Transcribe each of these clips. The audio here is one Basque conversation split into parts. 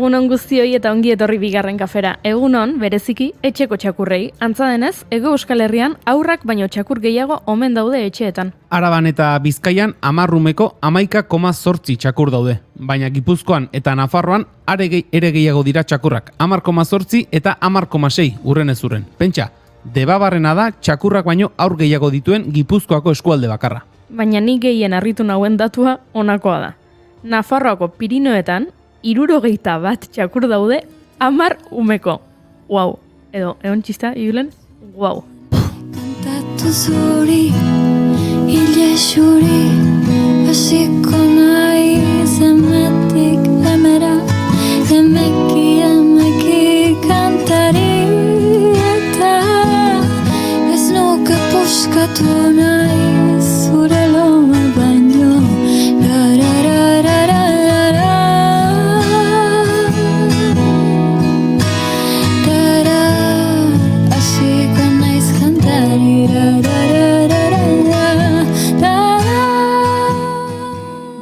Egunon guztioi eta ongi etorri bigarren kafera. Egunon, bereziki, etxeko txakurrei. Antza denez, Hego Euskal Herrian aurrak baino txakur gehiago omen daude etxeetan. Araban eta Bizkaian 10 11,8 txakur daude. Baina Gipuzkoan eta Nafarroan ere gehiago dira txakurrak. 10,8 eta 10,6 urrenez urren. Pentsa, debabarrena da txakurrak baino aur gehiago dituen Gipuzkoako eskualde bakarra. Baina ni gehien harritu nauen datua honakoa da. Nafarroako Pirinoetan 61 txakur daude 10 umeko. Guau. Edo, egon txista, Julen? Guau. Kantatu zuri, hile xuri, hasiko naiz emetik emera, emeki kantari eta ez nuke puskatu naiz zure loma baino.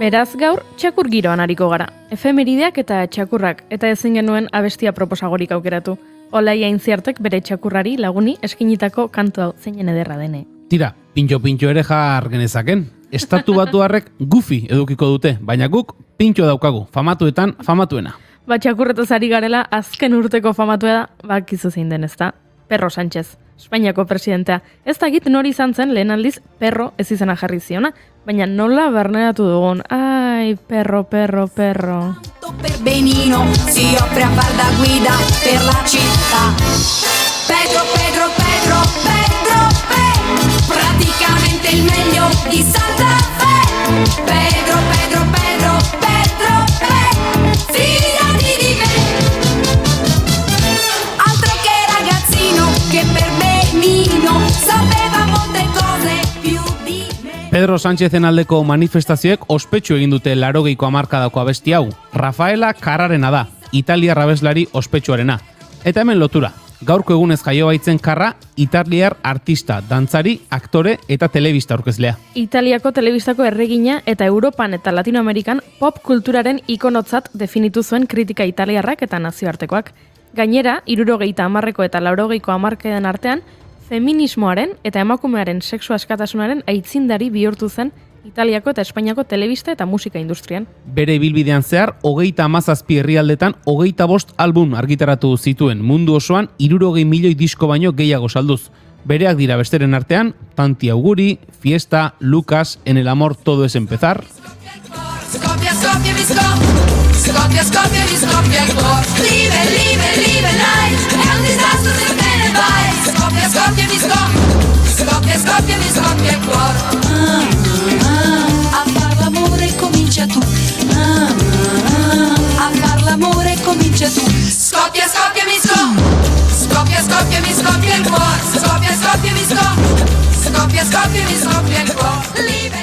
Beraz gaur, txakur giroan ariko gara. Efemerideak eta txakurrak, eta ezin genuen abestia proposagorik aukeratu. Olaia Intziartek bere txakurrari laguni eskinitako kantu hau zeinen ederra dene. Tira, pintxo ere jar genezaken. Estatu Batuarrek Goofy edukiko dute, baina guk pintxo daukagu, famatuetan famatuena. Txakurretaz ari garela, azken urteko famatua da, bakizu zein den ezta. Pedro Sánchez, Espainiako presidentea. Ez dakit nori izan zen lehen aldiz perro ez izena jarri ziona, baina nola barneratu dugun. Ai, perro. Per Benino si offre a far da guida per la città. Pedro, praticamente il meglio di Santa Fe. Pedro, fidati di me. Altro che ragazzino che per Benino sapeva molte cose più di me. Pedro Sánchezen aldeko manifestazioek ospetsu egin dute 80ko hamarkadako abesti hau. Rafaela Carrarena da, italiar abeslari ospetsuarena. Eta hemen lotura. Gaurko egunez jaio baitzen Carra, italiar artista, dantzari, aktore eta telebista aurkezlea. Italiako telebistako erregina eta Europan eta Latinoamerikan pop kulturaren ikonotzat definitu zuen kritika italiarrak eta nazioartekoak. Gainera, 70ko eta 80ko hamarkaden artean, feminismoaren eta emakumearen sexu askatasunaren aitzindari bihurtu zen Italiako eta Espainiako telebista eta musika industrian. Bere ibilbidean zehar, 37 herrialdetan 25 album argitaratu zituen, mundu osoan 60 milioi disko baino gehiago salduz. Bereak dira besteren artean, Tanti auguri, Fiesta, Lucas, En el amor todo es empezar. Scoppia, mi scoppia il cuore. Live life, è un disastro se te ne vai. Scoppia, mi scoppia il cuore. A far l'amore comincia tu. A far l'amore comincia tu. Scoppia, mi scoppia. Scoppia, mi scoppia il cuore. Scoppia, mi scoppia. Scoppia, mi scoppia il cuore. Live.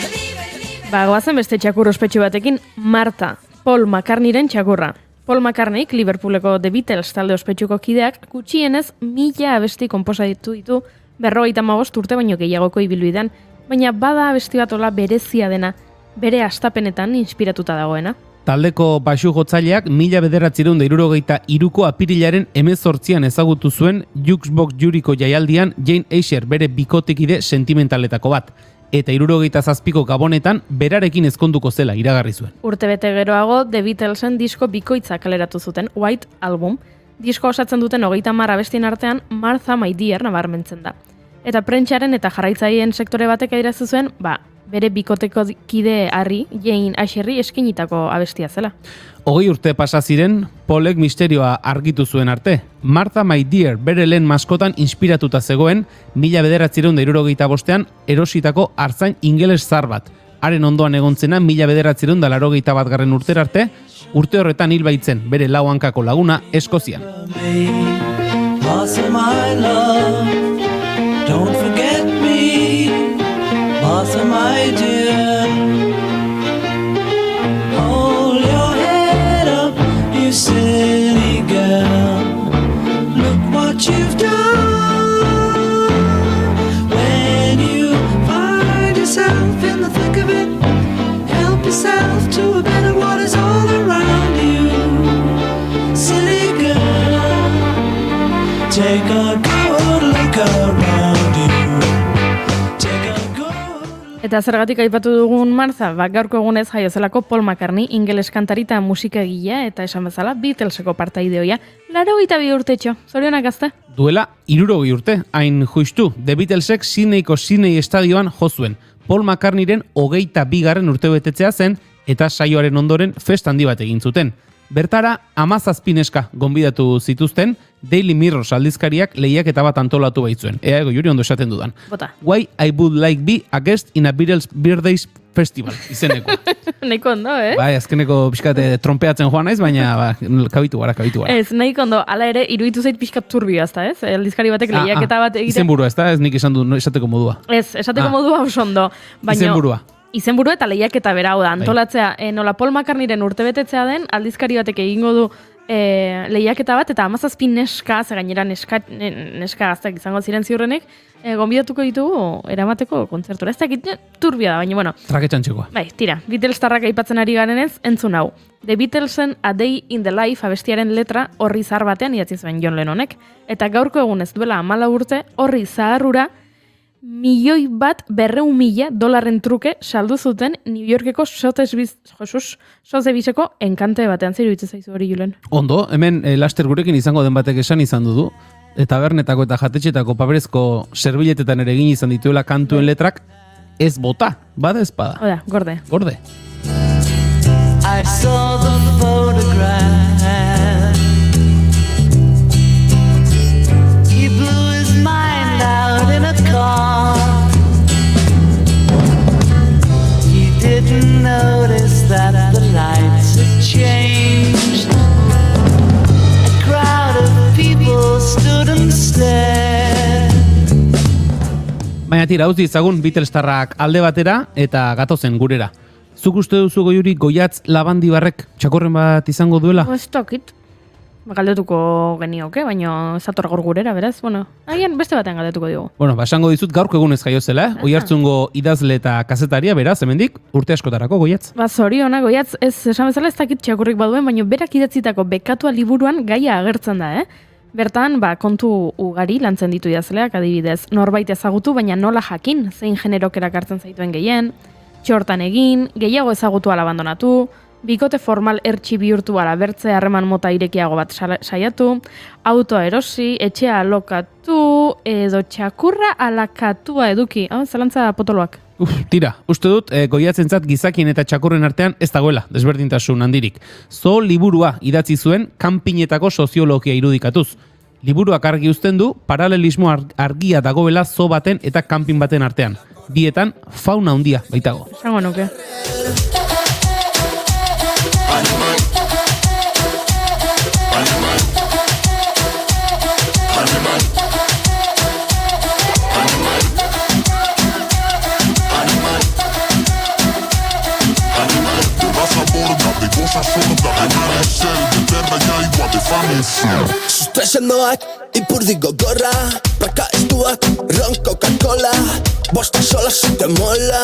Goazen beste txakur ospetsu batekin, Marta, Paul McCartneyren txakurra. Paul McCartneyk, Liverpooleko The Beatles talde ospetsuko kideak, gutxienez 1000 abesti konposatu ditu 55 urte baino gehiagoko ibilbidean, baina bada abesti bat ola berezia dena, bere astapenetan inspiratuta dagoena. Taldeko baxu jotzaileak 1963ko apirilaren 18an ezagutu zuen Jukebox Juriko jaialdian Jane Asher bere bikotekide sentimentaletako bat. Eta 77ko Gabonetan berarekin ezkonduko zela iragarri zuen. Urtebete geroago, The Beatlesen disko bikoitza kaleratu zuten, White Album. Disko osatzen duten 30 abestien artean, Martha My Dear nabarmentzen da. Eta prentxaren eta jarraitzaileen sektore batek adierazi zuen, bere bikoteko kide Harry, Jane Asherri eskinitako abestia zela. 20 urte pasa ziren, Paulek misterioa argitu zuen arte. Martha My Dear bere lehen maskotan inspiratuta zegoen 1965an erositako artzain ingeles zar bat. Haren ondoan egontzena 1981 urtera arte, urte horretan hil baitzen bere lau hankako laguna Eskozian. Don't forget me, Martha my dear. Hold your head up, you silly girl. Look what you've done. When you find yourself in the thick of it, help yourself to a better what is all around you. Eta zergatik aipatu dugun Martha, gaurko egunez jaio zelako Paul McCartney, ingeles kantari eta musikagilea eta esan bezala Beatleseko partaideoia. 82 urtetxo, zorionak gazte? Duela 60 urte, hain justu, The Beatlesek Sydneyko Sydney estadioan jo zuen. Paul McCartneyren 22. urtebetetzea zen eta saioaren ondoren festa handi bat egin zuten. Bertara 17 neska gonbidatu zituzten, Daily Mirror aldizkariak lehiaketa bat antolatu baitzuen. Ego juri ondo esaten dudan. Bota. Why I would like be a guest in a Beatles Birthdays Festival, izeneko. Nahiko ondo, Bai, azkeneko pixkate trompeatzen joan naiz, baina kabitu gara. Ez, nahiko ondo, ala ere, iruditu zait pixkat turbio, ezta, ez? Aldizkari batek lehiaketa bat egiten. Izenburua, ezta? Ez nik esan du esateko modua. Ez, esateko modua oso ondo. Izenburua eta lehiaketa bera, da, antolatzea, nola Paul McCartneyren urtebetetzea den, aldizkari batek egingo du lehiaketa bat, eta 17 neska, ze gainera neska gaztak izango ziren ziurrenek, gonbidatuko ditugu eramateko kontzertura. Ez dakit turbia da, baina, bueno. Traketxantxekoa. Bai, tira, Beatles tarrak aipatzen ari garenez, entzun hau. The Beatlesen A Day in the Life abestiaren letra horri zahar batean idatzi zuen John Lennonek, eta gaurko egunez duela 14 urte horri zaharrura $1,200,000 truke saldu zuten New Yorkeko Sothebyseko enkante batean. Zer iruditzen zaizu hori, Julen? Ondo, hemen laster gurekin izango den batek esan izan du, tabernetako eta jatetxetako paperezko serbiletetan ere egin izan dituela kantuen letrak, ez bota, bada ez bada. Oda, gorde. Gorde. I saw the photograph. He blew his mind out in a car. He didn't notice that the lights had changed. A crowd of people stood and stared. Baina tira, utzi izagun Beatlestarrak alde batera eta gatozen gurera. Zuk uste duzu Goiuri Goiatz Labandibarrek txakurren bat izango duela? Ez tokit. Galdetuko genioke, baina zator gaur gurera, beraz, bueno, agian beste batean galdetuko dugu. Bueno, esango dizut gaurko egunez jaio zela, Oiartzungo idazle eta kazetaria, beraz, hemendik urte askotarako Goiatz. Zoriona, Goiatz, ez esan bezala ez dakit txakurrik baduen, baina berak idatzitako bekatua liburuan gaia agertzen da, Bertan, kontu ugari lantzen ditu idazleak, adibidez, norbait ezagutu, baina nola jakin, zein generokerak hartzen zaituen gehien, txortan egin, gehiago ezagutu ala abandonatu, bikote formal ertsi bihurtu ala bertze harreman mota irekiago bat saiatu, autoa erosi, etxea alokatu, edo txakurra alakatua eduki. Zalantza potoloak. Tira, uste dut, Goiatzentzat gizakien eta txakurren artean ez dagoela, desberdintasun handirik. Zo liburua idatzi zuen kanpinetako soziologia irudikatuz. Liburuak argi uzten du, paralelismo argia dagoela zo baten eta kanpin baten artean. Bietan, fauna handia baitago. Esango nuke. Suspesendoak, ipurdiko gorra, baka estuak, ron Coca-Cola, bosta sola zute mola,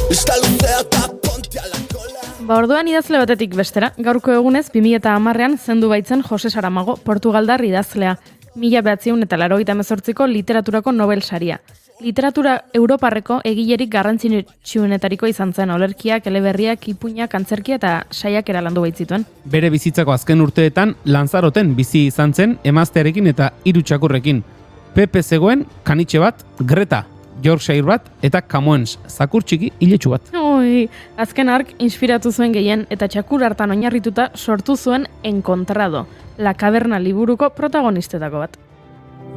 lista luzea eta ponte a la cola. Orduan idazle batetik bestera, gaurko egunez 2010ean zendu baitzen Jose Saramago, Portugaldar idazlea, 1988ko literaturako Nobel saria. Literatura europarreko egilerik garrantzitsuenetariko izan zen, olerkiak, eleberriak, ipuinak, antzerkia eta saiakera landu baitzituen. Bere bizitzako azken urteetan Lanzaroten bizi izan zen emaztearekin eta 3 txakurrekin. Pepe zegoen, kanitxe bat, Greta, Yorkshire bat eta Camoens, zakur txiki iletsu bat. Azken ark inspiratu zuen gehien eta txakur hartan oinarrituta sortu zuen Encontrado, La Caverna liburuko protagonistetako bat.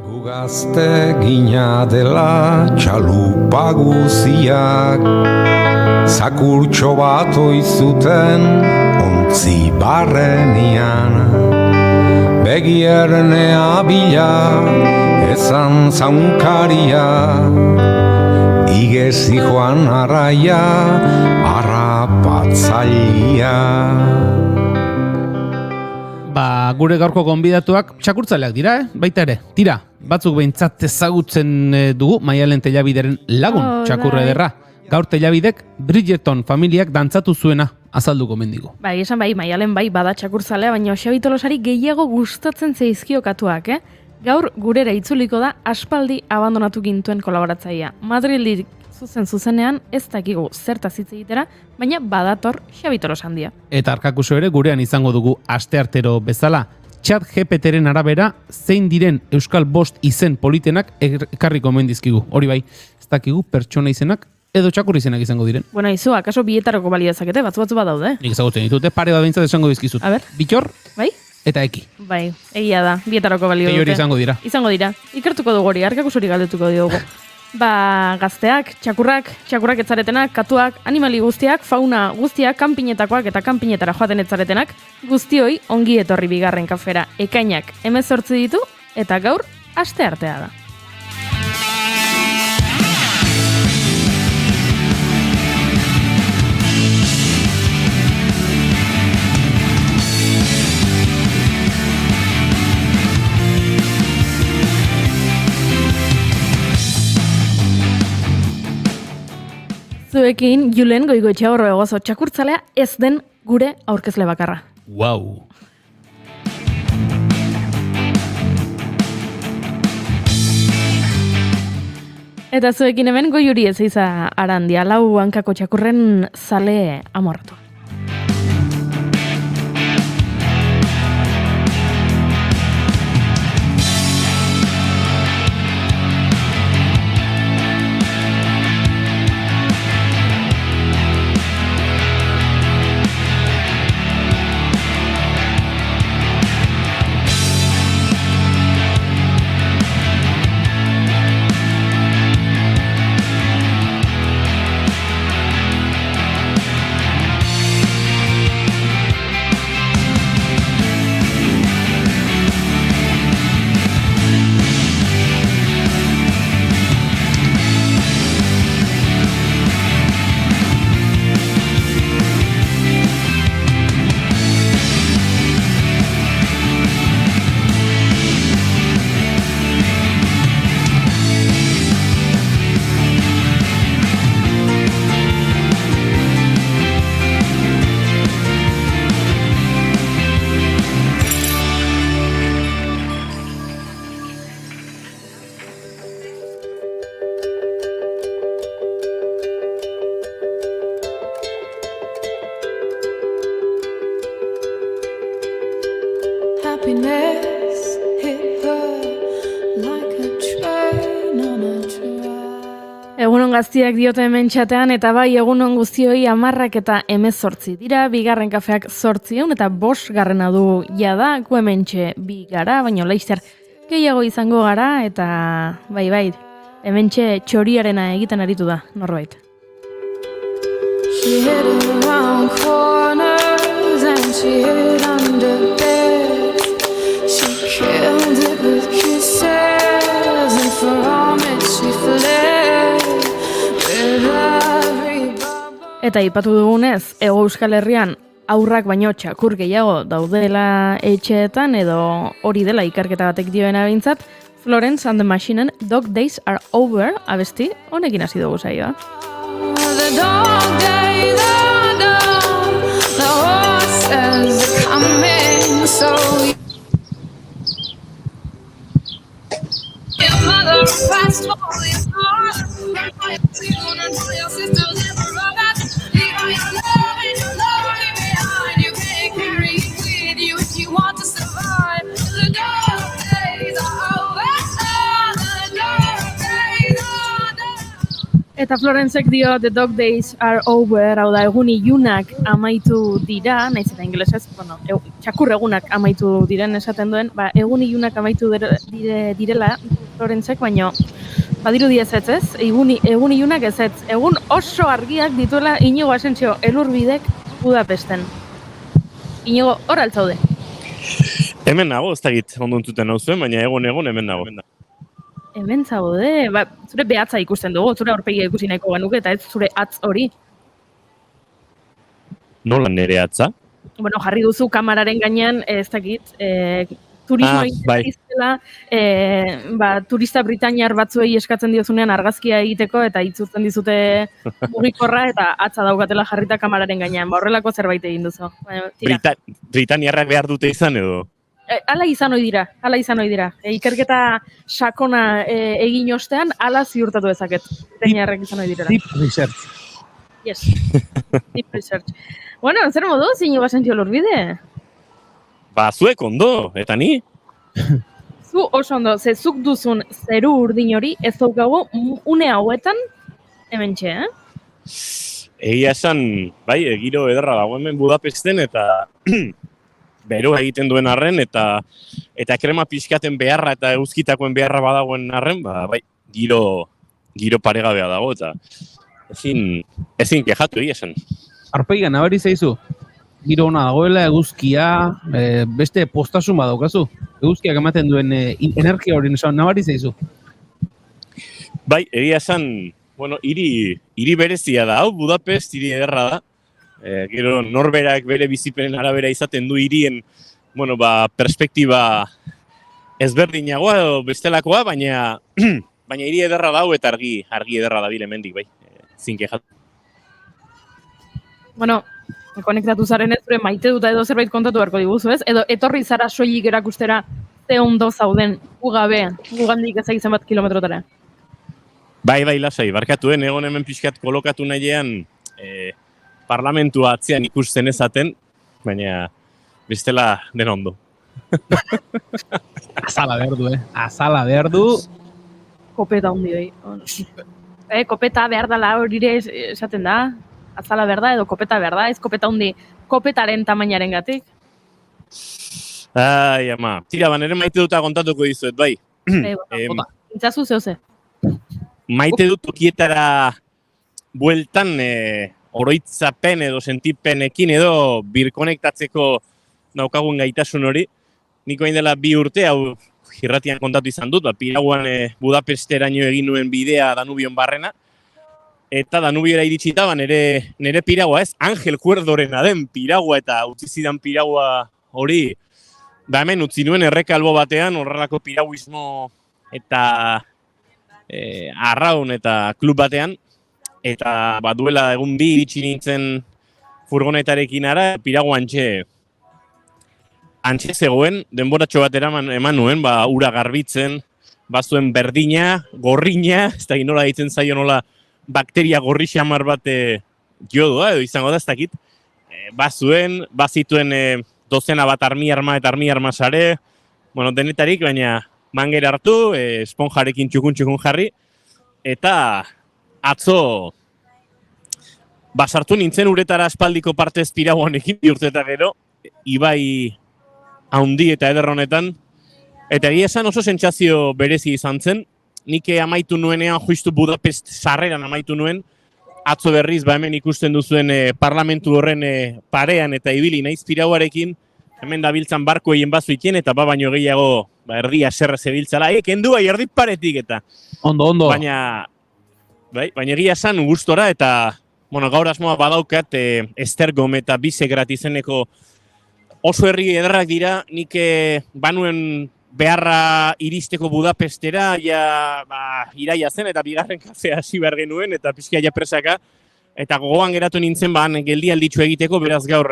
Gu gazte gina dela txalupa guziak, zakurtxo bat oizuten ontzi barrenian, begiernea bila ezan zaunkaria, igezi joan arraia harrapatzailea. Gure gaurko gonbidatuak txakurtzaleak dira, baita ere. Tira, batzuk behintzat ezagutzen dugu Maialen Tellabideren lagun txakurra ederra. Gaur Tellabidek Bridgerton familiak dantzatu zuena azalduko mendigu. Esan Maialen bada txakurtzalea, baina Xabi Tolosari gehiago gustatzen zeizkio katuak, Gaur gurera itzuliko da aspaldi abandonatu gintuen kolaboratzailea. Madrildik zuzenean ez dakigu zertaz hitz egitera, baina badator Xabi Tolosandia. Eta Arkakuso ere gurean izango dugu asteartero bezala. ChatGPTren arabera, zein diren Euskal Bost izen politenak ekarriko omen dizkigu. Hori bai, ez dakigu pertsona izenak edo txakur izenak izango diren. Bueno, izu, akaso bietarako balio dezakete, batzu badaude. Nik ezagutzen ditute, pare bat behintzat esango dizkizut. A ber. Bitor Bai? eta eki. Bai, egia da, bietarako balio Eta dute. hori izango dira. Izango dira. Ikertuko dugu hori, Arkakusori galdetuko diogu. Gazteak, txakurrak etzaretenak, katuak, animali guztiak, fauna guztiak, kanpinetakoak eta kanpinetara joaten etzaretenak, guztioi ongi etorri bigarren kafera. Ekainak 18 ditu eta gaur asteartea da. Zuekin Julen Goigoetxeaborro egozo txakurtzalea ez den gure aurkezle bakarra. Wow. Eta zuekin hemen Goiuri ez iza Arandia, lau hankako txakurren zale amorratu. Happiness hit her like a train on a track. Egunon gaztiak diote hemen txatean, eta bai egunon guztioi 10 eta 18 dira, bigarren kafeak 800 eta 5 du jada, gu hementxe bi gara, baino laizzer gehiago izango gara, eta bai, hementxe txoriarena egiten aritu da, norbait. She hid around corners and she hid under beds. She killed it with kisses and from it she fled with every bubble. Eta ipatu dugunez, Hego Euskal Herrian aurrak baino txakur gehiago daudela etxeetan, edo hori dela ikerketa batek dioena behintzat, Florence and the Machineen Dog Days Are Over abesti honekin hasi dugu saioa. The dog days are done, the horses are coming, so your mother fast forward your heart, you're gonna tell your sisters and brothers, leave all your love and your lonely behind. You can't carry it with you if you want to survive. The dog days are over, the dog days are done. Eta Florencek dio The Dog Days Are Over, hau da, egun ilunak amaitu dira, naiz eta ingelesez, bueno, txakur egunak amaitu diren esaten duen, egun ilunak amaitu direla Florencek, baino badirudi ez, egun ilunak ez, egun oso argiak dituela Inigo Asentzio Elurbidek Budapesten. Inigo, hor altzaude? Hemen nago, ez dakit ondo entzuten hau zuen, baina egun hemen nago. Hemen zaude, zure behatza ikusten dugu, zure aurpegia ikusi nahiko genuke, eta ez zure atz hori. Nola nere atza? Bueno, jarri duzu kamararen gainean, ez dakit, turismo bai. izela, turista britainiar batzuei eskatzen diozunean argazkia egiteko, eta itzultzen dizute mugikorra, eta atza daukatela jarrita kamararen gainean. Horrelako zerbait egin duzu. Baina, tira. Britaniarrak behar dute izan edo? Hala izan ohi dira. Ikerketa sakona egin ostean, hala ziurtatu dezaket. Teniarrek izan ohi direla. Deep research. Yes. Deep research. Bueno, zer modu, Iñigo Asensio Lorbide? Ba, zuek ondo, eta ni? Zu oso ondo, ze zuk duzun zeru urdin hori ez daukagu une hauetan hementxe, Egia esan, bai, giro ederra dago hemen Budapesten eta bero egiten duen arren eta krema pixkaten beharra eta eguzkitakoen beharra badagoen arren, ba, bai, giro paregabea dago eta ezin kejatu egia esan. Arpeiga, nabari zaizu? Giro ona dagoela, eguzkia, beste postasun badaukazu. Eguzkiak ematen duen energia hori nabari zaizu? Bai, egia esan, bueno, hiri berezia da, hau Budapest hiri ederra da. Gero norberak bere bizipenen arabera izaten du hirien, bueno, ba, perspektiba ezberdinagoa edo bestelakoa, baina hiri ederra dau eta argi ederra dabil hemendik, bai. Zinkejat. Bueno, konektatu zaren ez zure maite duta edo zerbait kontatu beharko diguzu, ez? Edo etorri zara soilik erakustera ze ondo zauden gugandik ezagizen bat kilometrotara. Bai, lasai, barkatuen, egon hemen pixkat kolokatu nahian parlamentua atzean ikusten ezaten, baina bestela den ondo. Azala behar du, Kopeta hundi kopeta behar dela horire esaten da, azala behar da edo kopeta behar da, ez kopeta hundi, kopetaren tamainaren gatik. Ai, ama, tira, nere maite duta kontatuko dizuet, bai. Intzazu zehose. Maite dut tokietara bueltan oroitzapen edo sentipenekin edo birkonektatzeko daukagun gaitasun hori. Niko hain dela 2 urte, hau irratian kontatu izan dut, Piraguan Budapesteraino egin nuen bidea Danubion barrena. Eta Danubiora iritsita, nere piragua ez, Angel Cuerdorena den piragua eta utzi zidan piragua hori, ba hemen utzi nuen errekalbo batean, horrelako piraguismo eta arraun eta klub batean, eta ba, duela egun 2 iritsi nintzen furgonetarekin ara, piragua antxe zegoen, denboratxo bat eman nuen, ba, ura garbitzen, bazuen berdina, gorrina, ez da nola ditzen zaio nola bakteria gorri xamar bat jodua, edo izango da ez dakit, bazituen dozena bat armi arma sare, bueno, denetarik, baina mangera hartu, esponjarekin txukun jarri, eta atzo basartu nintzen uretara aspaldiko partez Piraguanekin 2 urte eta gero, ibai haundi eta eder honetan, eta egia esan oso sentsazio berezi izan zen, nik amaitu nuenean, justu Budapest sarreran amaitu nuen, atzo berriz, ba hemen ikusten duzuen parlamentu horren parean eta ibili naiz Piraguarekin, hemen dabiltzan barko egin bazuikien, eta baino gehiago erdia serre zebiltzala, kendu bai erdit paretik eta. Ondo. Baina egia esan gustora eta, bueno, gaur asmoa badaukat Estergom eta Bizegrat izeneko oso herri ederrak dira, nik banuen beharra iristeko Budapestera, iraia zen eta bigarren kafea hasi behar genuen eta pixkia ja presaka, eta gogoan geratu nintzen geldialditxo egiteko, beraz gaur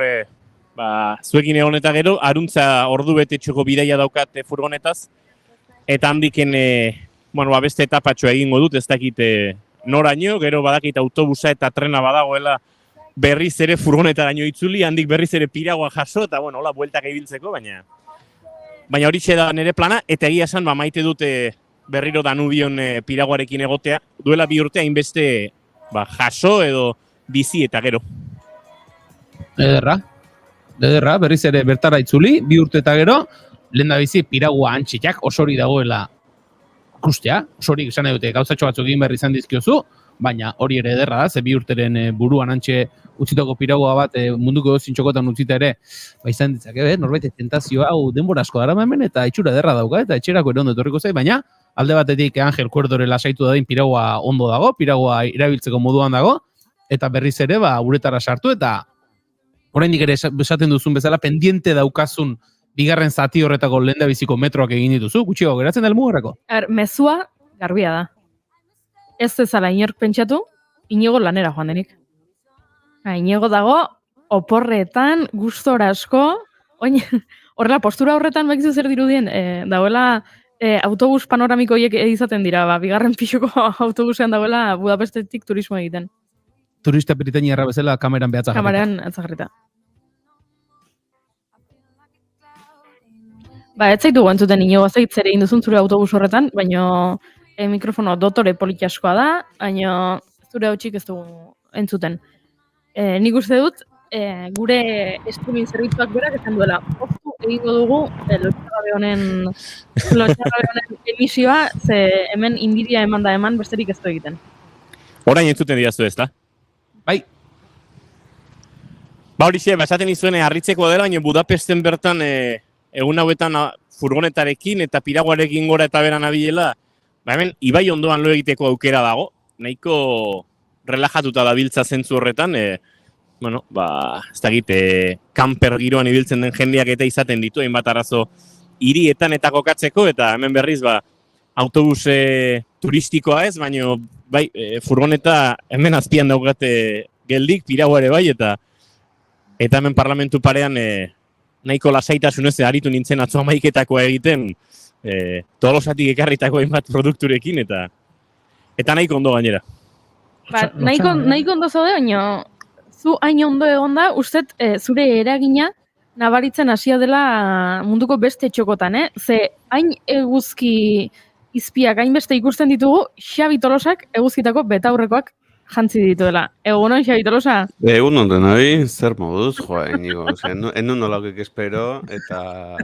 zuekin egon eta gero, aruntza ordu betetxoko bidaia daukat furgonetaz, eta handiken beste etapatxoa egingo dut, ez dakit noraino, gero badakit autobusa eta trena badagoela berriz ere furgonetaraino itzuli, handik berriz ere Piragua jaso, eta hola bueltak ibiltzeko, baina horixe da nire plana, eta egia esan maite dute berriro Danubion Piraguarekin egotea, duela 2 urte hainbeste jaso edo bizi eta gero. Ederra, berriz ere bertara itzuli, 2 urte eta gero, lehen da bizi Piragua antxiak osori dagoela ikustea, osorik esan dute gauzatxo batzuk egin berri izan dizkiozu, baina hori ere ederra da, ze 2 urteren buruan antxe utzitako Piragua bat munduko zintxokotan utzita ere, izan ditzake, norbait tentazioa, hau denbora asko dara hemen eta itxura ederra dauka, eta etxerako ere ondo etorriko zai, baina alde batetik Angel Cuerdore lasaitu dadin Piragua ondo dago, Piragua irabiltzeko moduan dago, eta berriz ere uretara sartu, eta oraindik ere esaten duzun bezala, pendiente daukazun bigarren zati horretako lehendabiziko metroak egin dituzu, gutxiago geratzen da helmugarrako. Mezua garbia da. Ez ezala inork pentsatu, Iñigo lanera joan denik. Iñigo dago, oporretan, gustora asko, Horrela, postura horretan bakizu zer dirudien, dagoela autobus panoramiko horiek izaten dira, bigarren pixoko autobusean dagoela Budapestetik turismo egiten. Turista britainiarra bezala kameran behatza jarrita. Kameran atzagarrita. Ez zaitugu entzuten inigo, ez zer egin duzun zure autobus horretan, baina mikrofono dotore politaskoa da, baina zure hautsik ez dugu entzuten. Nik uste dut, gure streaming zerbitzuak berak esan duela, poztu egingo dugu lotxagabe honen emisioa, ze hemen inbidia eman besterik ez du egiten. Orain entzuten didazu ez da? Bai, Horixe, esaten izuen harritzeko dela, baina Budapesten bertan egun hauetan furgonetarekin eta piraguarekin gora eta beran abilela, hemen ibai ondoan lo egiteko aukera dago, nahiko relajatuta dabiltza zentzu horretan, ez dakit, kamper giroan ibiltzen den jendeak eta izaten ditu, hainbat arazo hirietan eta kokatzeko, eta hemen berriz, autobus turistikoa ez, baina bai, furgoneta hemen azpian daukate geldik, piragua ere bai, eta hemen parlamentu parean nahiko lasaitasunez aritu nintzen atzo amaiketakoa egiten, Tolosatik ekarritako hainbat produkturekin, eta nahiko ondo gainera. Nahiko ondo zaude, baina zu hain ondo egon da, ustez zure eragina nabaritzen hasia dela munduko beste txokotan, Ze hain eguzki izpiak hainbeste ikusten ditugu, Xabi Tolosak eguzkitako betaurrekoak jantzi dituela. Egunon, Xabi Tolosa? Egunon denoi, zer moduz, inigo. Ennun nolaukik espero, eta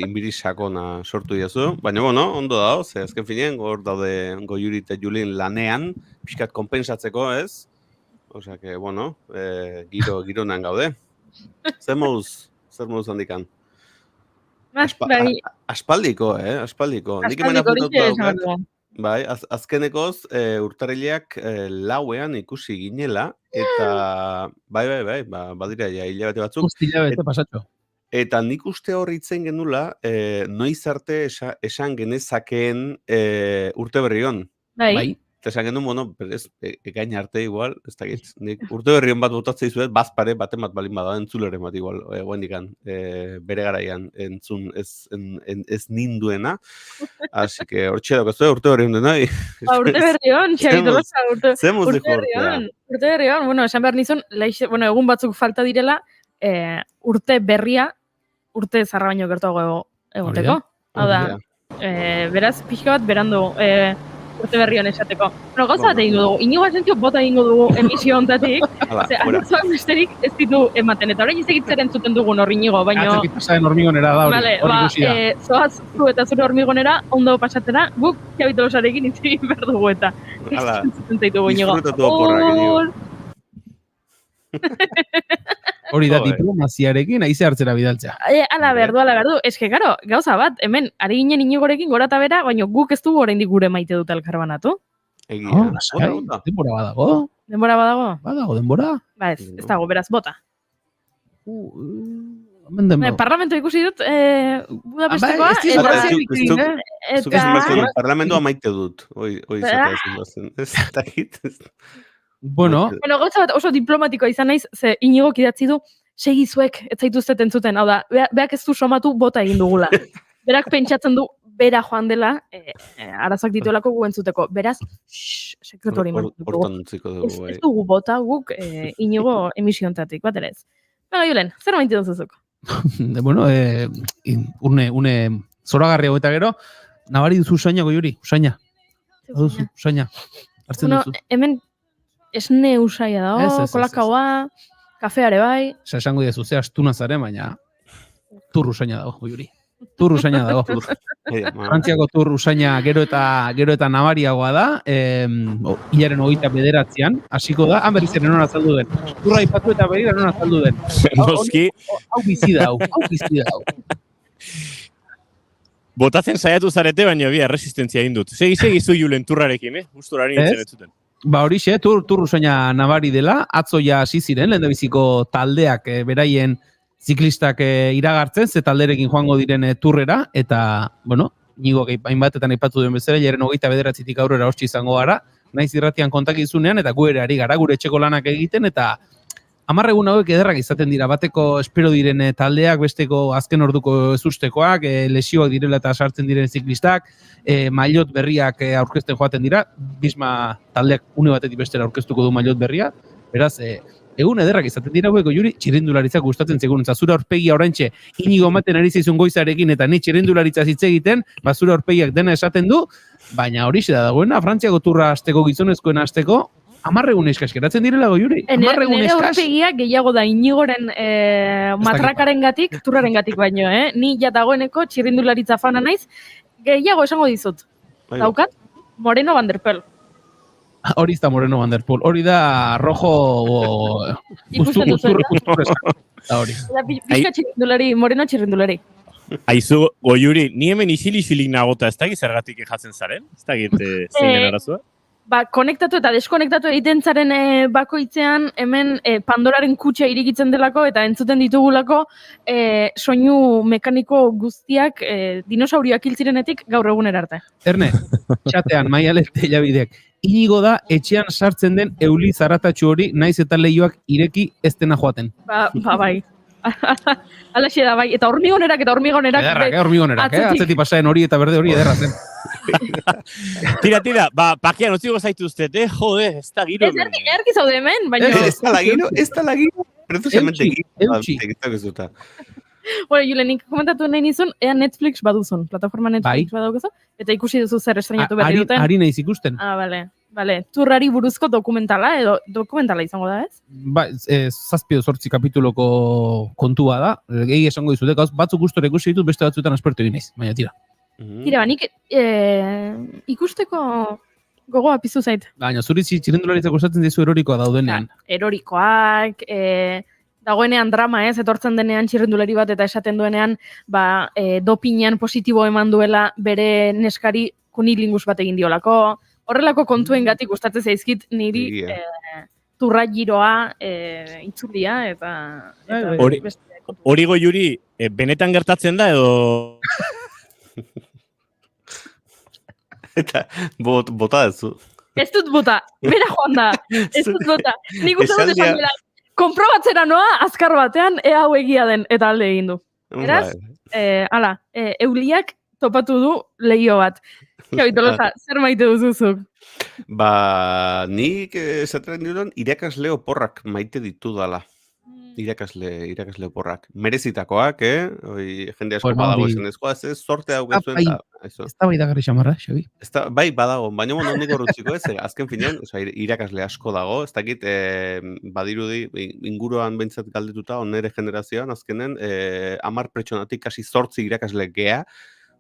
inbiri sakona sortu diazu. Baina, ondo dago, ze azken finean, hor daude Goiuri eta Julien lanean, pixkat konpensatzeko, ez? Osea, que, gironan gaude. Zer moduz handikan? Aspaldiko, aspaldiko. Nik hemen apuntatu daukat. Bai, azkenekoz urtarrileak lauean ikusi ginela, eta bai, badira ja hilabete batzuk. Hilabete pasatxo. Eta nik uste hor hitzen genula, noiz arte esan genezakeen urte berrion. Bai. Eta esan genuen, berez, ekain arte igual, ez dakit. Nik urte berrion bat botatzea izuet, bazpare baten bat balin bada, entzuleren bat igual, guendikan, bere garaian entzun ez ninduena. Así que hor txedok ez urte berrion dena. Urte berrion, Xabi Tolosa, urte berrion. Urte berrion, esan behar nizun, egun batzuk falta direla, urte berria, urte zarra baino gertuago egoteko. Hau da, beraz, pixka bat berandu, urte berrian esateko. Gauza bat egingo dugu, inigo asentzio bota egingo dugu emisio ontatik, ze arazoak besterik ez ditu ematen, eta orain izegitzen entzuten dugun hor inigo, baina... Atzakit pasaren hormigonera da hori ikusi da. Zoaz zu eta zure hormigonera, ondo pasatera, guk Xabi Tolosarekin hitz egin behar dugu eta. Disfrutatu oporrak, inigo. Hori da diplomaziarekin aize hartzera bidaltzea. Ala berdu. Ez que, karo, gauza bat, hemen, ari ginen inigorekin gora eta bera, baina guk ez dugu oraindik gure maite dut elkarbanatu. Egia. Denbora badago. Denbora badago? Badago, denbora. Ez dago, beraz, bota. Parlamento ikusi dut, Budapestekoa, eta... Parlamentoa maite dut, hoi zaten ez dakit. Bueno, gauza bat oso diplomatikoa izan naiz, ze inigok idatzi du, segizuek ez zaituztet entzuten, hau da, berak ez du somatu bota egin dugula. Berak pentsatzen du, bera joan dela, arazak dituelako gu entzuteko. Beraz, sekretu hori mantuko. Ez dugu bota guk inigo emisiontatik, bat ere ez. Baina, Julen, zer maite duzuzuk? Bueno, une zoragarri hau eta gero, nabari duzu usaina, Goiuri, usaina. Usaina. Hartzen duzu. Hemen, esne usaia dago, kolakaoa, kafeare bai. Esango diazu, ze astuna zaren, baina tur usaina dago, Goiuri. Tur usaina dago. Frantziako tur usaina gero eta nabariagoa da, hilaren 29an, hasiko da, han berriz ere non azaldu den. Turra ipatu eta berrira non azaldu den. Noski. Hau bizi da, hau. Botatzen saiatu zarete, baina erresistentzia egin dut. Segi zu Julen turrarekin, gusturari nintzen ez zuten. Horixe, tur usaina nabari dela, atzo ja hasi ziren, lehendabiziko taldeak beraien ziklistak iragartzen, ze talderekin joango diren turrera, eta, nigo hainbatetan aipatu duen bezala, jaren 29tik aurrera hostsi izango gara, naiz irratian kontakizunean, eta gu ere ari gara, gure etxeko lanak egiten, eta Amarregun hauek ederrak izaten dira, bateko espero diren taldeak, besteko azken orduko ezustekoak, lesioak direla eta sartzen diren ziklistak, maillot berriak aurkezten joaten dira, Bisma taldeak une batetik bestera aurkeztuko du maillot berria, beraz, egun ederrak izaten dira hauek, Juri, txirrindularitzak gustatzen zegoen, zura aurpegia oraintxe inigo ematen ari zaizun goizarekin eta ni txirrindularitza hitz egiten, zura aurpegiak dena esaten du, baina horixe da dagoena, Frantziako turra hasteko, gizonezkoen hasteko, 10 egun eskas geratzen direla Juri. 10 egun Nere eskas. aurpegia gehiago da Inigoren matrakarengatik, turrarengatik baino, Ni ja dagoeneko txirrindularitza fana naiz, gehiago esango dizut. Daukat, Moreno Van der Pel. Hori da Moreno Van der Poel, hori da rojo Ikusten duzu, da hori. Bizka txirrindulari, Moreno txirrindulari. Aizu, Goiuri, ni hemen isilik nagota, ez dakit zergatik jatzen zaren? Ez dakit zein den arazoa? Konektatu eta deskonektatu egiten zaren bakoitzean, hemen Pandoraren kutxa irikitzen delako eta entzuten ditugulako soinu mekaniko guztiak dinosaurioak hil zirenetik gaur egunera arte. Erne, txatean, Maialen Tellabidek, Inigo da etxean sartzen den euli zaratatxu hori naiz eta leioak ireki ez dena joaten. Bai. Alaxe da, bai. Eta hormigonerak. Ederrak, hormigonerak, atzetik pasaen hori eta berde hori ederra zen. Tira, pakian utziko zaituztet, jode, ez da giro. Erki zaude hemen, baina... Ez da la giro, precisamente Eutxi. Bueno, Julen, nik komentatu nahi nizun, ea Netflix baduzun, plataforma Netflix badaukazu, eta ikusi duzu zer estrenatu berri duten. Ari naiz ikusten. Bale. Turrari buruzko dokumentala, edo dokumentala izango da, ez? Ba, 7-8 kapituloko kontua da, gehi esango dizute, batzuk gustora ikusi ditut, beste batzuetan aspertu egin naiz, baina tira. Tira, nik ikusteko gogoa piztu zait. Baina, zuri txirrindularitzak gustatzen dizu erorikoa daudenean. Erorikoak, dagoenean drama, ez, etortzen denean txirrindulari bat eta esaten duenean, dopinean positibo eman duela bere neskari kunilingus bat egin diolako. Horrelako kontuen gatik gustatzen zaizkit niri turra giroa itzulia eta hori Goiuri, benetan gertatzen da edo... Eta bota duzu. Ez dut bota, bera joan da, ez dut bota. Nik uste dut esan dira, konprobatzera noa, azkar batean, ea hau egia den, eta alde egin du. Eraz, euliak topatu du lehio bat. Kabitoloza, zer maite duzuzuk? Nik esaten dudan, irakasle oporrak maite ditu dala. Irakasle oporrak. Merezitakoak, jende asko badago esan ezkoa, ez sorte hau gezuen. Ez da bai dagarri xamarra, Xabi? Bai, badago, baina nik horretziko ez, azken finean, irakasle asko dago, ez dakit, badirudi, inguruan behintzat galdetuta, onere generazioan, azkenen, 10 pertsonatik kasi 8 irakasle gea,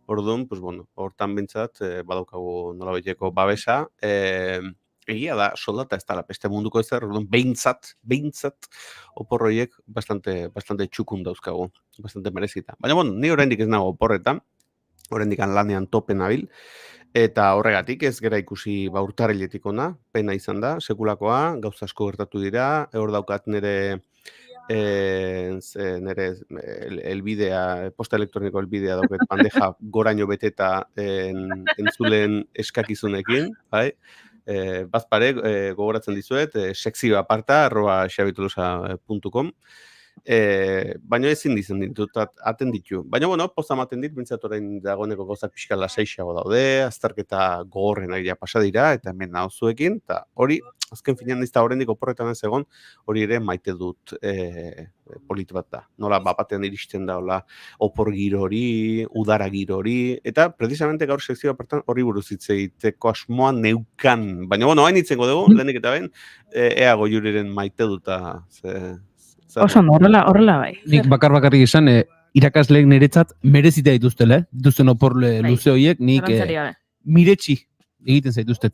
orduan, hortan behintzat, badaukagu nolabaiteko babesa, egia da, soldata ez dala beste munduko ezer, orduan, behintzat, oporroiek bastante txukun dauzkagu, bastante merezita. Baina, ni oraindik ez nago oporretan, oraindik lanean tope nabil, eta horregatik ez gera ikusi urtarriletik ona, pena izan da, sekulakoa, gauza asko gertatu dira, hor daukat nire elbidea, posta elektroniko elbidea dauket bandeja goraino beteta entzulen eskakizunekin, bai? Bazpare, gogoratzen dizuet, sekzio aparta, @xabitolosa.com, baina ezin dizen ditut, aten ditu. Baina, posta maten dit, bintzat orain dagoeneko gauzak pixka lasaiago daude, azterketa gogorren agia pasa dira, eta hemen nauzuekin, eta hori, azken finean nizta horrendik oporretan ez egon, hori ere maite dut polit bat da. Nola, batean iristen da, opor giro hori, udara giro hori, eta precisamente gaur sekzio apartan hori buruz hitz egiteko asmoa neukan. Baina, hain hitzengo dugu, lehenik eta ben, ea Goiuriren maite duta, Oso, horrela bai. Nik bakarrik izan, irakasleek niretzat merezita dituztele, dituzten opor luze horiek, nik miretsi egiten zaituztet.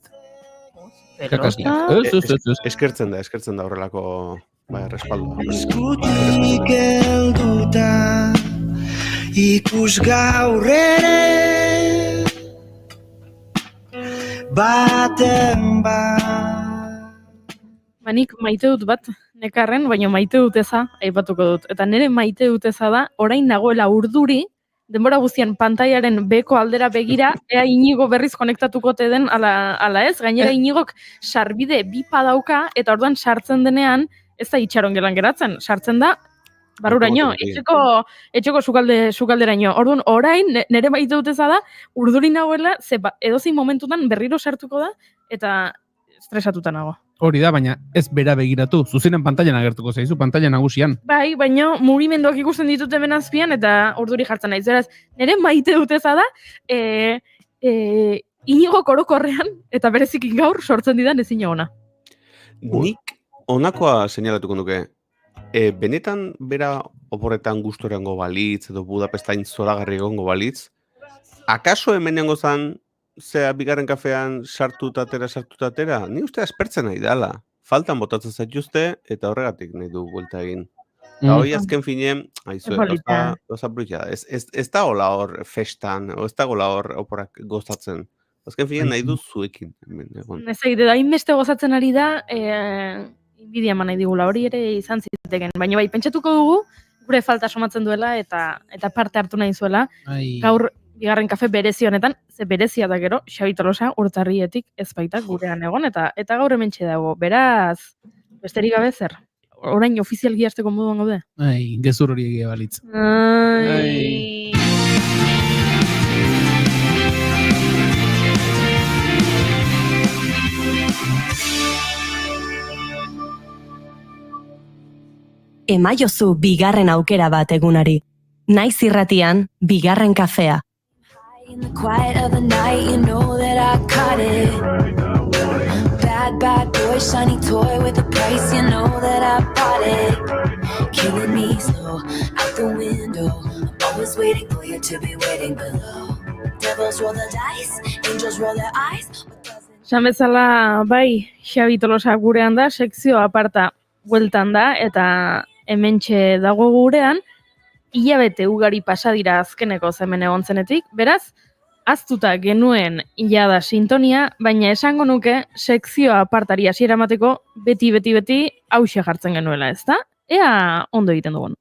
Eskertzen da horrelako respaldua. Eskutik helduta ikus gaur ere baten bat. Nik maite dut bat, nekarren, baina maite dut eza, aipatuko dut. Eta nire maite dut eza da, orain nagoela urduri, denbora guztian pantaiaren beko aldera begira, ea Inigo berriz konektatuko te den ala ez, gainera Inigok sarbide bipa dauka, eta orduan sartzen denean, ez da itxaron gelan geratzen, sartzen da, barruraino, Automatikoki. etxeko sukalderaino. Orduan, orain, nire baitu duteza da, urduri nagoela, edozein momentutan berriro sartuko da, eta estresatuta nago. Hori da, baina ez bera begiratu. Zuzenen pantailan agertuko zaizu, pantaila nagusian. Bai, baina mugimenduak ikusten ditut hemen azpian, eta urduri jartzen naiz. Beraz, nire maite duteza da, Inigo korokorrean, eta bereziki gaur sortzen didan ezin ona. Nik honakoa seinalatuko nuke. Benetan bera oporretan gustorengo balitz, edo Budapestain zoragarri egongo balitz, akaso hemenengo zan, zea bigarren kafean sartu tatera, ni uste aspertzen nahi dala. Faltan botatzen zaituzte, eta horregatik nahi du buelta egin. Eta hori azken finean, gauza brutia, ez da hola hor festan, ez da hola hor oporak gozatzen. Azken finean nahi du zuekin. Ez egite da, hainbeste gozatzen ari da, inbidia eman nahi digula, hori ere izan ziteken. Baina bai, pentsatuko dugu, gure falta somatzen duela, eta parte hartu nahi zuela. Gaur, bigarren kafe berezi honetan, ze berezia da gero, Xabi Tolosa urtarrietik ez baita gurean egon, eta gaur hementxe dago. Beraz, besterik gabe zer? Orain ofizialgi hasteko moduan gaude? Gezur hori egia balitz. Emaiozu bigarren aukera bat egunari. Naiz irratian, bigarren kafea. In the quiet of the night, you know that I caught it. Bad boy, shiny toy with a price, you know that I bought it. Killing me slow, out the window. I'm always waiting for you to be waiting below. Devils roll the dice, angels roll their eyes. Esan bezala, bai, Xabi Tolosa gurean da, sekzio aparta bueltan da, eta hementxe dago gurean, hilabete ugari pasa dira azkeneko hemen egon zenetik, beraz, aztuta genuen jada sintonia, baina esango nuke sekzio apartari hasiera emateko beti hauxe jartzen genuela, ezta? Ea ondo egiten dugun.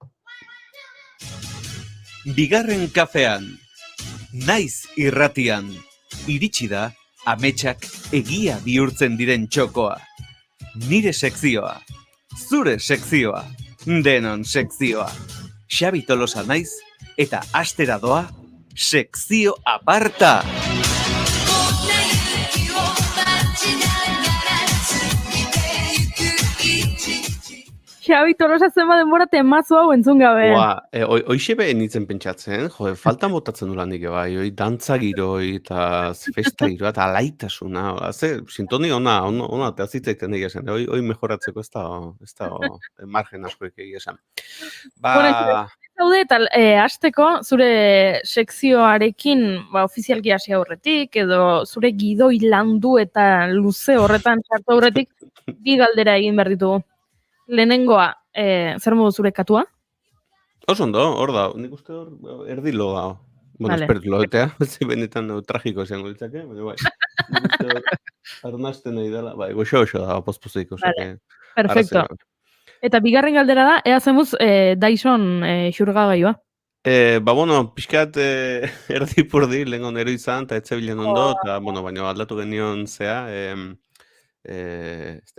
Bigarren kafean, naiz irratian, iritsi da ametsak egia bihurtzen diren txokoa. Nire sekzioa, zure sekzioa, denon sekzioa. Xabi Tolosa naiz eta astera doa sekzio aparta. Xabi Tolosa zenba denbora temazo hau entzun gabe. Hoixe behen nintzen pentsatzen, faltan botatzen dula nik bai, dantza giroi eta festa giroa eta alaitasuna. Sintonia ona eta zitzaiten egia esan. Hoi mejoratzeko ez da margen askoek egia esan. Zaude eta hasteko zure sekzioarekin ofizialki hasi aurretik, edo zure gidoi landu eta luze horretan sartu aurretik, bi galdera egin behar ditugu. Lehenengoa, zer modu zure katua? Oso ondo, hor da. Nik uste hor erdi loa. Bueno, espert loetea. Benetan tragiko izango ditzake, baina bai. Nik uste hor arnazten nahi dela. Bai, goxo da, pospozik. Perfecto. Eta bigarren galdera da, ea zemuz Dyson xurgagailua. Bueno, pixkat erdi purdi, lehenko nero izan, eta etzebilen ondo, eta, baina aldatu genion zea,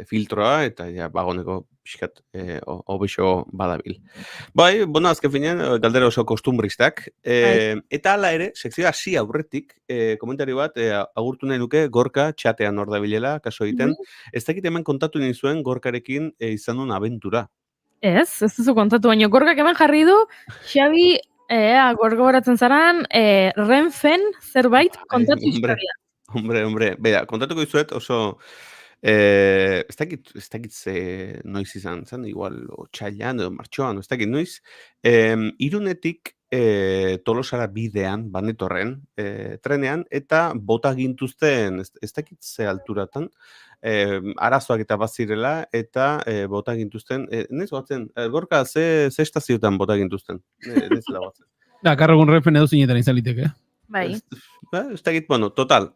filtroa, eta bagoneko pixkat hobexo badabil. Bai, azken finean, galdera oso kostumbristak, eta hala ere, sekzioa hasi aurretik, komentario bat, agurtu nahi nuke Gorka txatean hor dabilela, kaso egiten, ez dakit hemen kontatu nahi zuen Gorkarekin izan duen abentura. Ez duzu kontatu, baina Gorkak hemen jarri du, Xabi, gorgoratzen zaran, Renfen zerbait kontatu historia. Hombre, bera, kontatuko izuet oso, ez dakit ze noiz izan zen, igual otxailan edo martxoan, ez dakit noiz, Irunetik Tolosara bidean, banetorren, trenean, eta bota gintuzten, ez dakit ze alturatan, arazoak eta bazirela, eta bota gintuzten, nez batzen, Gorka, ze estazioetan bota gintuzten? Nez lagoatzen. Karregun Renfen edo zinetan izan liteke. Bai. Ez dakit, total.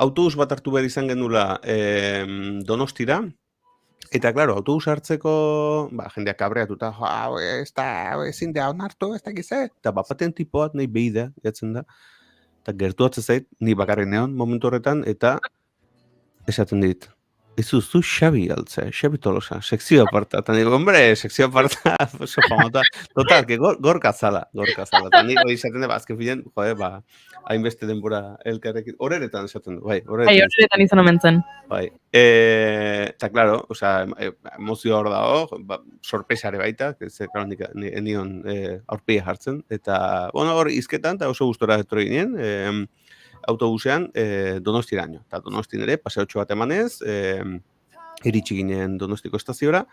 Autobus bat hartu behar izan genula Donostira, eta, klaro, autobus hartzeko, jendeak kabreatuta, ezin da onartu, ez dakit ze, eta bapaten tipoat nahi behida, jatzen da, eta gertuatzen zait, ni bakarrik neon momentu horretan, eta esaten dit, Ez zu Xabi altzea, Xabi Tolosa, sekzio aparta. Eta nire, hombre, sekzio aparta, oso famota. Total, que gorka zala. Eta nire hori izaten da, azken filen, hainbeste denbora elkarrekin. Horeretan esaten du, bai. Horretan izan omen zen. Bai. Eta, claro, emozio hor dago, sorpresare baita, claro, nion aurpia jartzen. Eta, hor izketan, eta oso gustora etorri ginen, autobusean Donostiraino. Eta Donostin ere, paseotxo bat emanez, iritsi ginen Donostiko estaziora,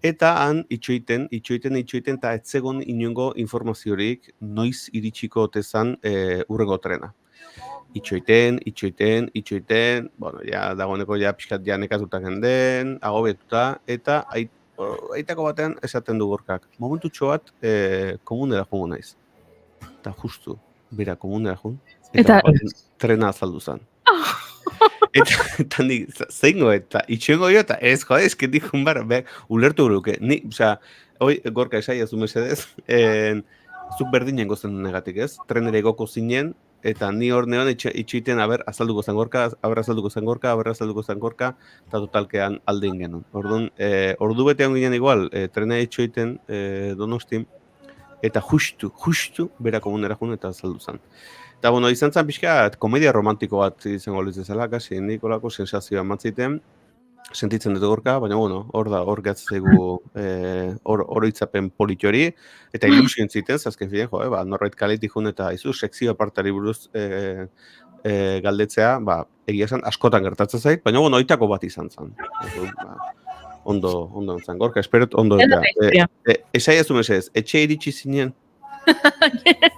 eta han itxoiten, eta etzegon inongo informaziorik noiz iritsiko otezan urrego trena. Itxoiten, ja dagoeneko ja pixkat ja nekatutak den, agobetuta, eta aitako batean esaten du Gorkak. Momentutxo bat komunera jungo naiz. Eta justu, bera komunera jun, eta trena azaldu zen. Eta nik, zeingo eta itxoengo jo, eta ez dikun bara, ulertu guruke. Gorka esaiazu mesedez, zuk berdinen gozen negatik ez, trenera egoko zinen, eta ni hor neon itxoiten, azalduko zen Gorka, eta totalkean aldein genuen. Orduan, ordu betean ginen igual, trena itxoiten Donostin, eta justu, bera komunera jun eta azaldu zen. Eta, izan zen pixka, komedia romantiko bat izango litzezela, kasi, nikolako sensazioa emantziten, sentitzen dut Gorka, baina, hor gatzegu oroitzapen politori, eta ilusioen ziten, zazken filen, norbait kaletik jun eta izu, sekzio apartari buruz galdetzea, egia esan, askotan gertatzen zait, baina, oitako bat izan zen. Ondo zen, Gorka, esperot, ondo. Esaiazu mesez, etxe iritsi zinen?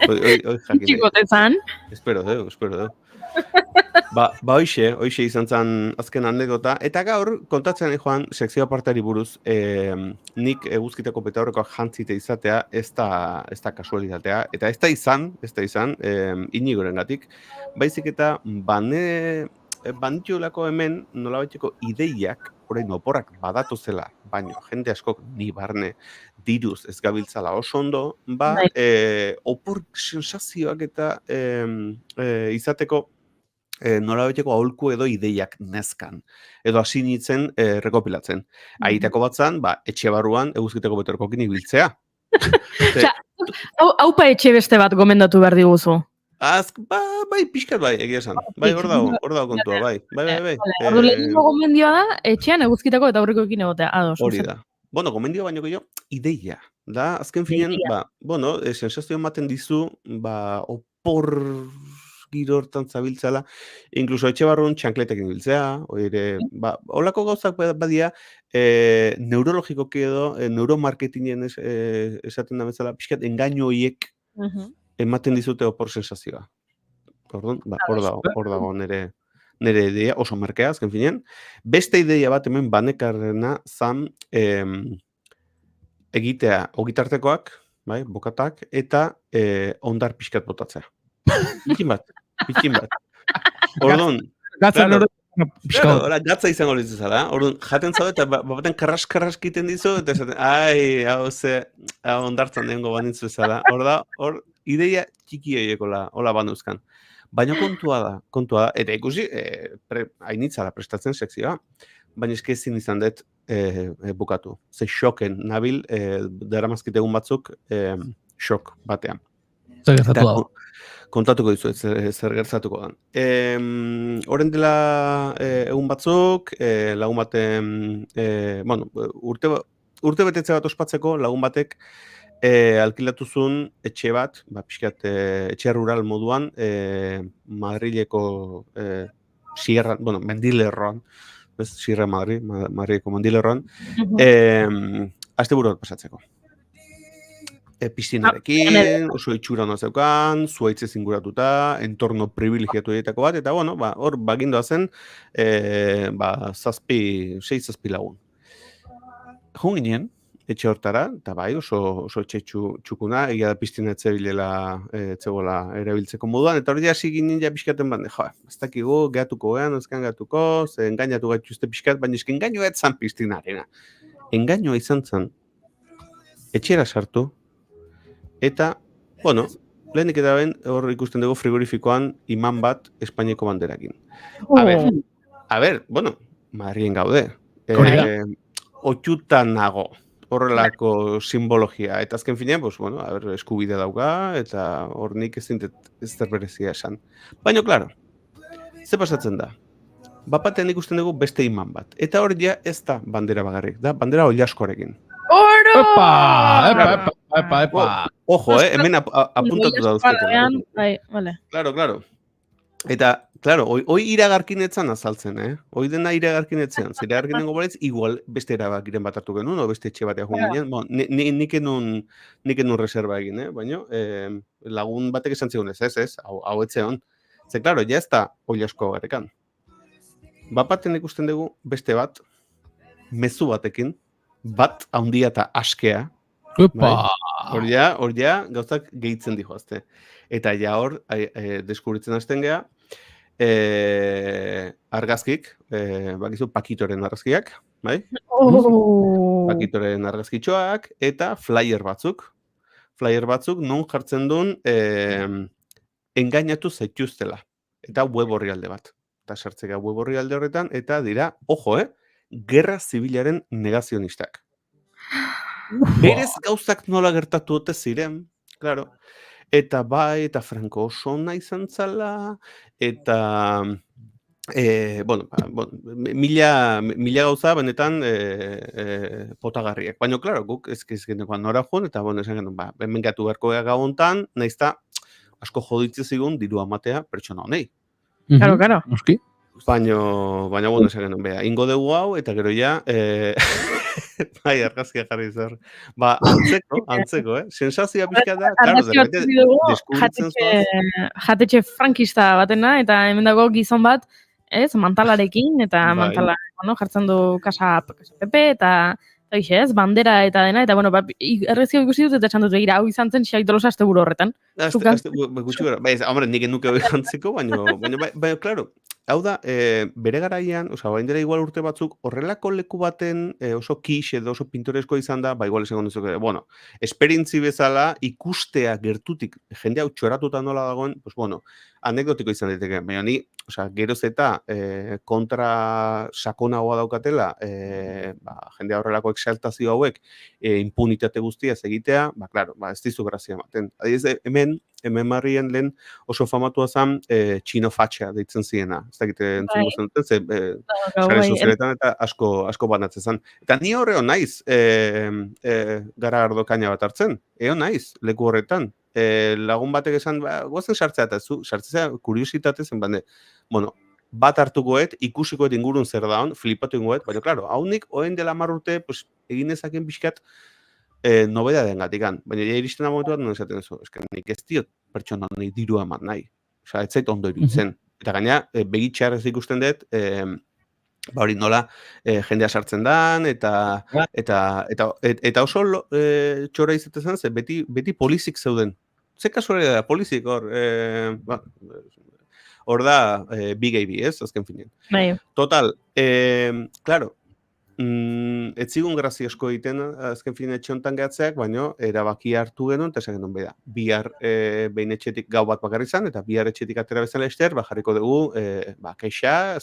Txikote zan. Espero deu. Hoxe izan zen azken anekdota. Eta gaur, kontatzen joan, sekzio apartari buruz, nik eguzkitako betaurrekoak jantzite izatea, ez da kasualitatea. Eta ez da izan, inigoren gatik. Baizik eta, banitxolako hemen nolabaiteko ideiak, orain oporrak badatu zela, baino jende askok ni barne diruz ez gabiltzala oso ondo, opor sensazioak eta izateko nolabaiteko aholku edo ideiak nezkan, edo hasi nintzen rekopilatzen. Aitako batzan, etxe barruan eguzkiteko betorkokin ibiltzea. Haupa etxe beste bat gomendatu behar diguzu. Pixkat egia esan. Hor dago kontua, bai. Lehenengo gomendioa da, etxean eguzkitako eta aurrekoekin egotea. Hori da. Gomendioa baino gehiago, ideia. Da, azken finean, sensazio ematen dizu, opor giro hortan zabiltzala, inkluso etxe barrun txankletekin biltzea, holako gauzak badia, neurologikoki edo, neuromarketingen esaten da bezala, pixkat engainu horiek ematen dizute opor sensazioa. Hor dago nire ideia, oso merkea, azken finean. Beste ideia bat hemen banekarrena zan egitea ogitartekoak, bokatak, eta ondar pixkat botatzea. Pikin bat. Orduan, gatza izango litzezala. Orduan, jaten zau eta baten karras kiten dizu, eta esaten, hau ondartzan dengo banitzu ezala. Hor, ideia txiki egekola, hola banuzkan. Baina kontua da, eta ikusi, hainitzala prestatzen sekzioa, baina eskezin izan dut bukatu. Ze xoken nabil, daramazkit egun batzuk, xok batean. Zer gertatu dago? Kontatuko dizu, zer gertatuko da. Horren dela egun batzuk, lagun baten, urte betetze bat ospatzeko, lagun batek, alkilatuzun etxe bat, pixkat etxe rural moduan, Madrileko sierra, mendilerroan, sierra Madrileko mendilerroan, asteburu bat pasatzeko. Piztinarekin, oso itxura hona zeukan, zuaitze zinguratuta, entorno privilegiatu editako bat, eta hor bagindoa zen, 6-7 lagun. Jun ginen, etxe hortara, eta oso etxe txukuna, egia da piztina etzegoela erabiltzeko moduan, eta hori hasi ginen ja pixkaten bande, ez dakigu, gehatuko gehan, ezkan gehatuko, ze engainatu gaituzte pixkat, baina esken engainua ez zan piztinarena. Engainua izan zan, etxera sartu, eta, lehenik eta ben, hor ikusten dugu frigorifikoan iman bat Espainiako banderakin. A ber, Madrien gaude. Hori da. Otxutan nago. Horrelako simbologia. Eta azken finean, pues, bueno, eskubide dauka, eta hor nik ez zer berezia esan. Baina, klaro, ze pasatzen da? Bapatean ikusten dugu beste iman bat. Eta hor ja ez da bandera bagarrik, da bandera oilaskorekin. Oro! Epa. Ojo, hemen apuntatu dauzketen. Bai, vale. Claro. Eta, claro, hoi iragarkinetzan azaltzen, Hoi dena iragarkinetzen. Zer iragarkinengo baretz, igual beste erabakiren bat hartu genuen, o beste etxe batean joan ginen. Bon, nik enun reserva egin, Baina, lagun batek esan zigun ez, hau etzeon. Zer, claro, ja ez da oilasko garrekan. Bapaten ikusten dugu beste bat, mezu batekin, bat handia eta askea. Epa. Hor ja, gauzak gehitzen dihoazte. Eta ja hor, deskubritzen hasten geha, argazkik, bakizu Pakitoren argazkiak, bai? Pakitoren argazkitxoak, eta flyer batzuk non jartzen duen engainatu zaituztela. Eta web orrialde bat. Eta sartzeka web orrialde horretan, eta dira, ojo, gerra zibilaren negazionistak. Berez gauzak nola gertatu ote ziren, claro. Eta bai, eta Franco oso ona izan zala, eta mila gauza benetan potagarriak. Baina, claro, guk ezkenekoan nora joan, eta esan genuen, hemen gatu beharko gau hontan, naizta asko joditze zigun diru amatea pertsona honei. Claro. Noski. Baina, esan genuen, beha, ingo dugu hau, eta gero ja, bai, argazkia jarri zer. Antzeko, sensazioa pixka da, claro, de repente, deskubritzen zoaz. Jatetxe frankista batena, eta hemen dago gizon bat, mantalarekin, eta mantala, jartzen du kasa PP, eta bandera eta dena, eta, errezio ikusi dut, eta esan dut, begira, hau izan zen, xaik dolosa azte buru horretan. Gutxi gara, hombre, nik nuke hori jantzeko, baina, claro, hau da, bere garaian, bain dira igual urte batzuk, horrelako leku baten oso kix edo oso pintoresko izan da, igual esan gonduzuk, esperintzi bezala, ikustea gertutik, jende hau txoratuta nola dagoen, anekdotiko izan daiteke, baina ni, geroz eta kontra sakonagoa daukatela, jende horrelako exaltazio hauek, impunitate guztia egitea, claro, ez dizu grazia ematen. Adiz, hemen marrien lehen oso famatua zen txino fatxa deitzen ziena. Ez dakite entzun guztien duten, sare sozialetan eta asko banatzen zen. Eta ni horreo naiz Garagardo kaina bat hartzen. Eo naiz, leku horretan. Lagun batek esan, guazen sartzea eta sartzea kuriositate zen, bat hartukoet, ikusikoet ingurun zer daun, flipatu ingoet, baina, klaro, haunik, oen dela 10 urte, egin ezaken pixkat, nobeda den gatikan. Baina, iristen momentu bat, non esaten zu, nik ez diot pertsona nahi diru eman nahi. Ez zait ondo iruditzen. Eta gaina, begitxar ez ikusten dut, hori nola jendea sartzen dan, eta oso txora izaten zen, beti polizik zeuden. Ze kasualia da, polizik hor, hor da Big AB, ez, azken finean. Total, claro, ez zigun grazia asko egiten azken finean etxe honetan gehatzeak, baina erabaki hartu genuen, eta esan genuen beda. Bihar behin etxetik gau bat bakarri izan, eta bihar etxetik atera bezala ester, jarriko dugu keixa,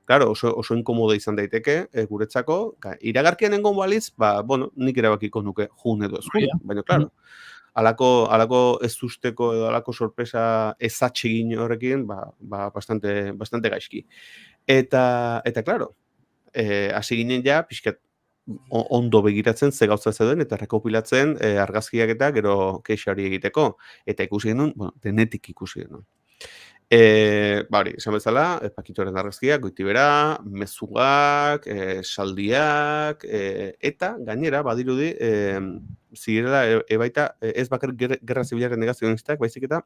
claro, oso inkomoda izan daiteke guretzako. Iragarkian engon baliz, nik erabakiko nuke jun edo ez jun, baina, claro, alako ez usteko edo alako sorpresa ezatsegin horrekin, bastante gaizki. Eta claro, hasi ginen ja, pixkat ondo begiratzen ze gauza zeuden, eta rekopilatzen argazkiak eta gero keixa hori egiteko. Eta ikusi genuen, denetik ikusi genuen. Hori, esan bezala, Pakitoren argazkiak, goitibera, mezugak, saldiak, eta gainera, badirudi, zirela, baita, ez bakar gerra zibilaren negazionistak, baizik eta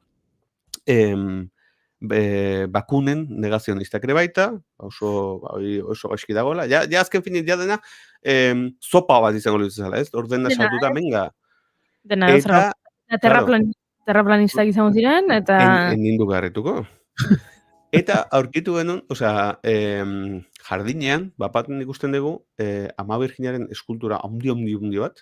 bakunen negazionistak ere baita, oso gaizki dagoela. Ja, azken finit, ja dena, zopa bat izango luzizala, ez? Ordena saltuta, menga. Dena, terraplanistak izango ziren, eta... Nindu garrituko. Eta aurkitu genuen, jardinean, bapaten ikusten dugu, Ama Birjinaren eskultura handi bat,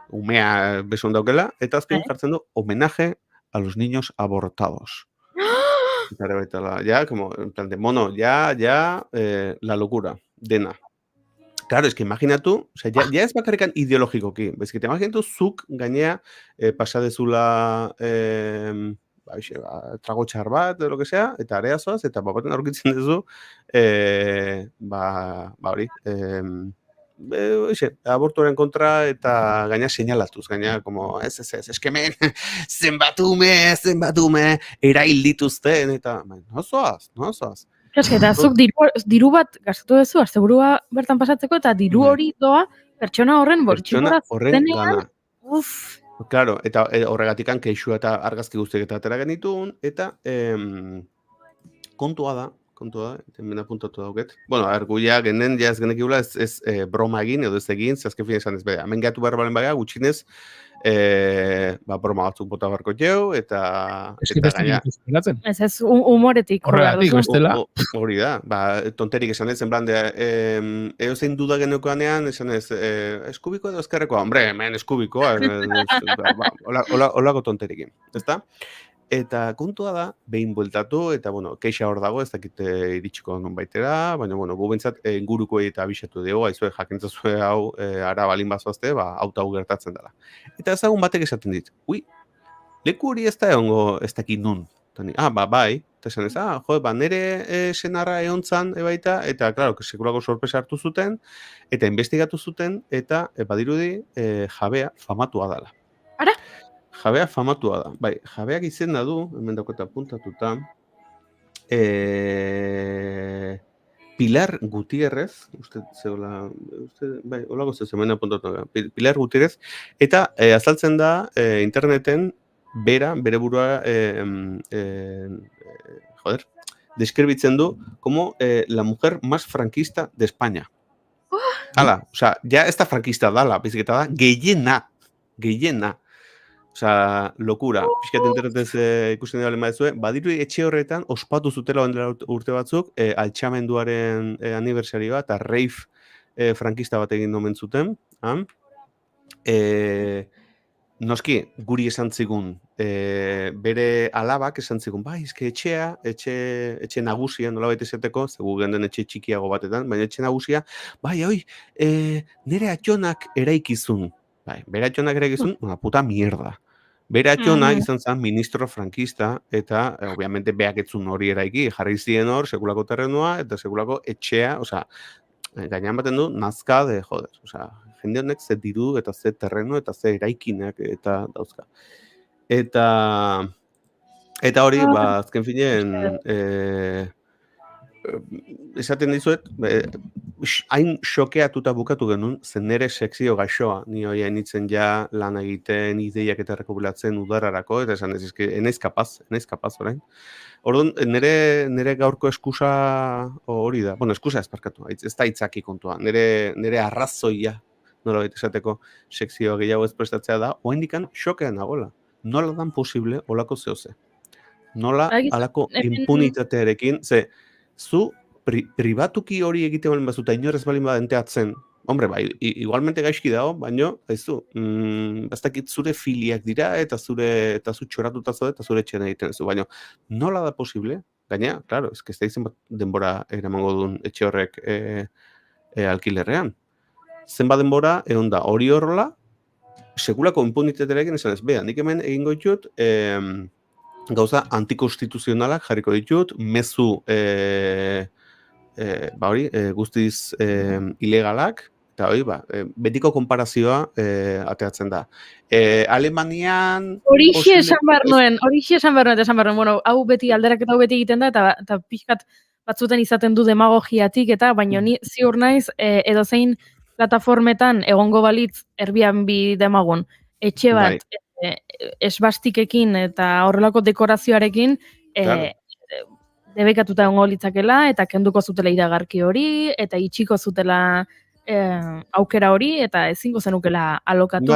umea beson daukela, eta azken jartzen du, homenaje a los niños abortados. Eta ere baitala, ja, como, en plan de, mono, ja, la locura, dena. Claro, es que imaginatu, o sea, ja ez bakarrikan ideologikoki, bezki, te imaginatu zuk gainea pasadezula trago txar bat, lo que sea, eta areazoaz, eta baten aurkitzen duzu, hori, abortuaren kontra eta gaina seinalatuz, gaina, como, ez, eskemen, zenbatume, erail dituzten, eta, no zoaz. Eta zuk diru bat gastatu duzu, asteburua bertan pasatzeko, eta diru hori doa pertsona horren Pertsona horren zenean, gana. Claro, eta horregatikan keixua eta argazki guztiak eta atera genitun, eta kontua da, hemen apuntatu dauket. Bueno, gu ja genen, ja ez genekigula ez broma egin, edo ez egin, zazken fina esan ez bera. Hemen gatu behar balen baga, gutxinez, broma batzuk bota barko jau, eta gaina. Ez humoretik. Horregatik, bestela. Hori da, tonterik esan ez, en plan de, zein duda genekoanean, esan ez, eskubiko edo ezkerrekoa, hombre, hemen eskubikoa, holako tonterikin, ezta? Eta kontua da, behin bueltatu, eta, bueno, keixa hor dago, ez dakite iritsiko non baitera, baina, bueno, gu bintzat inguruko eta abixatu dugu, aizue, jakintzazue hau, ara balin bazoazte, auto hau gertatzen dela. Eta ezagun batek esaten dit, leku hori ez da egongo ez dakit nun. Bai, eta esan ez, nire senarra egontzan ebaita, eta, klaro, sekulako sorpresa hartu zuten, eta investigatu zuten, eta, badirudi, jabea famatua dela. Ara? Jabea famatua da. Bai, jabeak izena du, hemen dauketa puntatuta, Pilar Gutierrez, holako zemen apuntatu, Pilar Gutierrez, eta azaltzen da interneten bere burua deskribitzen du como la mujer más franquista de España. Hala, osea, ja ez da franquista dala, biziketa da, gehiena. Osea, lokura. Piskat internetez ikusten dira lemaitzue, badiru etxe horretan ospatu zutela urte batzuk altxamenduaren aniversarioa eta rave frankista bat egin omen zuten. Noski, guri esan zigun, bere alabak esan zigun, eske etxe nagusia, nola baita esateko, zegu genden etxe txikiago batetan, baina etxe nagusia, nire atxonak eraikizun. Bere atxonak eraikizun, una puta mierda. Bere atxona izan zen ministro frankista, eta, obviamente, behaketzun hori eraiki, jarri ziren hor, sekulako terrenua, eta sekulako etxea, osea, gainean baten du, nazka de, osea, jende honek ze diru, eta ze terreno, eta ze eraikinak, eta dauzka. Eta hori, azken finean, esaten dizuet, hain xokeatuta bukatu genuen, zen nire sekzio gaixoa, ni hori hainitzen ja lan egiten, ideiak eta rekopilatzen udararako, eta esan ez, enaiz kapaz orain. Orduan, nire gaurko eskusa hori da, bueno, eskusa ezparkatu, ez da itzaki kontua, nire arrazoia, nola baita esateko sekzio gehiago ez prestatzea da, oaindikan xokean nagoela. Nola dan posible olako zehoze? Nola alako impunitatearekin, zu pribatuki hori egiten balen bazuta inorez balin badenteatzen, hombre, igualmente gaizki dago, baina, ez dakit zure filiak dira, eta zu txoratuta zaude, eta zure etxean egiten zu, baina, nola da posible? Gaina, claro, ez da izan bat denbora eramango duen etxe horrek alkilerrean. Zenbat denbora, egon da, hori horrela, sekulako impunitatearekin esan ez, nik hemen egingo ditut, gauza antikonstituzionalak jarriko ditut, mezu guztiz ilegalak, eta hori, betiko konparazioa ateatzen da. Alemanian... Horixe esan behar nuen, bueno, hau beti alderak eta hau beti egiten da, eta pixkat batzuten izaten du demagogiatik, eta baina ni ziur naiz, edozein plataformetan egongo balitz Airbnb demagun, etxe bat, esbastikekin eta horrelako dekorazioarekin debekatuta egongo litzakela, eta kenduko zutela iragarki hori, eta itxiko zutela aukera hori, eta ezingo zenukela alokatu.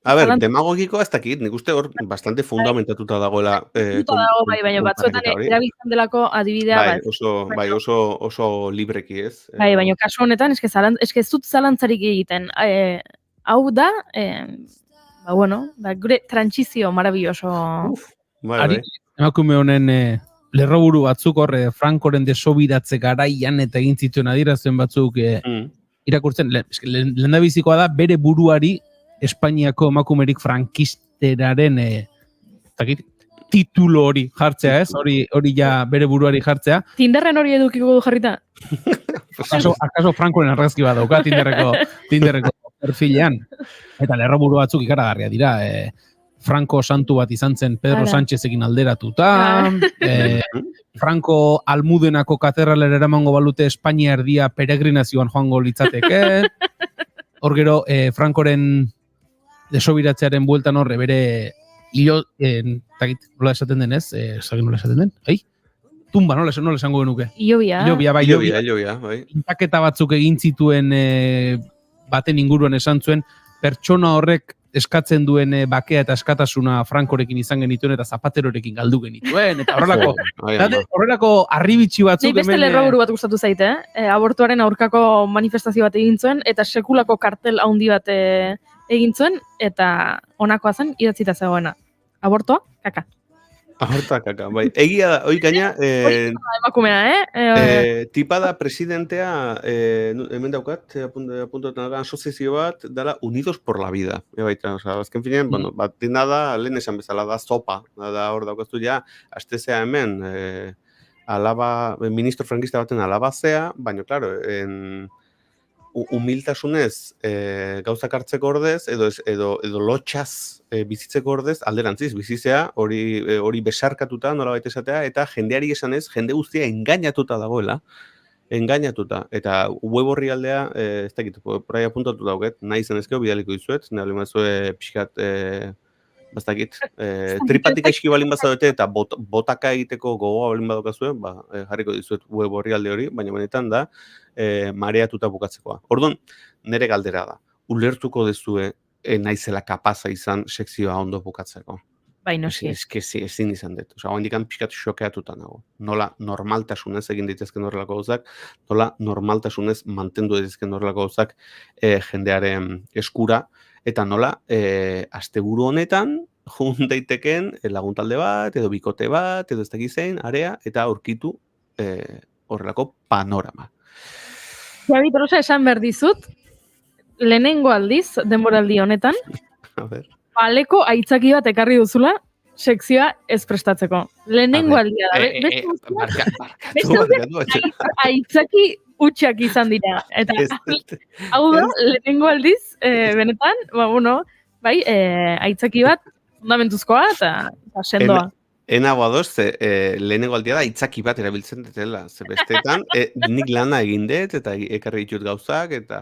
A ber, demagogikoa ez dakit, nik uste hor bastante fundamentatuta dagoela. Baina batzuetan erabiltzen delako adibidea. Oso libreki ez. Baina kasu honetan, ez dut zalantzarik egiten. Hau da, gure trantsizio maravilloso. Emakume honen lerroburu batzuk hor Frankoren desobiratze garaian eta egin zituen adierazpen batzuk irakurtzen, lehendabizikoa da bere buruari Espainiako emakumerik frankisteraren titulo hori jartzea, ez? Hori ja bere buruari jartzea. Tinderren hori edukiko du jarrita? Akaso Frankoren argazki bat dauka Tinderreko perfilean. Eta lerroburu batzuk ikaragarria dira. Franco santu bat izan zen Pedro Sánchezekin alderatuta. Franco Almudenako katedralera eramango balute Espainia erdia peregrinazioan joango litzateke. Hor gero, Frankoren desobiratzearen bueltan horre bere hilo, nola esaten den ez? Nola esaten den? Tumba, nola esango genuke? Ilobia, bai. Intaketa batzuk egin zituen baten inguruan esan zuen, pertsona horrek eskatzen duen bakea eta eskatasuna Frankorekin izan genituen eta Zapaterorekin galdu genituen, eta horrelako arribitxi batzuk hemen... Beste lerroburu bat gustatu zaite, abortuaren aurkako manifestazio bat egin zuen, eta sekulako kartel handi bat egin zuen, eta honakoa zen idatzita zegoena. Abortoa, kaka. Abortoa, kaka, bai. Egia da, hoi gaina... tipada presidentea, hemen daukat, apuntotan da, asoziazio bat, dala Unidos por la Vida. Azken finean, bat dina da, lehen esan bezala da, zopa. Da hor daukaztu ja, astezea hemen, ministro frankista baten alabazea, baina, klaro, humiltasunez gauzak hartzeko ordez, edo lotxaz bizitzeko ordez, alderantziz, bizizea, hori besarkatuta, nolabait esatea, eta jendeari esanez, jende guztia engainatuta dagoela, eta web horri aldea, ez dakit, porai apuntatu dauket, nahi zen ezkeo, bidaliko dizuet, nahi mazue pixkat, bastakit, tripatik eski balin bazadete eta botaka egiteko gogoa balin badokazue, jarriko dizuet web horri alde hori, baina benetan da, mareatuta bukatzekoa. Orduan, nire galdera da, ulertuko dezue naizela kapaza izan sekzioa ondo bukatzeko. Bai, noski. Ezin izan dut. Osa, handikan pixkat xokeatuta nago. Nola normaltasunez egin daitezken horrelako gauzak, nola normaltasunez mantendu daitezken horrelako gauzak jendearen eskura, eta nola asteburu honetan jun daiteken laguntalde bat, edo bikote bat, edo ez dakiz zein, area, eta aurkitu horrelako panorama. Javi, Tolosa, esan behar dizut, lehenengo aldiz, denboraldi honetan, paleko aitzaki bat ekarri duzula, sekzioa ez prestatzeko. Lehenengo aldia da. Aitzaki utxak izan dira. Eta hau da, lehenengo aldiz, benetan, aitzaki bat, fundamentuzkoa eta sendoa. Enago adoz, lehenengo aldia da, aitzaki bat erabiltzen dutela. Bestetan, nik lana egin dut, eta ekarri ditut gauzak, eta...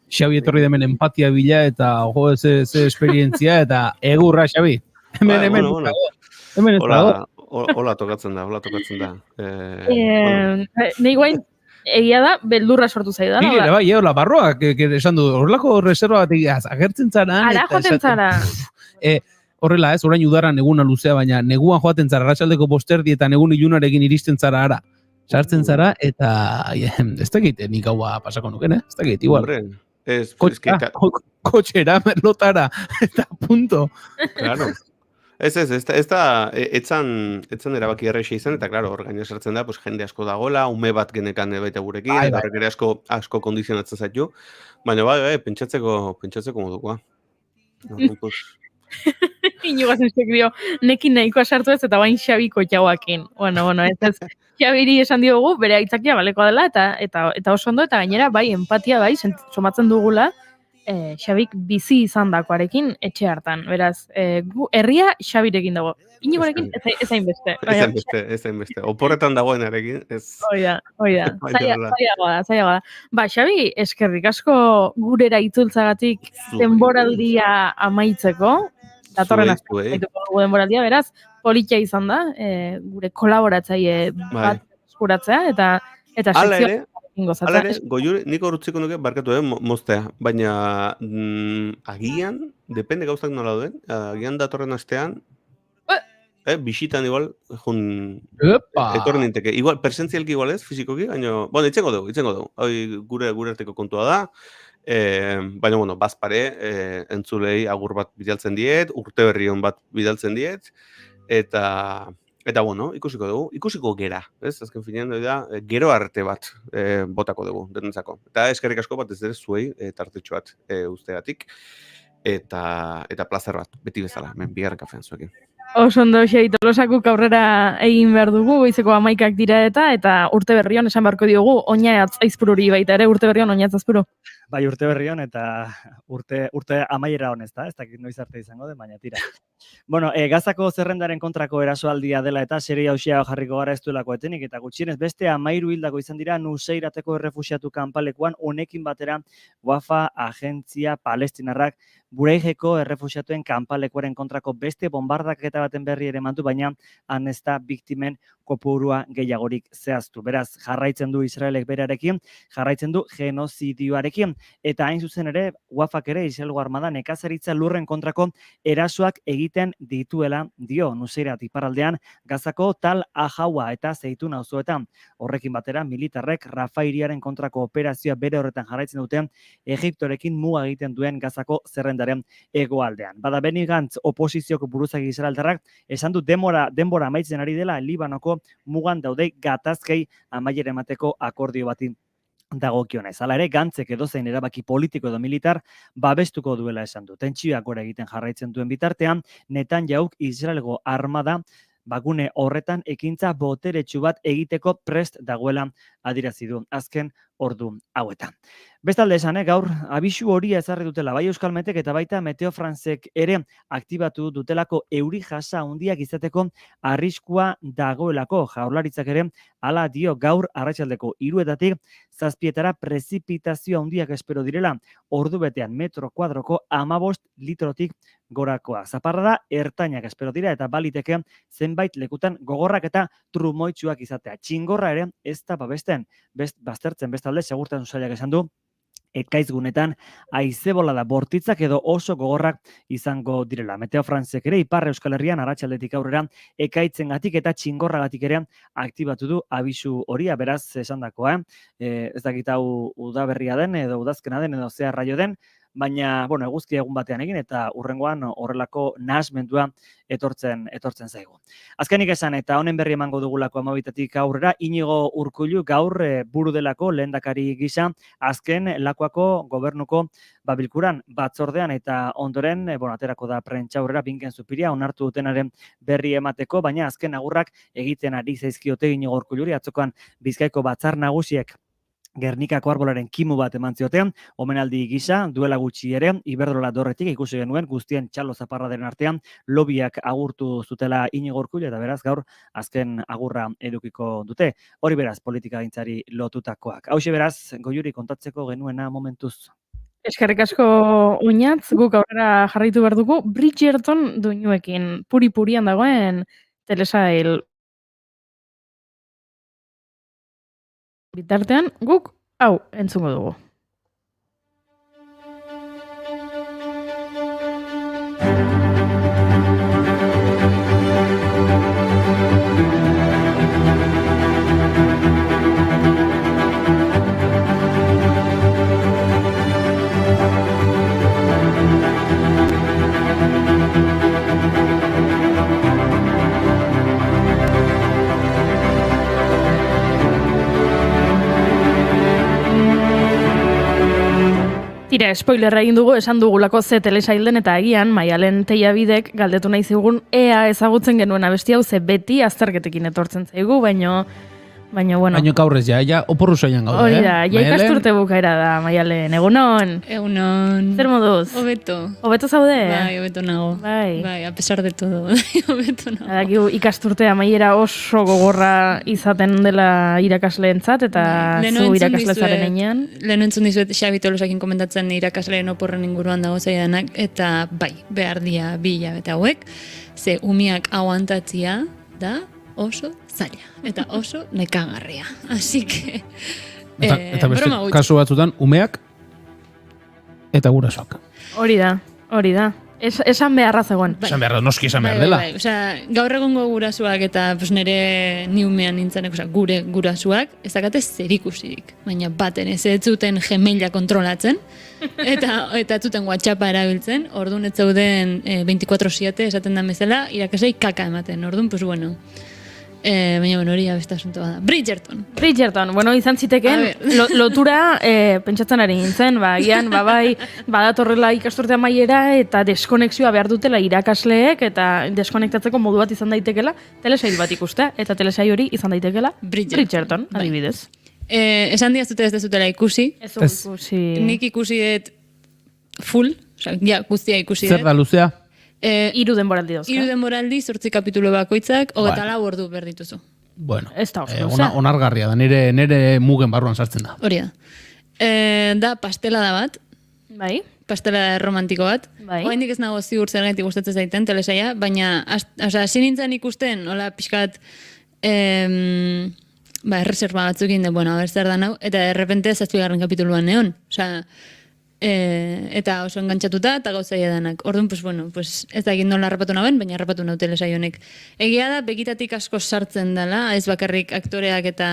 Xabi etorri demen empatia bila, eta ze esperientzia, eta egurra, Xabi. Hemen ez dago. Hola tokatzen da. Nei guain, egia da, beldurra sortu zaida. Nire, bai, hola, barroak, esan du, horrelako reserva bat agertzen zara. Ara joaten zara. Horrela ez, orain udaran neguna luzea, baina neguan joaten zara, arratsaldeko posterdi eta negun ilunarekin iristen zara ara. Sartzen zara, eta ez dakit, nik gaua pasako nuken, ez dakit, igual. Kotxera, merlotara, eta punto. Claro. Etzan erabaki erreixa izan, eta klaro, hor gaina sartzen da, jende asko dagoela, ume bat genekan baita gurekin, eta horrek ere asko kondizionatzen zaitu, baina pentsatzeko modukoa. Inugazen sekrio, nekin nahikoa sartu ez, eta bain Xabiko txauakin. Bueno, ez Xabiri esan diogu, bere aitzakia balekoa dela, eta oso ondo, eta gainera, bai, empatia, bai, somatzen dugula, Xabik bizi izan dakoarekin etxe hartan. Beraz, herria Xabirekin dago. Inigorekin ez hainbeste. Ez hainbeste. Oporretan dagoenarekin. Oida. Zaiagoa da. Ba, Xabi, eskerrik asko gurera itzultzagatik denboraldia amaitzeko. Datorren azkaituko denboraldia, beraz, politia izan da, gure kolaboratzaile bat eskuratzea, eta sekzioa. Hala ere, goiure, nik horretziko nuke barkatu, moztea, baina agian, depende gauzak nola duen, agian datorren astean, bisitan igual, etorren ninteke. Igual, presentzialki igual ez, fizikoki, baina, itxengo dugu, gure arteko kontua da, baina, bazpare, entzulei agur bat bidaltzen diet, urte berri hon bat bidaltzen diet, eta Eta bueno, ikusiko gera, ez? Azken finean da gero arte bat botako dugu denentzako. Eta eskerrik asko batez ere zuei tartetxo bat ustegatik eta plazer bat beti bezala, hemen bigarren kafean zuekin. Oso ondo xeit, Tolosakuk aurrera egin behar dugu, goizeko 11ak dira eta urte berrion esan beharko diogu, oinatz aizpururi baita ere, urte berrion oinatz aizpuru. Bai, urte berrion eta urte amaiera honez, ez dakit noiz arte izango den, baina tira. Bueno, Gazako zerrendaren kontrako erasoaldia dela eta serie hausia jarriko gara ez duelako etenik, eta gutxienez beste 13 hildako izan dira Nuseirateko errefuxiatu kanpalekuan, honekin batera Wafa agentzia palestinarrak Bureijeko errefuxiatuen kanpalekuaren kontrako beste bombardaketa baten berri ere eman du, baina han ez da biktimen kopurua gehiagorik zehaztu. Beraz, jarraitzen du Israelek berarekin, jarraitzen du genozidioarekin, eta hain zuzen ere, Wafak ere Israelgo armada nekazaritza lurren kontrako erasoak egiten dituela dio Nuseirat iparraldean Gazako Tal Ahawa eta Zeitun auzoetan. Horrekin batera, militarrek Rafa hiriaren kontrako operazioa bere horretan jarraitzen duten Egiptorekin muga egiten duen Gazako zerrendaren hegoaldean. Bada Benny Gantz oposizioko buruzagi israeldarrak esan du denbora amaitzen ari dela Libanoko mugan daude gatazkei amaiera emateko akordio bati dagokionez. Hala ere, Gantzek edozein erabaki politiko edo militar babestuko duela esan du. Tentsioak gora egiten jarraitzen duen bitartean, Netanyahu Israelgo armada bagune horretan ekintza boteretsu bat egiteko prest dagoela adierazi du azken ordu hauetan. Bestalde esan, gaur abisu horia ezarri dutela bai Euskalmetek eta baita Meteo Francek ere aktibatu dutelako euri jasa handiak izateko arriskua dagoelako. Jaurlaritzak ere hala dio gaur arratsaldeko 3:00 7:00 prezipitazio handiak espero direla. Ordu betean metro kuadroko 15 litrotik gorakoa. Zaparrada ertainak espero dira eta baliteke zenbait lekutan gogorrak eta trumoitsuak izatea. Txingorra ere ez da babesten. Baztertzen bestalde segurtasun sailak esan du ekaizgunetan haize bolada bortitzak edo oso gogorrak izango direla. Meteo Francek ere Ipar Euskal Herrian arratsaldetik aurrera ekaitzengatik eta txingorragatik ere aktibatu du abisu horia, beraz esandakoa, ez dakit hau udaberria den edo udazkena den edo zea raio den, baina, bueno, eguzki egun batean egin eta hurrengoan horrelako nahasmendua etortzen zaigu. Azkenik esan eta honen berri emango dugulako 12:00 aurrera, Inigo Urkullu gaur buru delako lehendakari gisa azken Lakuako gobernuko bilkuran batzordean eta ondoren, aterako da prentsa aurrera Binken Zupiria onartu dutenaren berri emateko, baina azken agurrak egiten ari zaizkiote Inigo Urkulluri atzokoan Bizkaiko batzar nagusiek Gernikako arbolaren kimu bat eman zioten, omenaldi gisa, duela gutxi ere, Iberdrola dorretik ikusi genuen guztien txalo zaparra den artean, lobiak agurtu zutela Inigo Urkullu eta beraz gaur azken agurra edukiko dute. Hori beraz politikagintzari lotutakoak. Hauxe beraz, Goiuri kontatzeko genuena momentuz. Eskerrik asko oinatz, guk aurrera jarraitu behar dugu, Bridgerton doinuekin puri-purian dagoen telesail. Bitartean, guk hau entzungo dugu. Tira, spoilerra egin dugu, esan dugulako ze telesailden eta agian, Maialen Teiabidek galdetu nahi zigun ea ezagutzen genuen abesti hau ze beti azterketekin etortzen zaigu, baina bueno. Baina gaurrez ja oporru saian gaude, Hori da, ja ikasturte bukaera da, Maialen, egunon. Egunon. Zer moduz? Hobeto. Hobeto zaude? Bai, hobeto nago. Bai, a pesar de todo, hobeto nago. Adakigu ikasturte amaiera oso gogorra izaten dela irakasleentzat eta zu irakasle zaren heinean. Lehen entzun dizuet Xabi Tolosakin komentatzen irakasleen oporren inguruan dago zaidanak, eta bai, behar dia 2 hilabete hauek, ze umiak aguantatzia da oso zaila, eta oso nekagarria. Así que, eta beste kasu batzutan, umeak eta gurasoak. Hori da. Esan beharra zegoen. Esan beharra, noski esan behar dela. Osea, gaur egongo gurasuak eta nire ni umean nintzenek, gure gurasuak, ez dakate zerikusirik. Baina baten ez zuten Gmaila kontrolatzen, eta ez zuten WhatsAppa erabiltzen, orduan ez zauden 24/7 esaten da bezala, irakaslei kaka ematen. Orduan, pues bueno, Baina, bueno, hori beste asunto bada. Bridgerton, bueno, izan zitekeen, lotura pentsatzen ari nintzen, gian, bai, badatorrela ikasturte amaiera eta deskonexioa behar dutela irakasleek eta deskonektatzeko modu bat izan daitekela, telesail bat ikustea, eta telesail hori izan daitekela Bridgerton, adibidez. Esan diazute ez dezutela ikusi. Ez ikusi. Nik ikusi dut full, guztia ikusi dut. Zer da luzea? 3 denboraldi dauzka. 3 denboraldi, 8 kapitulu bakoitzak, 24 ordu berdituzu. Bueno, ez da oso luzea. Onargarria da, nire mugen barruan sartzen da. Hori da. Da pastela da bat. Bai. Pastela romantiko bat. Bai. Oraindik ez nago ziur zergatik gustatzen zaiten telesaia, baina hasi nintzen ikusten, hola pixkat erreserba batzukin de, bueno, zer da nau, eta errepente 7. kapituluan neon. Eta oso engantzatuta eta gauzaia danak. Orduan, pues, bueno, pues, ez da egin nola harrapatu nauen, baina harrapatu nau telesaio honek. Egia da, begitatik asko sartzen dela, ez bakarrik aktoreak eta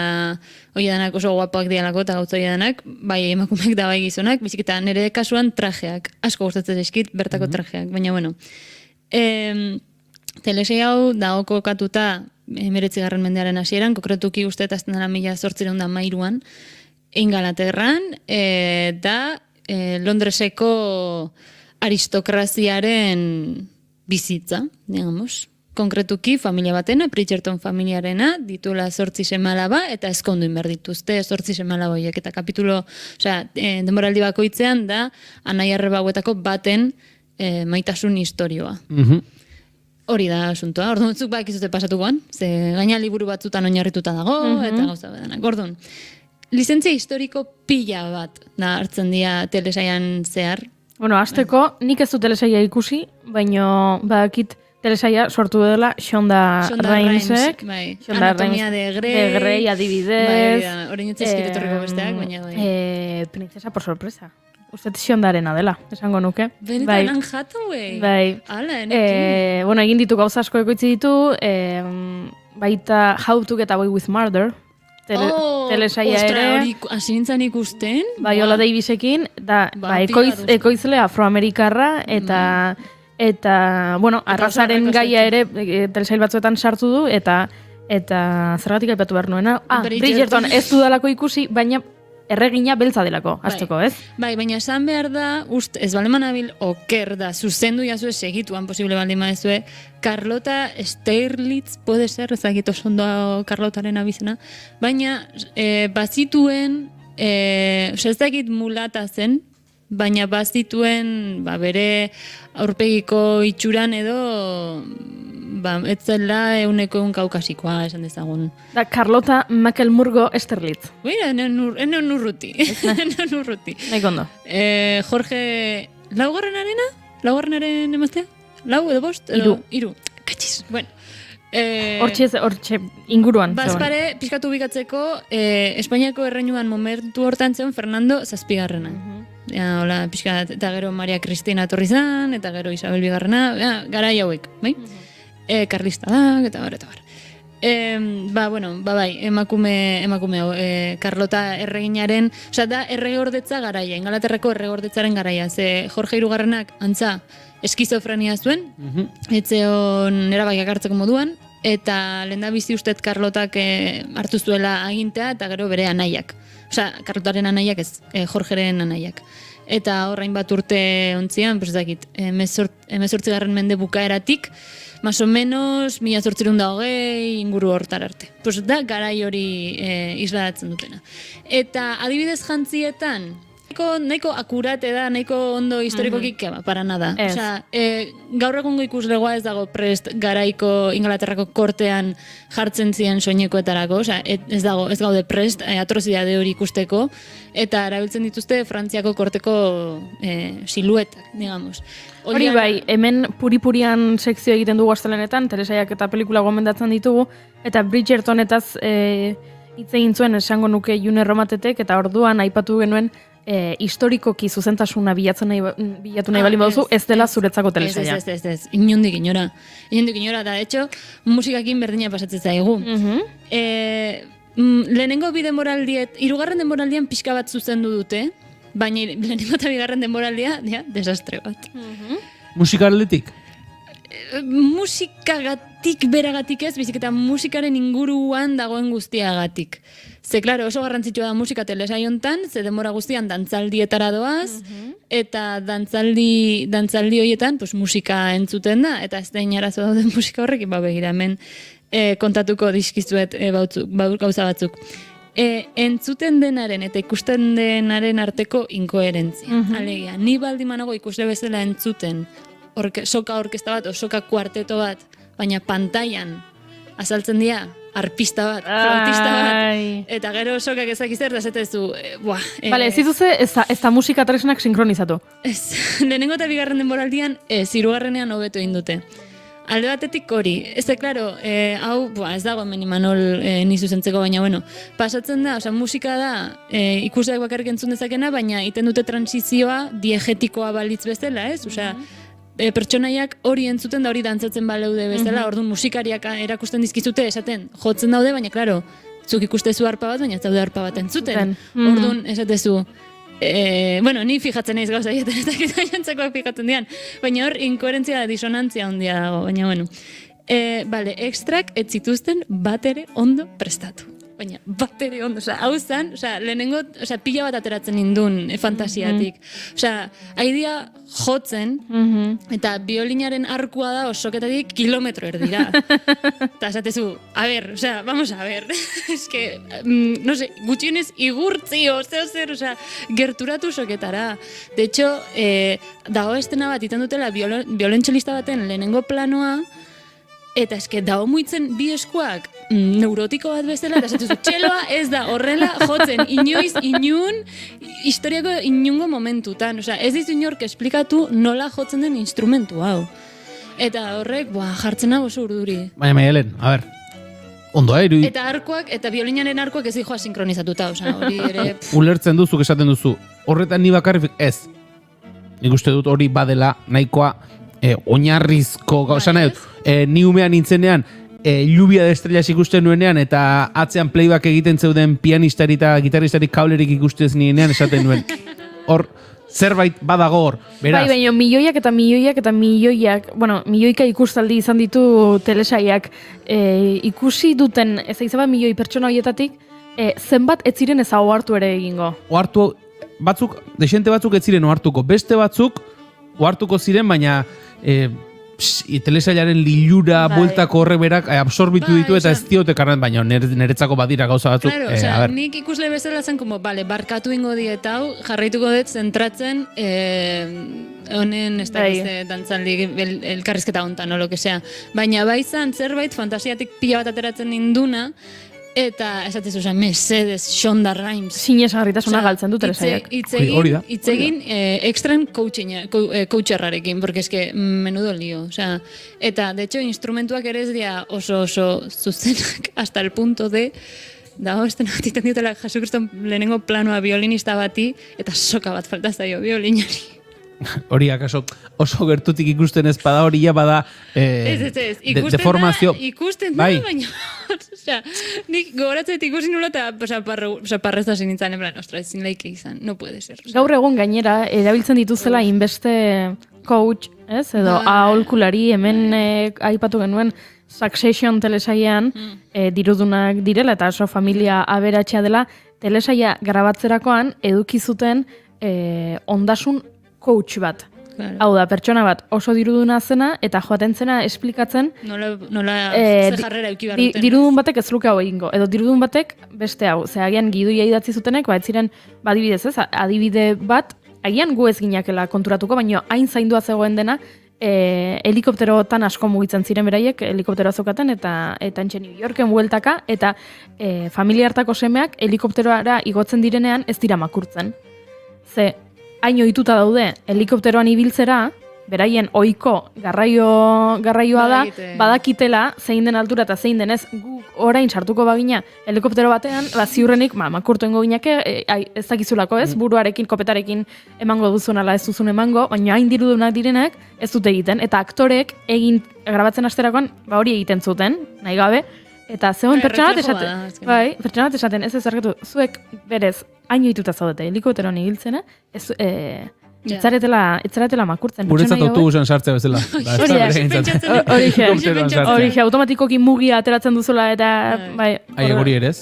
hori danak oso guapoak dialako eta gauzaia danak, bai emakumeak da bai gizonak, bizik eta nire kasuan trajeak, asko gustatzen zaizkit bertako trajeak, baina bueno. Telesaio hau dago kokatuta 19. mendearen hasieran, konkretuki uste eta azten dela 1813an, Ingalaterran, eta Londreseko aristokraziaren bizitza, digamos. Konkretuki, familia batena, Bridgerton familiarena, dituela 8 seme-alaba, eta ezkondu inber dituzte 8 seme-alaba horiek. Eta kapitulo, denboraldi bakoitzean da, anai-arreba hauetako baten maitasun historioa. Hori da asuntoa. Orduan, zuk bak izute pasatukoan, ze gaina liburu batzutan oinarrituta dago, eta gauza bedanak. Orduan, lizentzia historiko pila bat da hartzen dira telesaian zehar. Bueno, hasteko nik ez du telesaia ikusi, baina badakit telesaia sortu dela Shonda Rhimes-ek. Anatomia de Grey, adibidez. Horein ez eskiretorriko besteak, baina bai. Princesa por sorpresa. Uste Shondarena dela, esango nuke. Benetan Anne Hathaway. Bai. Hala, enekin. Bueno, egin ditu gauza asko ekoitzi ditu, baita How to Get Away with Murder. Telesaia ere. Hori hasi nintzen ikusten. Viola Davisekin, da, ekoizle afroamerikarra, eta bueno, arrazaren gaia ere telesail batzuetan sartu du, eta zergatik aipatu behar nuena. Bridgerton ez dudalako ikusi, baina erregina beltza delako, hasteko, ez? Bai, baina esan behar da, ez baleman abil oker da, zuzendu jazue segituan posible baldin maezue, Carlota Steirlitz, puede ser, ezagito sondo Carlotaren abizena, baina bazituen, ez dakit mulata zen, baina bazituen bere aurpegiko itxuran edo ez zela euneko kaukasikoa esan dezagun. Da, Carlota Makelmurgo Esterlitz. Mira, enen urruti. Naik ondo. Jorge, laugarrenaren emaztea? Lau edo bost? Iru. Katxiz, bueno. Hortxe inguruan. Bazpare, pixkatu ubikatzeko, Espainiako erreinuan momentu hortan zen Fernando Zazpigarrena. Hola, pixkat, eta gero Maria Cristina etorri zen, eta gero Isabel Bigarrena, garai hauek, bai? Karlista da, eta bar. Bai, emakume hau, Carlota erreginaren, da erregordetza garaia, Ingalaterrako erregordetzaren garaia, ze Jorge Hirugarrenak antza eskizofrenia zuen, etzeon erabakiak hartzeko moduan, eta lehendabizi ustet Carlotak hartu zuela agintea, eta gero bere anaiak. Carlotaren anaiak ez, Jorgeren anaiak. Eta horrein bat urte ontzian, pues dakit, 18. mende bukaeratik, más o menos 1820 inguru hortar arte. Pues da garai hori isladatzen dutena. Eta adibidez jantzietan, nahiko akurate da, nahiko ondo historikoki, para nada. Gaur egungo ikuslegoa ez dago prest garaiko Ingalaterrako kortean jartzen ziren soinekoetarako, ez gaude prest atrozidade hori ikusteko, eta erabiltzen dituzte Frantziako korteko siluetak, digamos. Hori bai, hemen puri-purian sekzio egiten dugu astelenetan, telesaiak eta pelikula gomendatzen ditugu, eta Bridgertonetaz hitz egin zuen esango nuke June Romatetek, eta orduan aipatu genuen historikoki zuzentasuna bilatu nahi baldin baduzu, ez dela zuretzako telesaia. Ez, inondik inora. Da, etxo, musikakin berdina pasatzen zaigu. Lehenengo bi denboraldiet, 3. denboraldian pixka bat zuzendu dute, baina lehenengo eta 2. denboraldia, desastre bat. Musika aldetik? Musika musikatik beragatik ez, bizik eta musikaren inguruan dagoen guztiagatik. Ze, klaro, oso garrantzitsua da musika telesaio hontan, ze denbora guztian dantzaldietara doaz, eta dantzaldi horietan pues, musika entzuten da, eta ez da inarazo dauden musika horrekin, begira, hemen kontatuko dizkizuet gauza batzuk. Entzuten denaren eta ikusten denaren arteko inkoherentzia. Alegia, ni baldimanago ikuste bezala entzuten soka orkesta bat o soka kuarteto bat, baina pantailan azaltzen dira arpista bat, flautista bat, eta gero sokak ezakizer da zetezu, Bale, ez dituze ez da musika tresnak sinkronizatu. Ez, lehenengo eta bigarren denboraldian, hirugarrenean hobeto egin dute. Alde batetik hori, ez da, klaro, hau, ez dago hemen Imanol ni zuzentzeko, baina, bueno, pasatzen da, musika da, ikusteak bakarrik entzun dezakena, baina iten dute transizioa diegetikoa balitz bezala, ez? Osea, pertsonaiak hori entzuten da hori dantzatzen baleude bezala, orduan musikariak erakusten dizkizute, esaten, jotzen daude, baina, klaro, zuk ikustezu harpa bat, baina ez daude harpa bat entzuten. Orduan, esatezu, bueno, ni fijatzen naiz gauza egiten, ez dakit gainontzekoak fijatzen dian, baina hor inkoherentzia da, disonantzia handia dago, baina bueno. Bale, ekstrak ez zituzten bat ere ondo prestatu. Baina bat ere ondo, hau zen, lehenengo, pila bat ateratzen indun fantasiatik. Haidia jotzen, eta biolinaren arkua da osoketatik kilometro erdira. Eta esatezu, a ver, vamos a ver, es que, no sé, gutxienez igurtzi, zer, gerturatu soketara. De hecho, dago estena bat iten dutela violentxelista baten lehenengo planoa, eta eske dago muitzen bi eskuak neurotiko bat bezala, eta esatezu, txeloa ez da horrela jotzen inoiz, inun, historiako inungo momentutan. Ez dizu inork esplikatu nola jotzen den instrumentu hau. Eta horrek, jartzen hau oso urduri. Baina, Maialen, a ber, ondo, Eta arkoak, eta biolinaren arkoak ez dijoa sinkronizatuta, hori ere... Ulertzen duzuk esaten duzu, horretan ni bakarrik ez. Nik uste dut hori badela nahikoa oinarrizko gauza nahi dut. Ni umean nintzenean, lluvia de estrellas ikusten nuenean, eta atzean playback egiten zeuden pianistari eta gitarristari kablerik ikustez nienean esaten nuen. Hor, zerbait badago hor, beraz. Bai, baina milioiak, bueno, milioika ikustaldi izan ditu telesaiak, ikusi duten, ez aizaba milioi pertsona horietatik, zenbat ez ziren ez ohartu ere egingo. Ohartu, batzuk, desente batzuk ez ziren ohartuko, beste batzuk ohartuko ziren, baina telesailaren lilura, bueltako horre berak absorbitu ditu eta ez diote karren, baina niretzako badira gauza batzuk. Claro, nik ikusle bezala zen, barkatu ingo diet hau, jarraituko dut zentratzen honen ez da dantzaldi elkarrizketa hontan, o lo que sea. Baina bai zan zerbait fantasiatik pila bat ateratzen induna, eta esatezu, mesedez, Shonda Rhimes. Sinesgarritasuna galtzen du telesaiak. Itzegin extrem coacherrarekin, porque es que menudo lío. Eta, de hecho, instrumentuak ere ez dira oso zuzenak, hasta el punto de dago, ez bat iten diotela Jesukriston lehenengo planoa violinista bati, eta soka bat falta zaio violinari. Hori akaso oso gertutik ikusten ez bada, hori ja bada deformazio. Ikusten da, baina nik gogoratzet ikusi nula eta parrezta zinintzen, en plan, ostra, ezin laike izan, no puede ser. Gaur egun gainera, erabiltzen dituzela inbeste coach, ez, edo aholkulari, hemen aipatu genuen Succession telesailean dirudunak direla, eta oso familia aberatxea dela, telesaia grabatzerakoan eduki zuten ondasun coach bat. Hau da, pertsona bat oso diruduna zena, eta joaten zena esplikatzen nola ze jarrera euki behar duten. Dirudun batek ez luke hau egingo, edo dirudun batek beste hau. Ze agian gidoia idatzi zutenek, ez ziren, adibidez ez, adibide bat, agian gu ez ginakela konturatuko, baina hain zaindua zegoen dena, helikopterotan asko mugitzen ziren beraiek, helikopteroa zeukaten, eta entxe New Yorken bueltaka, eta familia hartako semeak helikopteroara igotzen direnean ez dira makurtzen. Ze, hain ohituta daude helikopteroan ibiltzera, beraien ohiko garraioa da, badakitela zein den altura eta zein denez guk orain sartuko bagina helikoptero batean, ziurrenik makurtu engo gineke, ez dakizulako ez, buruarekin, kopetarekin emango duzun ala ez duzun emango, baina hain dirudunak direnek ez dute egiten, eta aktorek egin grabatzen asterakoan hori egiten zuten, nahi gabe, eta zegoen pertsona bat esaten, ez ezarkatu, zuek berez hain ohituta zaudete helikopteroan ibiltzena, etzaretela makurtzen. Guretzat pertsonai hauek. autobusen sartzea bezala. Horixe, automatikoki mugia ateratzen duzula eta bai. Guri ere ez?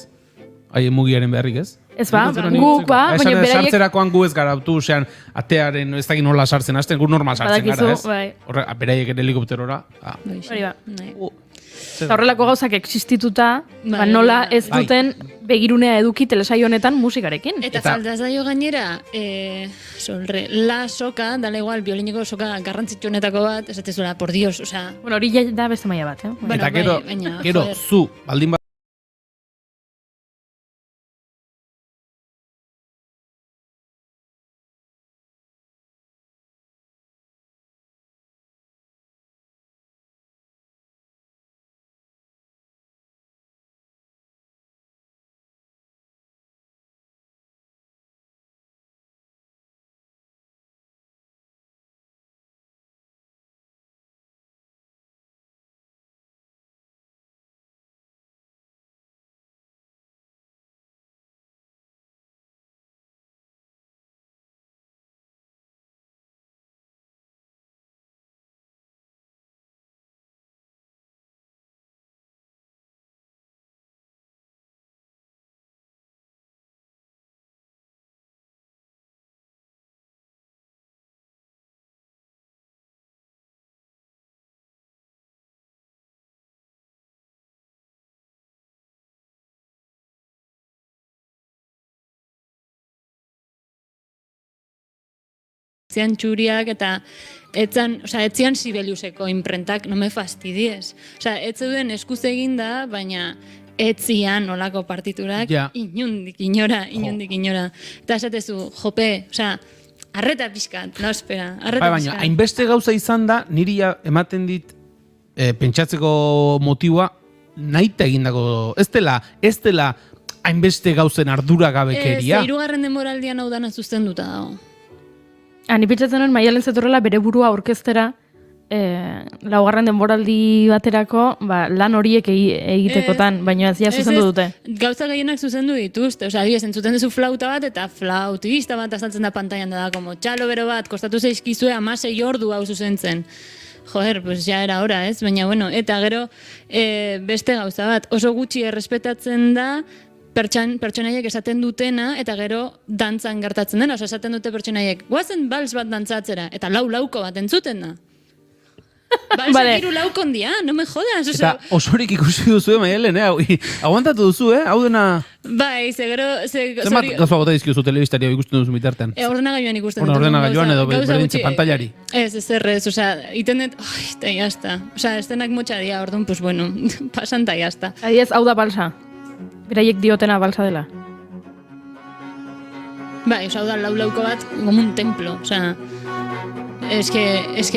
Mugiaren beharrik ez? Ez ba, guk ba, baina beraiek... Sartzerakoan gu ez gara autobusean atearen ez dakit nola sartzen, hasten gu normal sartzen gara ez? Horre, beraiek ere helikopterora. Hori ba. Eta horrelako gauzak existituta, nola ez duten begirunea eduki telesaio honetan musikarekin. Eta falta zaio gainera, la soka, dala igual, biolineko soka garrantzitsuenetako bat, esatezuela, por Dios, osea... Bueno, hori da beste maila bat, eh? Eta gero, zu, baldin bat, etzian txuriak eta etzian Sibeliuseko imprentak, no me fastidies. Ez zeuden eskuz eginda, baina etzian olako partiturak inundik inora. Eta esatezu, jope, arreta pixkat, no espera, arreta pixkat. Baina, hainbeste gauza izan da, niri ematen dit pentsatzeko motiua nahita egindako, ez dela hainbeste gauzen arduragabekeria. Hirugarren denboraldian hau dana zuzenduta dago. Ni pentsatzen nuen Maialen zetorrela bere burua orkestera laugarren denboraldi baterako lan horiek egitekotan, baina ez zuzendu dute. Gauza gehienak zuzendu dituzte, adibidez, entzuten duzu flauta bat eta flautista bat azaltzen da pantailan da, como txalo bero bat, kostatu zaizkizue 16 ordu hau zuzentzen. Joder, pues ya era hora, ez? Baina, bueno, eta gero beste gauza bat, oso gutxi errespetatzen da pertsonaiek esaten dutena, eta gero dantzan gertatzen dena, esaten dute pertsonaiek, guazen bals bat dantzatzera, eta lauko bat entzuten da. Balsek 3 laukon dia, no me jodas. Eta osorik ikusi duzu, Maialen, aguantatu duzu, hau dena... Bai, gero... Zemat gauza gota dizkizu telebistari ikusten duzu bitartean? Ordenagailuan ikusten dut. Ordenagailuan edo berdintze pantailari. Ez, iten dut, eta jazta. Estenak motxa dia, orduan, pues bueno, pasan eta jazta. Adiez, hau da balsa. Beraiek diotena balsa dela. Bai, hau da lauko bat, como un templo, Es que ez,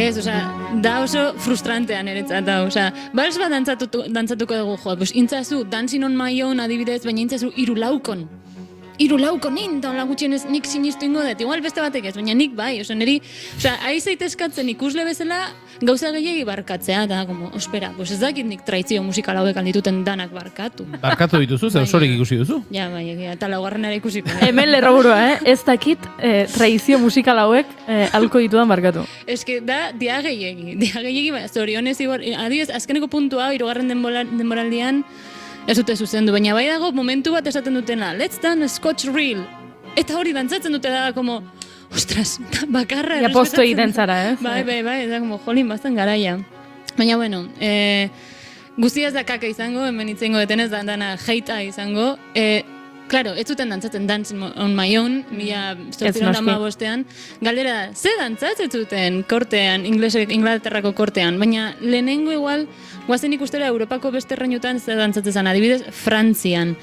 da oso frustrantean eretzat hau, bals bat dantzatuko dugu, pues intzazu, Dancing on My Own adibidez, baina intzazu 3 laukon. 3 laukon inda, gutxienez nik sinistu ingo dut, igual beste batek ez, baina nik bai, niri, aizait eskatzen ikusle bezala, gauza gehiagi barkatzea, eta, como, ospera, pues ez dakit nik traizio musikal hauek aldituten danak barkatu. Barkatu dituzu, zer osorik ikusi duzu? Ja, bai, eta laugarrenera ikusiko. Hemen lerroburua, ez dakit traizio musikal hauek alko ditudan barkatu. Ez que da, dia gehiagi, zorionez, adibidez, azkeneko puntua, 3. denboraldian, ez dute zuzendu, baina bai dago momentu bat esaten dutena, let's dance Scotch Reel. Eta hori dantzatzen dute da, como, ostras, bakarra. Ja posto egiten zara, Bai, da, como, jolin, bazten garaia. Baina, bueno, guztiaz da kaka izango, hemen itzengo detenez, dana heita izango. Claro, ez zuten dantzatzen Dancing on My Own, 1915, galdera, ze dantzatzen zuten kortean, Inglaterrako kortean, baina lehenengo igual, guazen ikustera Europako beste erreinutan ze dantzatzen, adibidez, Frantzian.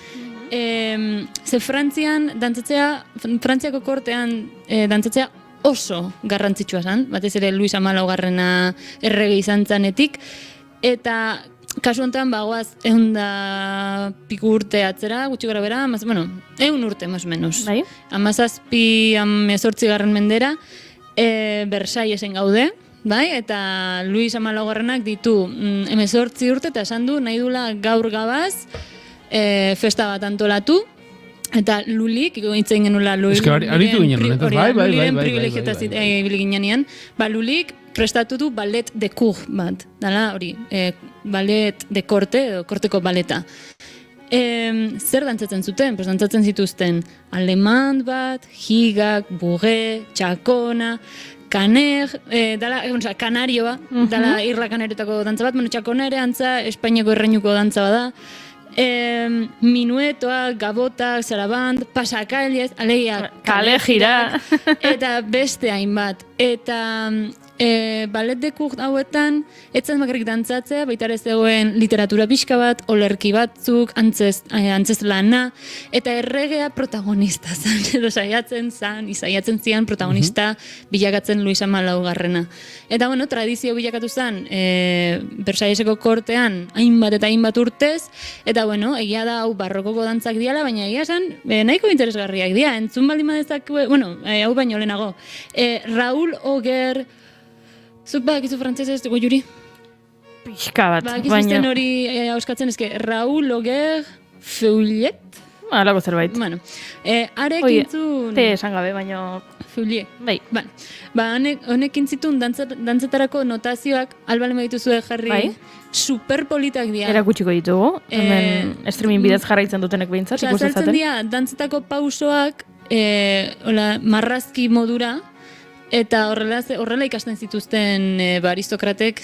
Ze Frantziako kortean dantzatzea oso garrantzitsua zen, batez ere Luis XIV errege izan zanetik, eta kasu honetan, bagoaz, 100 piku urte atzera, gutxi gara bera, 100 urte, más o menos. 17-18 mendera, Versaillesen gaude, bai, eta Luis XIV ditu 18 urte, eta esan du, nahi dula gaur gabaz, festa bat antolatu, Eta Lulik, itzen genula Lulik. Ez que aritu ginen honetaz, bai. Luliren privilegiotaz ibili ginean, Lulik prestatu du ballet de cour bat, dala hori, ballet de corte, edo korteko baleta. Zer dantzatzen zuten? Pues dantzatzen zituzten alemán bat, higak, buge, txakona, kaner, kanarioa, dala irla kaneretako dantza bat, txakona ere antza, Espainiako erreinuko dantza bada, minuetoak, gabotak, zaraband, pasakailez, alegia, kale gira, eta beste hainbat. Eta ballet de cour hauetan, etzen bakarrik dantzatzea, baita ere zegoen literatura pixka bat, olerki batzuk, antzez lana, eta erregea protagonista zan, edo saiatzen zian protagonista bilakatzen Luis Amalaugarrena. Eta bueno, tradizio bilakatu zen, Versailleseko kortean hainbat eta hainbat urtez, eta bueno, egia da hau barrokoko dantzak diala, baina egia esan, nahiko interesgarriak dira, entzun baldin badezak, bueno, hau baino lehenago. Raúl Auger, zuk badakizu frantzesez, Juri? Pixka bat, Badakizuzten hori auskatzen, Raúl Auger Feuillet? Alako zerbait. Bueno, arek intzun... Te esan gabe, baino... Feuillet. Bai. Honek intzitun dantzetarako notazioak, albalen badituzue jarri, superpolitak dira. Erakutsiko ditugu, hemen streaming bidez jarraitzen dutenek behintzat, ikusten zaten. Zaltzen dira, dantzetako pausoak, marrazki modura, eta horrela ikasten zituzten aristokratek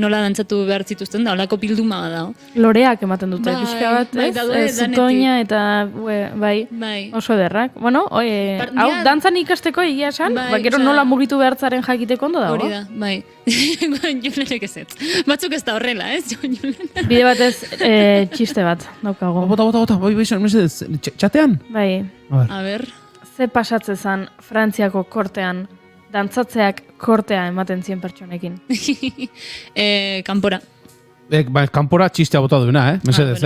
nola dantzatu behar zituzten da, holako bilduma da. Loreak ematen dute, pixka bat, zutoina eta bai, oso ederrak. Bueno, hau, dantzan ikasteko egia esan, gero nola mugitu behartzaren jakiteko ondo dago. Hori da, bai. Julenek ez. Batzuk ez da horrela, ez? Bide batez txiste bat, daukago. Bota, bai, mesedez, txatean? Bai. A ber. Ze pasatze zan Frantziako kortean, dantzatzeak kortea ematen zien pertsonekin? Kanpora. Kanpora txistea bota duena, mesedez,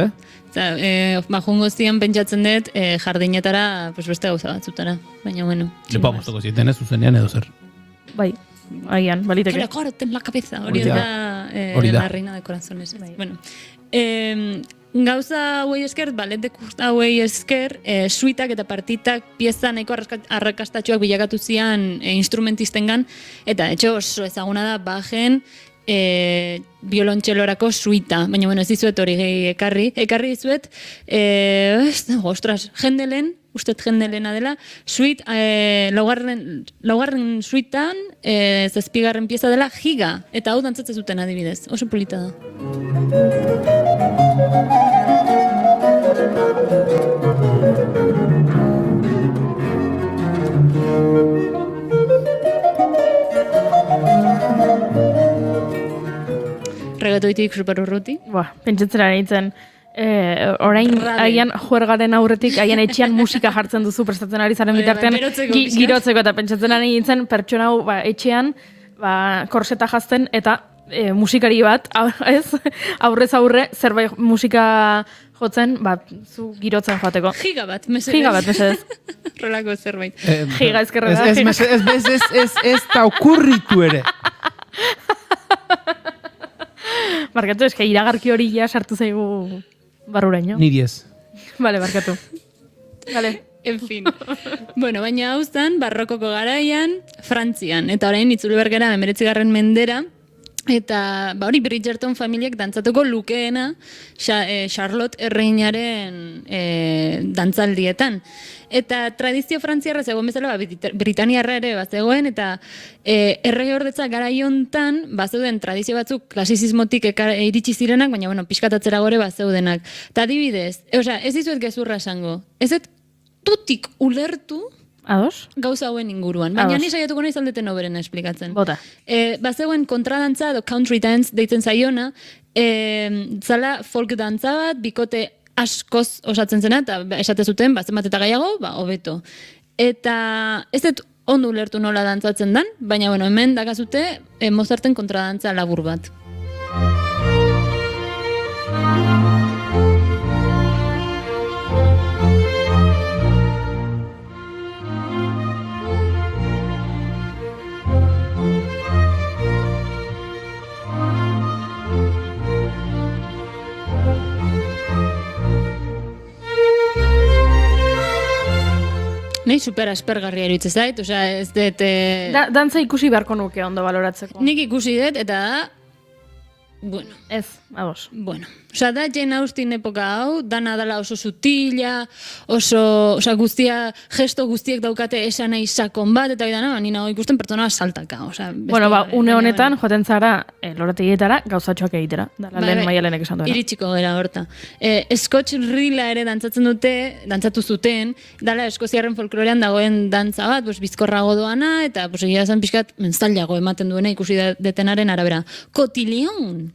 Majungo zian pentsatzen dut jardinetara beste gauza batzutara, baina bueno. Lepa moztoko zieten ez, zuzenean edo zer. Bai, agian, baliteke. Pero corte en la cabeza, hori da la reina de corazones. Bueno, gauza hauei esker, ballet de cour hauei esker, suitak eta partitak pieza nahiko arrakastatxoak bilakatu zian instrumentistengan, eta etxo oso ezaguna da Bachen biolontxelorako suita, baina bueno, ez dizuet hori ekarri dizuet, ostras, Händelen, Händelena dela, suit, laugarren suitan, zazpigarren pieza dela, Higa, eta hau dantzatzen zuten adibidez, oso polita da. Regatoitik super urruti. Pentsatzera nintzen, orain aian juergaren aurretik, aian etxean musika jartzen duzu prestatzen ari zaren bitartean, girotzeko eta pentsatzen ari nintzen pertsona hau etxean korseta jazten eta musikari bat, aurrez aurre, zerbait musika jotzen, zu girotzen joateko. Giga bat, mesedez. Giga bat, mesedez. Rolako zerbait. Giga ezkerra da. Ez da okurritu ere. Barkatu, eske iragarki hori ja sartu zaigu barruraino. Niri ez. Vale, barkatu. Vale. En fin. Bueno, baina hau zen, barrokoko garaian, Frantzian. Eta orain itzuli bergera 19. mendera. Eta hori Bridgerton familiak dantzatuko lukeena Charlotte erreinaren dantzaldietan. Eta tradizio frantziarra zegoen bezala, Britaniarra ere bazegoen, eta errege ordetza garaiontan bazeuden tradizio batzuk klasizismotik iritsi zirenak, baina bueno, pixkatatzera gore bazeudenak. Eta adibidez, ez dizuet gezurra esango, ez tutik ulertu Ados? Gauza hauen inguruan. Baina ni saiatuko nahi zaldeten oberena esplikatzen. Bota. Bazegoen kontradantza edo country dance deitzen zaiona, zala folk dantza bat, bikote askoz osatzen zena, eta esate zuten, zenbat eta gaiago, hobeto. Eta ez dut ondo ulertu nola dantzatzen dan, baina bueno, hemen dakazute Mozarten kontradantza labur bat. Nei super aspergarria iruditzen zait, osea, ez dut... Dantza ikusi beharko nuke ondo baloratzeko. Nik ikusi dut, eta da... Bueno. Ez, ados. Bueno. Osea, da Jane Austen epoka hau, dana dala oso sutila, osea, gesto guztiek daukate esan nahi sakon bat, eta bidana, ni nago ikusten pertsona saltaka, osea... Bueno, une honetan, joaten zara, lorategietara, gauzatxoak egitera. Dala, lehen maialenek esan duena. Iritsiko gara horta. Scotch Rilla ere dantzatu zuten, dala eskoziarren folklorean dagoen dantza bat, bizkorrago doana, eta egia zen pixkat mentzailago ematen duena ikusi detenaren arabera. Kotilion,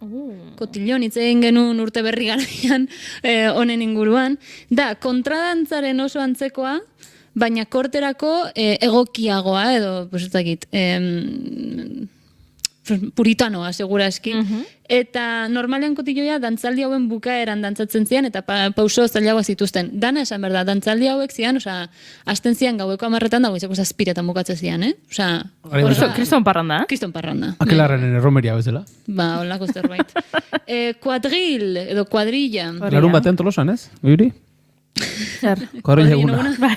hitz egin genuen urte berri garaian honen inguruan, da kontradantzaren oso antzekoa, baina korterako egokiagoa edo, ez dakit, puritanoa, segura eski. Eta normalean kotilloia dantzaldi hauen bukaeran dantzatzen zian, eta pauso zailagoa zituzten. Dana esan berda, dantzaldi hauek zian, hasten zian gaueko 10 dago izako zazpiretan bukatzen zian, Kriston parranda, Kriston parranda. Akelarren erromeria bezala. Ba, holako zerbait. Kuadril, edo kuadrilla. Larun batean Tolosan, ez? Guri? Zer? Kuadrilla eguna. Bai.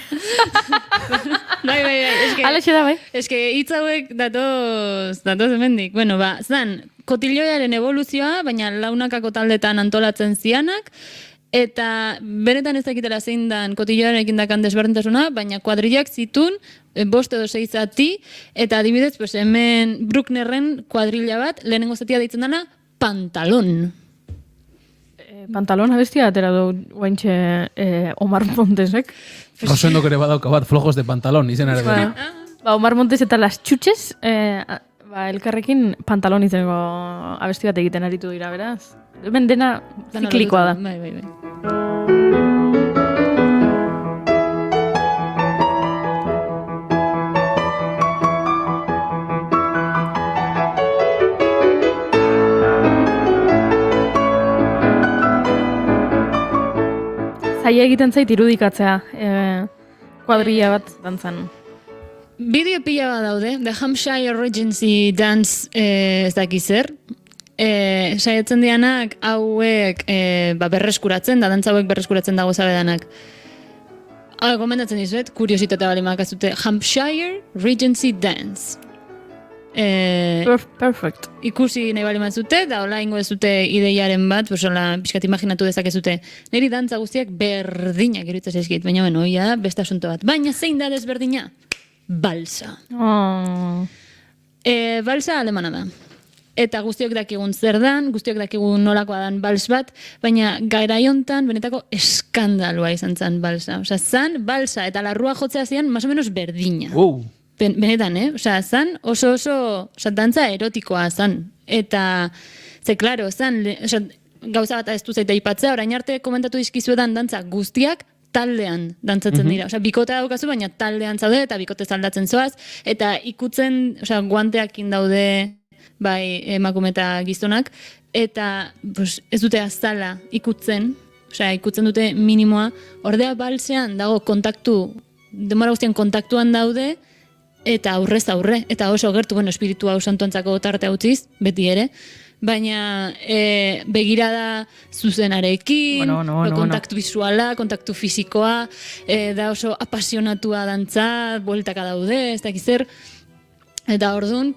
Alexe da, bai. Eske hitz hauek datoz hemendik. Bueno, zan, kotilloiaren evoluzioa, baina launakako taldetan antolatzen zianak, eta benetan ez dakitela zein dan kotilloarekin dakan desberdintasuna, baina kuadrillak zitun, 5 edo 6 zati, eta adibidez, hemen Brucknerren kuadrilla bat, lehenengo zatia deitzen dana, pantalon. Pantalon abestia atera du guaintxe Omar Montesek. Rosendok ere badauka bat, flojos de pantalon, izen ere bera. Omar Montes eta las txutxes, elkarrekin pantalon izeneko abesti bat egiten aritu dira, beraz. Hemen dena ziklikoa da. Bai. Zaila egiten zait irudikatzea kuadrilla bat dantzan. Bideo pila bat daude, The Hampshire Regency Dance ez dakiz zer. Saiatzen dianak hauek berreskuratzen, da dantza hauek berreskuratzen dago zabedanak. Gomendatzen dizuet, kuriositatea bali makazute, Hampshire Regency Dance. Perfect. Ikusi nahi bali mazute, da hola ingo ez dute ideiaren bat, hola pixkat imaginatu dezakezute. Neri dantza guztiak berdinak iruditzen zaizkit, baina bueno, ia beste asunto bat. Baina zein da desberdina? Balsa. Balsa alemana da. Eta guztiok dakigun zer dan, guztiok dakigun nolakoa dan bals bat, baina garaiontan benetako eskandalua izan zen balsa. Osea, zan balsa eta larrua jotzea zian, más o menos berdina. Benetan, zan oso, dantza erotikoa zan. Eta, klaro, zan, gauza bat ez du zaita ipatzea, orain arte komentatu dizkizuetan dantza guztiak taldean dantzatzen dira. Bikota daukazu, baina taldean zaude, eta bikote zaldatzen zoaz, eta ikutzen, guanteakin daude, bai, emakume eta gizonak, eta ez dute azala ikutzen dute minimoa, ordea balsean dago kontaktu, demora guztian kontaktuan daude, eta aurrez aurre, eta oso gertu, espiritu hau santuantzako tarte utziz, beti ere, baina begirada zuzenarekin, kontaktu visuala, kontaktu fisikoa, da oso apasionatua dantza, bueltaka daude, ez dakiz zer, eta orduan,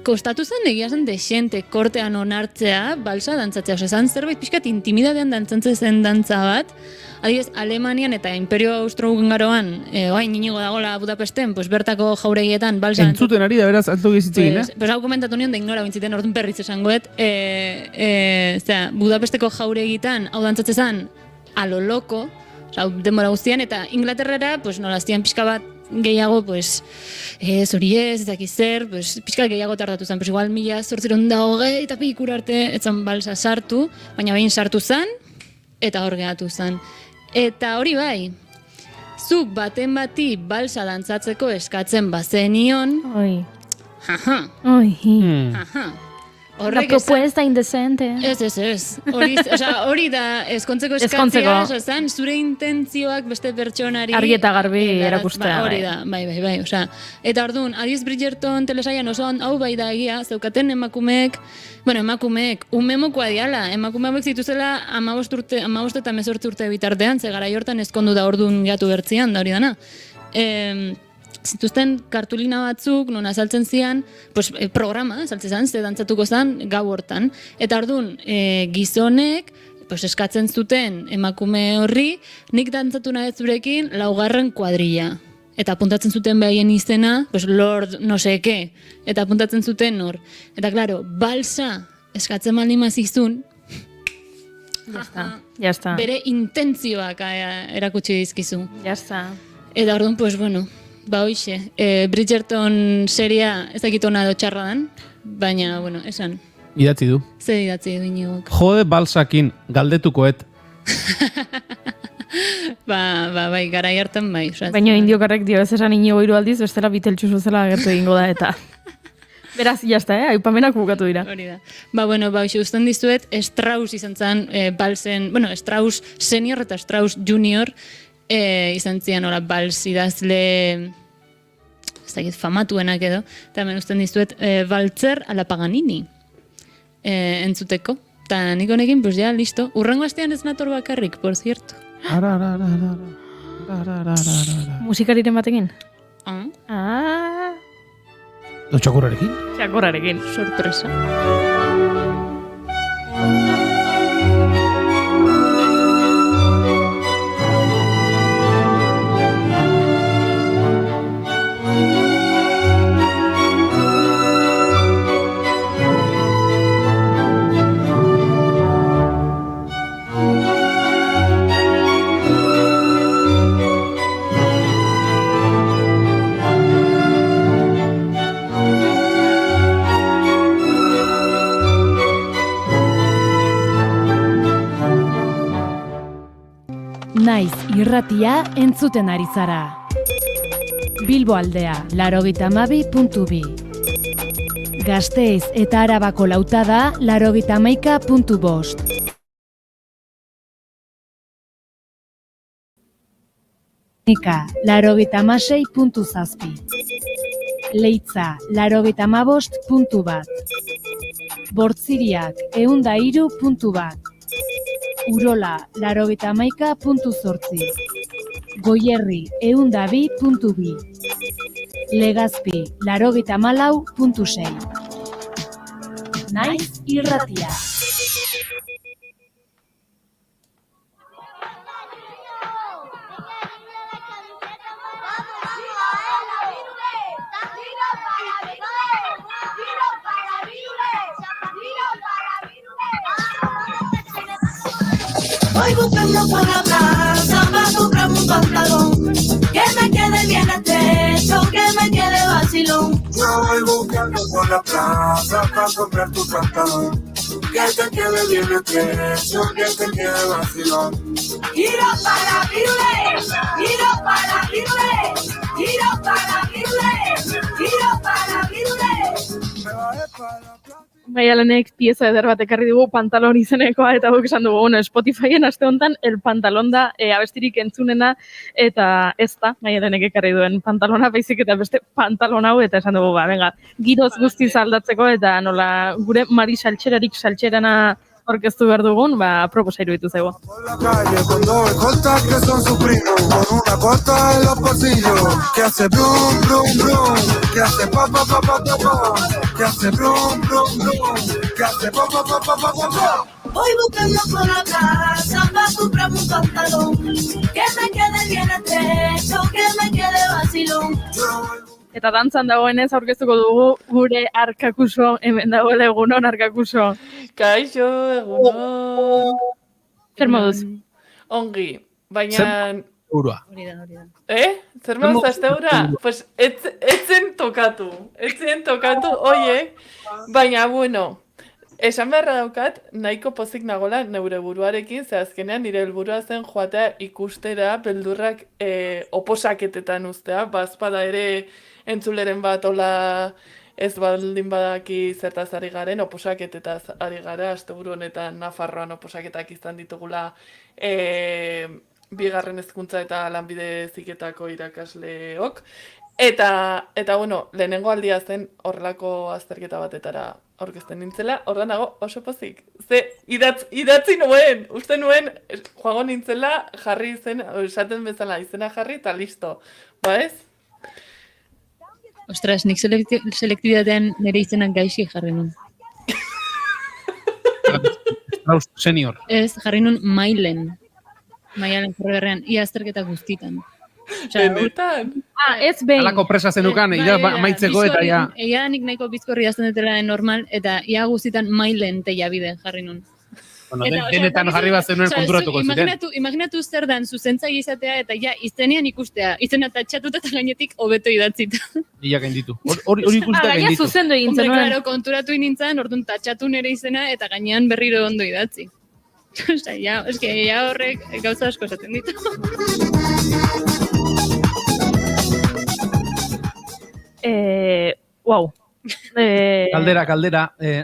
kostatu zen egia zen desente kortean onartzea, balsa dantzatzea, zan zerbait pixkat intimidadean dantzatzen zen dantza bat, adibidez, Alemanian eta Imperio Austrohungaroan, oain inigo dagoela Budapesten, bertako jauregietan, balsa... Entzuten ari da, beraz, altu gizitzegin, hau komentatu nion, da ignora bintziten, orduan berriz esangoet, Budapesteko jauregitan, hau dantzatzen zen, alo loko, denbora guztian, eta Inglaterrara, nolaztian pixka bat, gehiago, zori ez dakiz zer, pixka gehiago tardatu zen, igual 1820 eta pikur arte, etzan balsa sartu, baina behin sartu zen, eta hor gehatu zen. Eta hori bai, zuk baten bati balsa dantzatzeko eskatzen bazenion, La propuesta indecente. Ez. Hori da ezkontzeko eskatzea, zan, zure intentzioak beste pertsonari... Argi eta garbi erakustea. Hori da, bai. Eta orduan, Adiz Bridgerton telesaian oso hau bai da egia, zeukaten emakumeek, umemokoa diala, emakume hauek zituzela 15 eta 18 urte bitartean, ze garai hortan ezkondu da orduan gatu bertzian, da hori dana. zituzten kartulina batzuk, non azaltzen zian, pues, programa, azaltzen zan, ze dantzatuko zan gau hortan. Eta orduan, gizonek, pues, eskatzen zuten emakume horri, nik dantzatu nahi zurekin 4. kuadrilla. Eta apuntatzen zuten behaien izena, pues, Lord no seke, eta apuntatzen zuten hor. Eta, claro, balsa eskatzen baldin mazizun, Ya está. bere intentzioak erakutsi dizkizu. Ya está. Eta orduan, pues, bueno, ba hoixe, Bridgerton seria ez dakit ona edo txarra dan, baina, bueno, esan, Idatzi du. ze idatzi du Iñigok. Jode balsakin, galdetukoet. Bai, garai hartan bai. Baina indiokarrek dio ez esan Inigo 3 aldiz, bestela Beetlejuice zela agertu egingo da eta. Beraz, jazta, aipamenak bukatu dira. Hori da. Ba, hoxe, usten dizuet, Strauss izan zen, balsen, bueno, Strauss senior eta Strauss junior, izan zian, hola, bals idazle, ez dakit, famatuenak edo, eta hemen usten dizuet, Walzer a la Paganini, entzuteko. Eta nik honekin, pues ya, listo. Urrengo astean ez nator bakarrik, por cierto. Musikariren batekin? Ah. Txakurrarekin? Txakurrarekin. Sorpresa. Naiz irratia entzuten ari zara. Bilbo aldea, 92.2. Gasteiz eta Arabako lautada, 91.5. Nika, 96.7. Leitza, 95.1. Bortziriak, 103.1. Urola, 91.8. Goierri, 102.2. Legazpi, 94.6. Naiz irratia. Voy buscando por la plaza para comprarme un pantalón que me quede bien estrecho, que me quede vacilón. Yo voy buscando por la plaza para comprar tu pantalón que te quede bien estrecho, que te quede vacilón. Giro para Virule, giro para Virule, giro para Virule, giro para Virule. Maialenek pieza eder bat ekarri dugu pantalon izenekoa eta guk esan dugu, bueno, Spotifyen aste honetan el pantalon da abestirik entzunena eta ez da Maialenek ekarri duen pantalona, baizik eta beste pantalon hau eta esan dugu, venga, giroz guztiz aldatzeko eta nola gure Mari Saltxerarik saltxerana orkestu behar dugun, proposa iruditu zego. Por la calle con dos escoltas que son sus primos, con una corta en los bolsillos, que hace brum, brum, brum, que hace pa, pa, pa, pa, pa, pa, que hace brum, brum, brum, que hace pa, pa, pa, pa, pa, pa, pa. Voy buscando por la plaza para comprarme un pantalón que me quede bien estrecho, que me quede vacilón. Eta dantzan dagoenez aurkeztuko dugu gure Arkakuso, hemen dagoela egunon Arkakuso. Kaixo, egunon. Zer moduz? Ongi, baina... Urua. Zer moduz asteura? Pues etzen tokatu, oie, baina bueno, esan beharra daukat, nahiko pozik nagola neure buruarekin, ze azkenean nire helburua zen joatea ikustera beldurrak oposaketetan uztea, bazpada ere entzuleren bat hola ez baldin badaki zertaz ari garen, oposaketetaz ari gara, asteburu honetan Nafarroan oposaketak izan ditugula bigarren hezkuntza eta lanbide heziketako irakasleok. Eta bueno, lehenengo aldia zen horrelako azterketa batetara aurkezten nintzela, ordan nago oso pozik. Ze idatzi nuen, uste nuen joango nintzela jarri izen, esaten bezala izena jarri eta listo. Ba ez? Ostras, nik selektibitatean nire izenak gaixi jarri nun. Strauss senior. Ez, jarri nun Mailen. Maialen jarri berrean, ia azterketa guztitan. Benetan? Ez behin. Alako presa zenukan, ira maitzeko eta ja... Egia nik nahiko bizkorri azten dutela normal, eta ia guztitan Mailen teia bide jarri nun. Bueno, denetan jarri bat zenuen konturatuko zuten. Imaginatu zer dan zuzentzaile izatea eta ja izenean ikustea, izena tatxatuta eta gainetik hobeto idatzita. Ia gainditu. Hori ikustea gainditu. Zuzendu egin Hombre, zenuen. claro, konturatu nintzen, orduan tatxatu nire izena eta gainean berriro ondo idatzi. Osea, ja horrek gauza asko esaten ditu. Wow. Kaldera.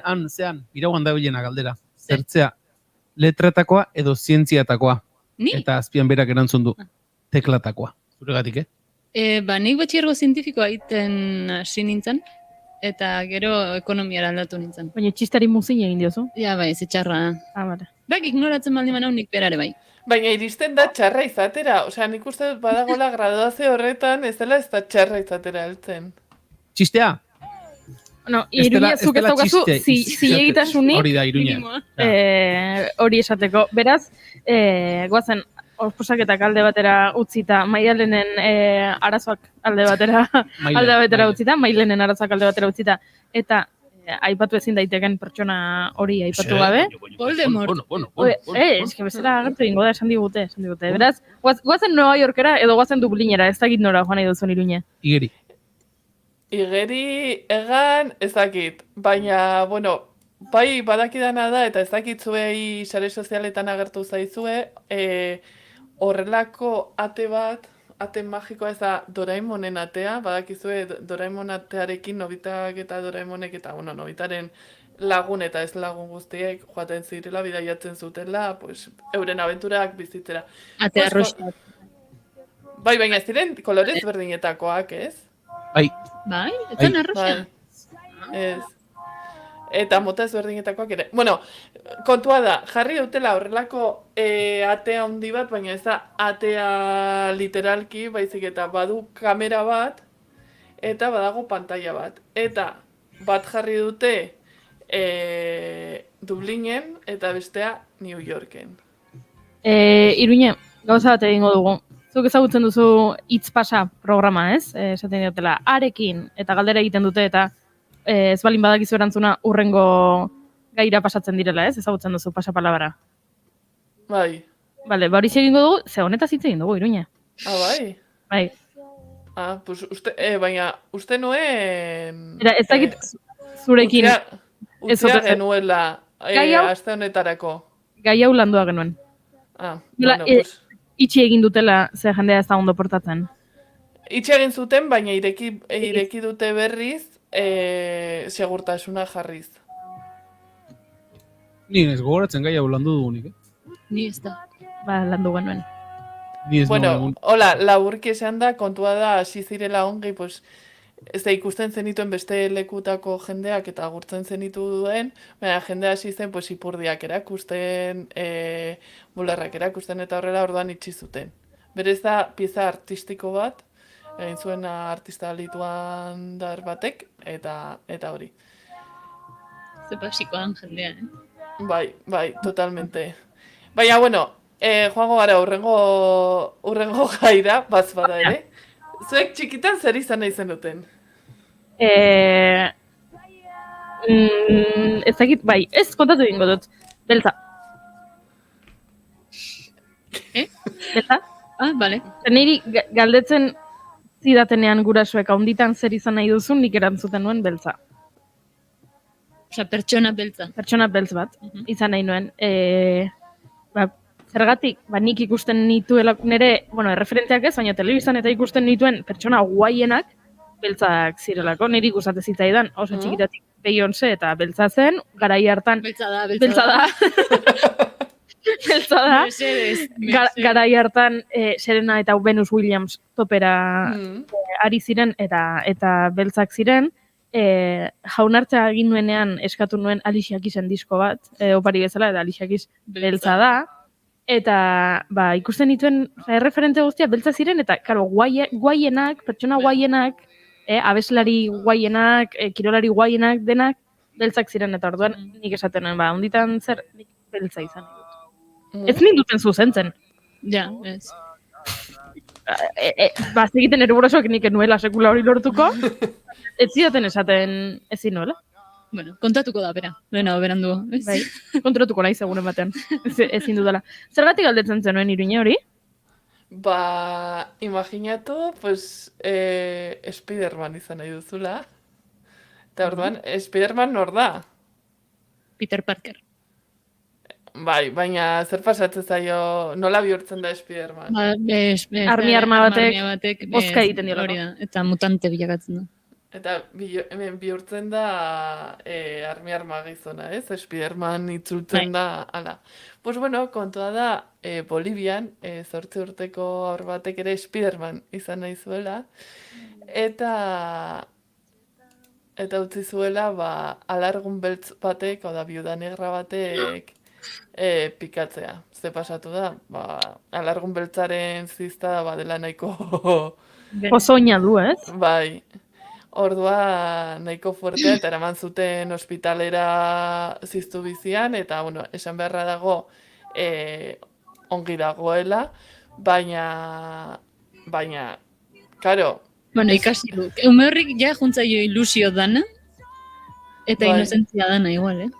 Han, zean, irauan da bilena kaldera. Zertzea, letratakoa edo zientziatakoa. Ni? Eta azpian berak erantzun du. Teklatakoa. Zuregatik, Nik batxiergo zientifikoa egiten hasi nintzen, eta gero ekonomiara aldatu nintzen. Baina txistari muzin egin diozu? Ja, bai, ze txarra. Bale. Bak, ignoratzen baldin manau nik berare bai. Baina iristen da txarra izatera. Osea, nik uste dut badagola graduazio horretan ez dela ez da txarra izatera heltzen. Txistea? No, Iruña zuk ez daukazu zilegitasunik hori da, Iruña. Hori esateko. Beraz, goazen, osposaketak alde batera utzita, Mailenen arazoak alde batera utzita, Mailenen arazoak alde batera utzita, eta aipatu ezin daiteken pertsona hori aipatu gabe. Voldemort. Eske bezala agertu egingo da, esan digute. Beraz, goazen Nueva Yorkera edo goazen Dublinera, ez dakit nora joan nahi duzun Iruña. Igeri. Igeri egan ez dakit, baina, bueno, bai badakidana da, eta ez dakit zuei sare sozialetan agertu zaizue, horrelako ate bat, ate magikoa ez da Doraemonen atea, badakizue Doraemon atearekin Nobitak eta Doraemonek eta, bueno, Nobitaren lagun eta ez lagun guztiek joaten zirela, bidaiatzen zutela, pues, euren abenturak bizitzera. Atea rosa. Bai, baina ez ziren kolorez berdinetakoak, ez? Bai. Bai, etzen arrosa. Ez. Eta mota ezberdinetakoak ere. Bueno, kontua da, jarri dutela horrelako atea handi bat, baina ez da atea literalki, baizik eta badu kamera bat, eta badago pantaila bat. Eta bat jarri dute Dublinen, eta bestea New Yorken. Iruña, gauza bat egingo dugu. Zuk ezagutzen duzu hitz pasa programa, ez? Esaten diotela, arekin, eta galdera egiten dute, eta ez balin badakizu erantzuna urrengo gaira pasatzen direla, ez? Ezagutzen duzu pasapalabra. Bai. Bale, hori egingo dugu, ze honetaz hitz egin dugu, Iruña. Bai? Bai. Pues baina, uste nuen... Eta ez dakit zurekin... Utzia genuela aste honetarako. Gai hau landua genuen. Bueno, pues... Itxi egin dutela, ze jendea ez da ondo portatzen. Itxi egin zuten, baina ireki dute berriz, segurtasuna jarriz. Ni ez gogoratzen gai hau landu dugunik, Ni ez da. Ba, landu genuen. Bueno, hola, laburki esan da, kontua da, hasi zirela ongi, pues, ez da ikusten zenituen beste lekutako jendeak eta agurtzen zenitu duen, baina jendea hasi zen, pues, ipurdiak erakusten, bularrak erakusten eta horrela orduan itxi zuten. Berez da, pieza artistiko bat, egin zuen artista lituan dar batek, eta hori. Ze basikoan jendea, Bai, totalmente. Baina, bueno, joango gara urrengo gaira, batz bada ere. Zuek txikitan zer izan nahi zenuten? Ez dakit, bai, ez kontatu egingo dut. Beltza. Beltza? Bale. Niri galdetzen zidatenean gurasoek handitan zer izan nahi duzun, nik erantzuten nuen beltza. Osa, pertsona beltza. Pertsona beltz bat, izan nahi nuen. Zergatik, nik ikusten nituela nire, erreferenteak ez, baina telebistan eta ikusten nituen pertsona guaienak beltzak zirelako. Niri gustate zitzaidan, oso txikitatik Beyoncé eta beltza zen, garai hartan... Beltza da. Garai hartan Serena eta Venus Williams topera ari ziren eta beltzak ziren. Jaunartza egin nuenean eskatu nuen Alicia Keysen disko bat, opari bezala, eta Alicia Keys beltza da. Eta, ikusten dituen erreferente guztiak beltza ziren, eta, karo, guaienak, pertsona guaienak, abeslari guaienak, kirolari guaienak, denak, beltzak ziren, eta orduan nik esaten nuen, onditan zer, nik beltza izan dut. Ez ninduten zuzentzen. Ja, ez. Egiten eruburosoak nik enuela sekula hori lortuko, ez zidaten esaten ezin nuela. Bueno, kontatuko da, bera. Berandu. Bai, konturatuko nahi egunen batean. Ezin dudala. Zergatik galdetzen zenuen Iruña hori? Imaginatu, pues, Spiderman izan nahi duzula. Eta orduan, Spiderman nor da? Peter Parker. Bai, baina zer pasatzen zaio, nola bihurtzen da Spiderman? Arma batek bozka egiten dio. Hori da, eta mutante bilakatzen da. Eta hemen bihurtzen da arma gizona, ez? Spiderman itzultzen da, ala. Pues bueno, kontua da, Bolivian, 8 urteko haur batek ere Spiderman izan nahi zuela, eta utzi zuela, alargun beltz batek, hau da, biuda negra batek, pikatzea. Ze pasatu da, alargun beltzaren zizta dela nahiko... Osoina du, ez? Bai. Ordua nahiko fuertea eta eraman zuten ospitalera ziztu bizian, eta, bueno, esan beharra dago ongi dagoela, baina, karo... Bueno, ikasi du. Ume horrik ja juntzaio ilusio dana, eta inozentzia dana igual,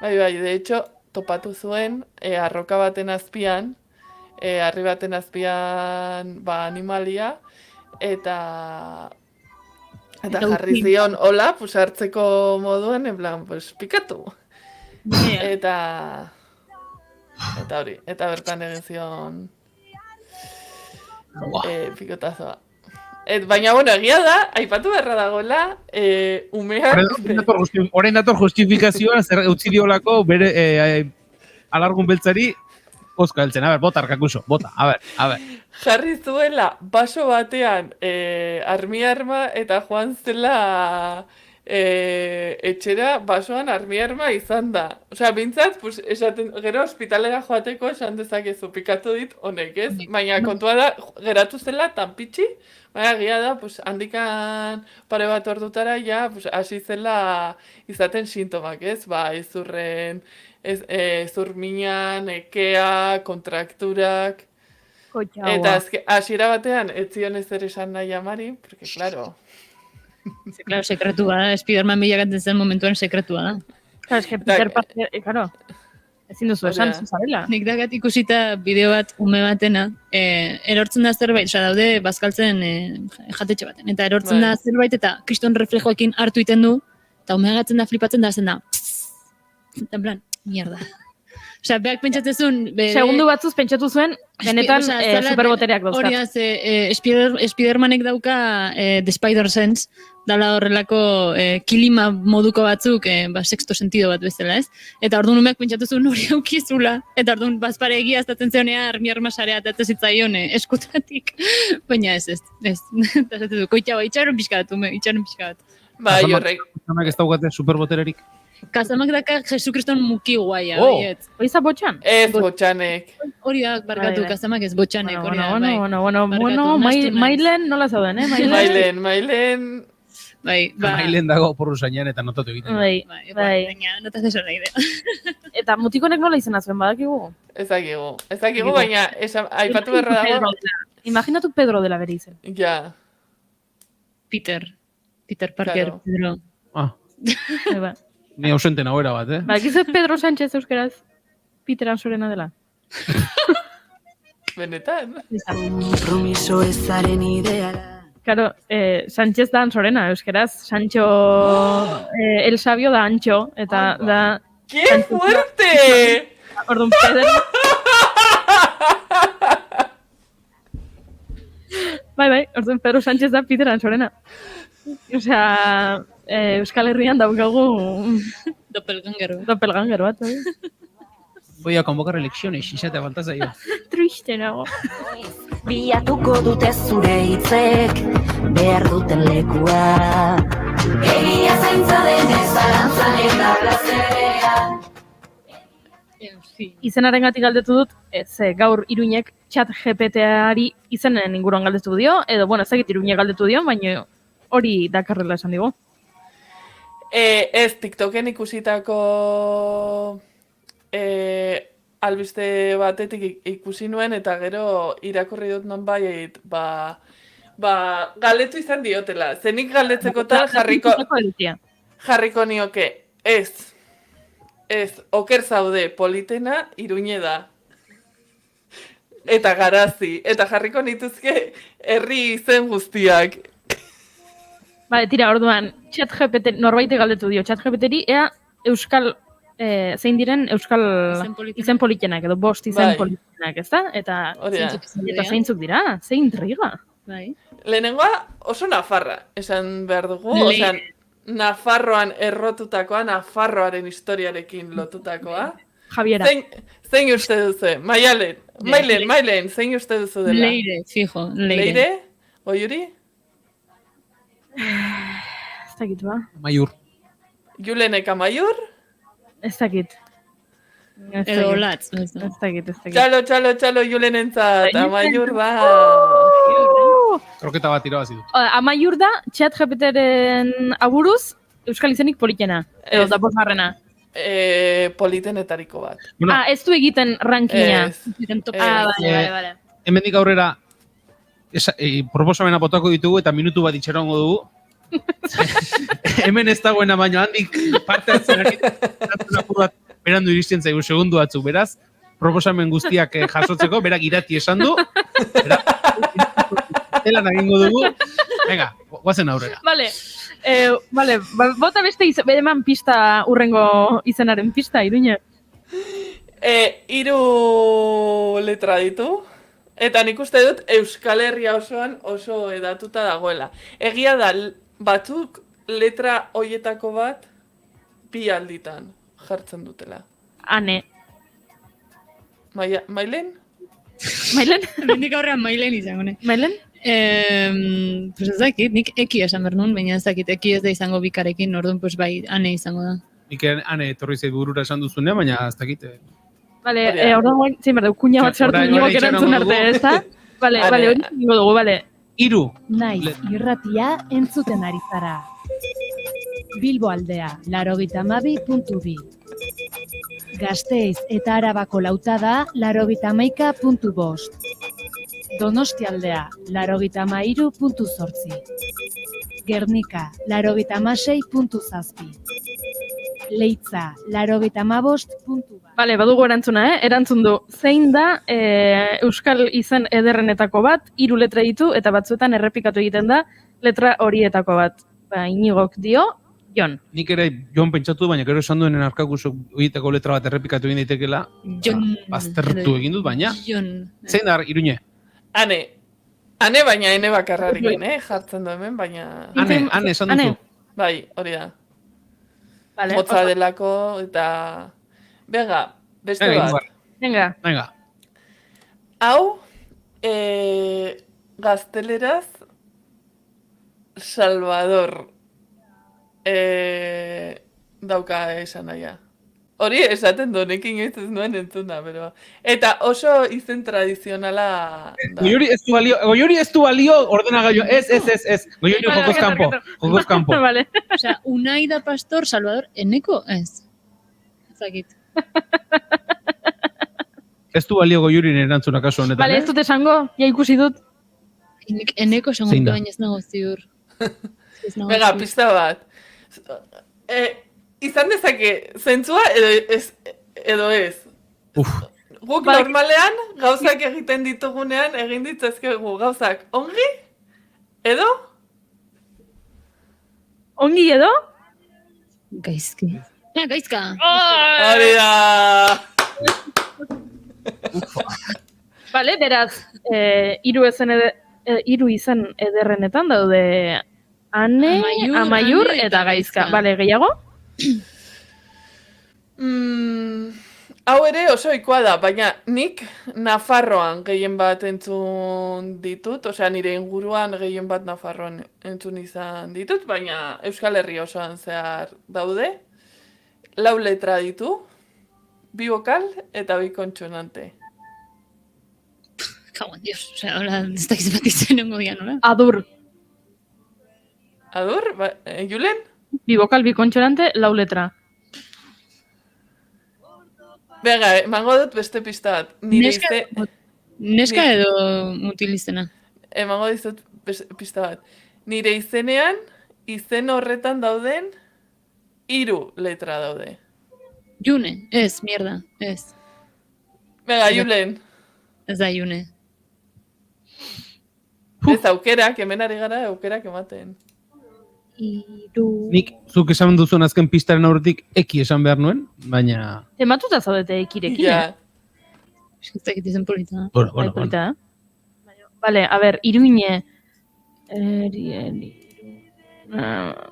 Bai, de hecho, topatu zuen, arroka baten azpian, harri baten azpian, animalia, eta jarri zion, hola, pues hartzeko moduan, en plan, pues pikatu. Eta hori, eta bertan egin zion pikotazoa. Baina, bueno, egia da, aipatu beharra dagoela, umeak... Orain dator justifikazioan, zer utzi diolako bere alargun beltzari, bozka heltzen, bota arkakuso, bota, a ber. Jarri zuela baso batean arma eta joan zela etxera basoan arma izan da. Osea, bintzat, pues, esaten, gero ospitalera joateko esan dezakezu pikatu dit honek, ez? Baina kontua da, geratu zela tanpitxi, baina gira da, pues, handikan pare bat ordutara, ja, pues, hasi zela izaten sintomak, ez? Ezurren, ezurminan, ekea, kontrakturak... Eta hasiera batean, ez zion ez ere esan nahi amari, porque, claro... Claro, sekretua da, Spiderman bilakatzen zen momentuan sekretua da. Claro, es que Peter Parker, claro, ezin duzu esan, zuzarela. Nik dakat ikusita bideo bat ume batena, erortzen da zerbait, oza, daude bazkaltzen jatetxe baten, eta erortzen da zerbait, eta kriston reflejoekin hartu iten du, eta umeagatzen da, flipatzen da, zen da, eta en plan, mierda. Osea, beak pentsatzezun... Segundu batzuz pentsatu zuen, benetan superbotereak dauzkat. Hori da, Spidermanek dauka The Spider-Sense, dala horrelako kilima moduko batzuk, sexto sentido bat bezala, ez? Eta orduan umeak pentsatuzun hori aukizula, eta orduan bazpare egia aztatzen zeonea arma sarea eta zitzaion eskutatik. Baina ez. Eta zatezu, koitxaba, itxaron pixka bat, itxaron pixka bat. Bai, horrek. Ez daukate superbotererik. Kazamak daka Jesukriston muki guaia, baiet. Hori za botxan? Ez botxanek. Hori da, barkatu, kazamak ez botxanek. Bueno, Mailen nola zauden, Mailen... Mailen dago porru zainan eta notatu egiten. Baina, notaz esan nahi da. Eta mutikonek nola izan azuen, badakigu? Ez dakigu, baina aipatu berra dago. Imaginatu Pedro dela bere izen. Ja. Peter Parker, Pedro. Ni ausenten hauera bat, Gizu Pedro Sánchez euskeraz Peter Ansorena dela. Benetan. Kompromiso ezaren ideala. Claro, Sánchez da Ansorena euskeraz. Sancho, el sabio da Ancho, eta da... ¡Qué fuerte! Orduan, Pedro... Bai, orduan Pedro Sánchez da Peter Ansorena. Osea... Euskal Herrian daukagu doppelganger bat. Voy a convocar elecciones, izatea fantazaio. Triste nago. Bilatuko dute zure hitzek behar duten lekua. Egia zaintza denez zalantzan eta plazerean. Izenarengatik galdetu dut, ze gaur Iruñek chat GPT-ari izenen inguruan galdetu dio, edo, bueno, ez dakit Iruñek galdetu dio, baina hori dakarrela esan digu. Ez, TikToken ikusitako albiste batetik ikusi nuen, eta gero irakurri dut nonbait, galdetu izan diotela. Zenik galdetzeko tal jarriko nioke, ez, oker zaude, politena Iruñe da. Eta garazi, eta jarriko nituzke herri izen guztiak. Bale, tira, orduan, ChatGPT, norbaite galdetu dio, ChatGPT-ri, ea euskal, zein diren euskal izen politenak, edo bost izen politenak, ezta? Eta zeintzuk dira, zein intriga. Lehenengoa oso nafarra, esan behar dugu, osean, Nafarroan errotutakoa, Nafarroaren historiarekin lotutakoa. Javiera. Zein uste duzu? Mailen, zein uste duzu dela? Leire, fijo, Leire? Goiuri? Ez dakit, ba? Amaiur. Julenek Amaiur? Ez dakit. Edo Olatz. Ez dakit. Txalo, Julenentzat, Amaiur da. Kroketa bat irabazi dut. Amaiur da, ChatGPT-ren aburuz, euskal izenik politena. Edo da bosgarrena. Politenetariko bat. Ez du egiten rankina. Bale. Hemendik aurrera proposamena botako ditugu eta minutu bat itxerongo dugu. Hemen ez dagoena baino handik parte hartzen bat berandu iristen zaigu segundu batzuk, beraz, proposamen guztiak jasotzeko, berak irati esan du, elan egingo dugu, venga, guazen aurrera. Vale, bota beste eman pista urrengo izenaren pista, Iruña. 3 letra ditu, eta nik uste dut Euskal Herria osoan oso edatuta dagoela. Egia da, batzuk letra hoietako bat 2 alditan jartzen dutela. Ane. Mailen? Mailen? Nik aurrean Mailen izango, ne? Mailen? Pues ez dakit, nik eki esan behar nuen, baina ez dakit, eki ez da izango bikarekin, orduan, pues bai, Ane izango da. Nik Ane etorri zait burura esan duzunean, baina ez dakit. Bale, orduan, zein behar dugu, kuña bat sartu nigok erantzun arte, ez da? Bale, hori nigo dugu, bale. 3. Naiz irratia entzuten ari zara. Bilbo aldea, 92.2. Gasteiz eta Arabako lautada, 91.5. Donosti aldea, 93.8. Gernika, 96.7. Leitza, 95.1. Bale, badugu erantzuna, erantzun du. Zein da euskal izen ederrenetako bat, 3 letra ditu, eta batzuetan errepikatu egiten da letra horietako bat. Inigok dio, Jon. Nik ere Jon pentsatu, baina gero esan duenen arkakusok horietako letra bat errepikatu egin daitekela. Jon. Baztertu egin dut, baina. Jon. Zein da, Iruñe? Ane, baina ene bakarrarekin, jartzen du hemen, baina... Ane, esan duzu. Bai, hori da. Vale, Motza delako, eta... Venga, beste bat. Venga. Hau, gazteleraz, Salvador dauka esan naia. Hori esaten du, nekin ez nuen entzuna, pero... Eta oso izen tradizionala da. Goiuri ez du balio ordenagailu. Ez. Goiuri jokoz kanpo. Vale. Osea, Unai da Pastor, Salvador, eneko ez. Ezakit. Ez du balio Goiurin erantzuna kasu honetan. Vale, ez dut esango, ja ikusi dut. Eneko esango dut, baina ez nago ziur. Venga, pista bat. Izan dezake zentzua edo ez. Guk normalean gauzak egiten ditugunean egin ditzazkegu gauzak ongi edo? Ongi edo? Gaizki. Gaizka. Hori da! Vale, beraz, 3 izen ederrenetan daude Ane, Amaiur eta Gaizka. Vale, gehiago? Hau ere oso ohikoa da, baina nik Nafarroan gehien bat entzun ditut, osea nire inguruan gehien bat Nafarroan entzun izan ditut, baina Euskal Herria osoan zehar daude. 4 letra ditu, bi bokal eta bi kontsonante. Kago en Dios, osea, hola, ez dakiz bat izenengo dian, nola? Adur. Adur, Julen? Bi bokal, bi kontxorante, 4 letra. Bega, emango dut beste pista bat. Neska edo mutil izena? Emango dizut pista bat. Nire izenean, izen horretan dauden 3 letra daude. June, ez, mierda, ez. Bega, Julen. Ez da June. Ez aukerak, hemen ari gara aukerak ematen. Nik zuk esan duzuen azken pistaren aurretik eki esan behar nuen, baina... Tematuta zaudete ekirekin, Ez dakit izen polita. Bueno. Vale, a ber, Iruñe.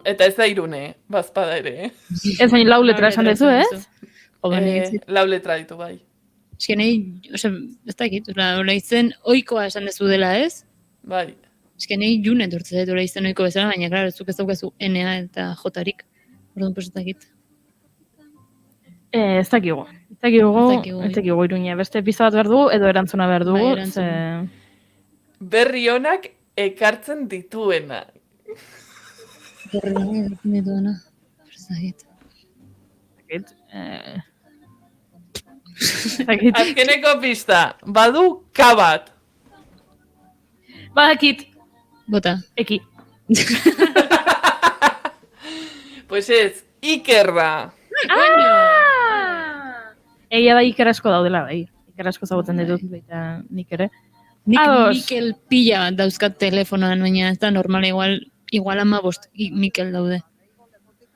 Eta ez da Irune, bazpada ere. Ez baina 4 letra esan dezu, ez? 4 letra ditu, bai. Ez que nahi, ez dakit, hori izen oikoa esan dezu dela, ez? Bai. Ez que nahi June entortzen zaitu hori izen oiko bezala, baina, klaro, zuk ez daukazu NA eta J-arik. Orduan, pues ez dakit. Ez dakigu. Ez dakigu Iruñe. Beste pista bat behar dugu, edo erantzuna behar dugu. Berri honak ekartzen dituena. Berri honak ekartzen dituena. Ez dakit. Azkeneko pista, badu K bat. Badakit. Bota. Eki. Pues ez, Iker da. Egia da Iker asko daudela, bai. Iker asko zagotzen ditut, baita nik ere. Nik Mikel pila bat dauzkat telefonoan, baina ez da normala, igual 15 Mikel daude.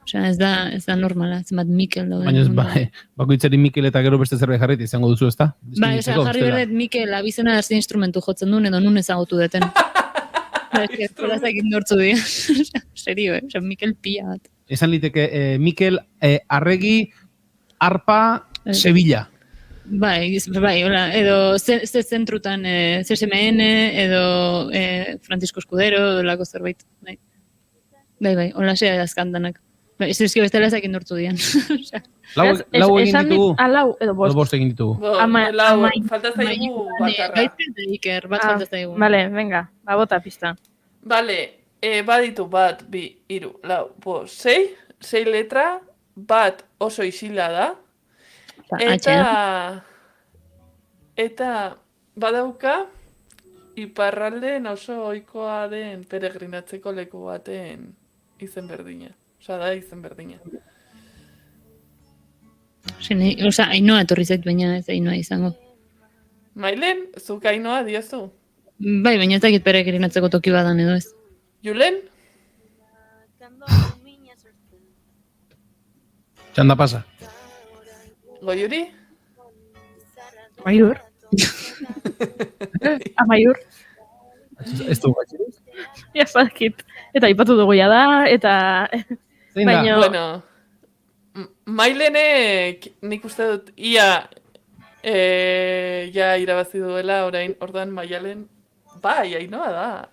Osea, ez da normala, zenbat Mikel daude. Baina bakoitzari Mikel eta gero beste zerbait jarri izango duzu, ezta? Bai, osea, jarri berdet Mikel abizena zer instrumentu jotzen duen edo nun ezagutu deten. Eskola zakin nortzu dira. Serio, osea, Mikel pila bat. Esan liteke Mikel Arregi Arpa Sevilla. Bai, hola, edo ze zentrutan CSMN edo Francisco Escudero edo lako zerbait. Bai, hola xe azkandanak. Ez ezki bestela ezakin nortzu dian. Lau egin ditugu? Lau edo bost. Bost egin ditugu. Lau, falta zaigu bakarra. Iker, bat falta zaigu. Vale, venga, bota pista. Vale, baditu 1, 2, 3, 4, 5, 6 letra, bat oso isila da. Eta badauka iparraldean oso ohikoa den peregrinatzeko leku baten izen berdina. Osa da izen berdina. Osa, Ainoa etorri zait, baina ez Ainoa izango. Mailen, zuk Ainoa diozu? Bai, baina ez dakit peregrinatzeko toki badan edo ez. Julen? Txanda pasa. Goiuri? Maiur. Amaiur. Ez du batxeruz? Ja, badakit. Eta ipatu dugu ja da, eta... Baina... Bueno, Mailenek nik uste dut ia irabazi duela orain ordan Maialen. Bai, Ainoa da.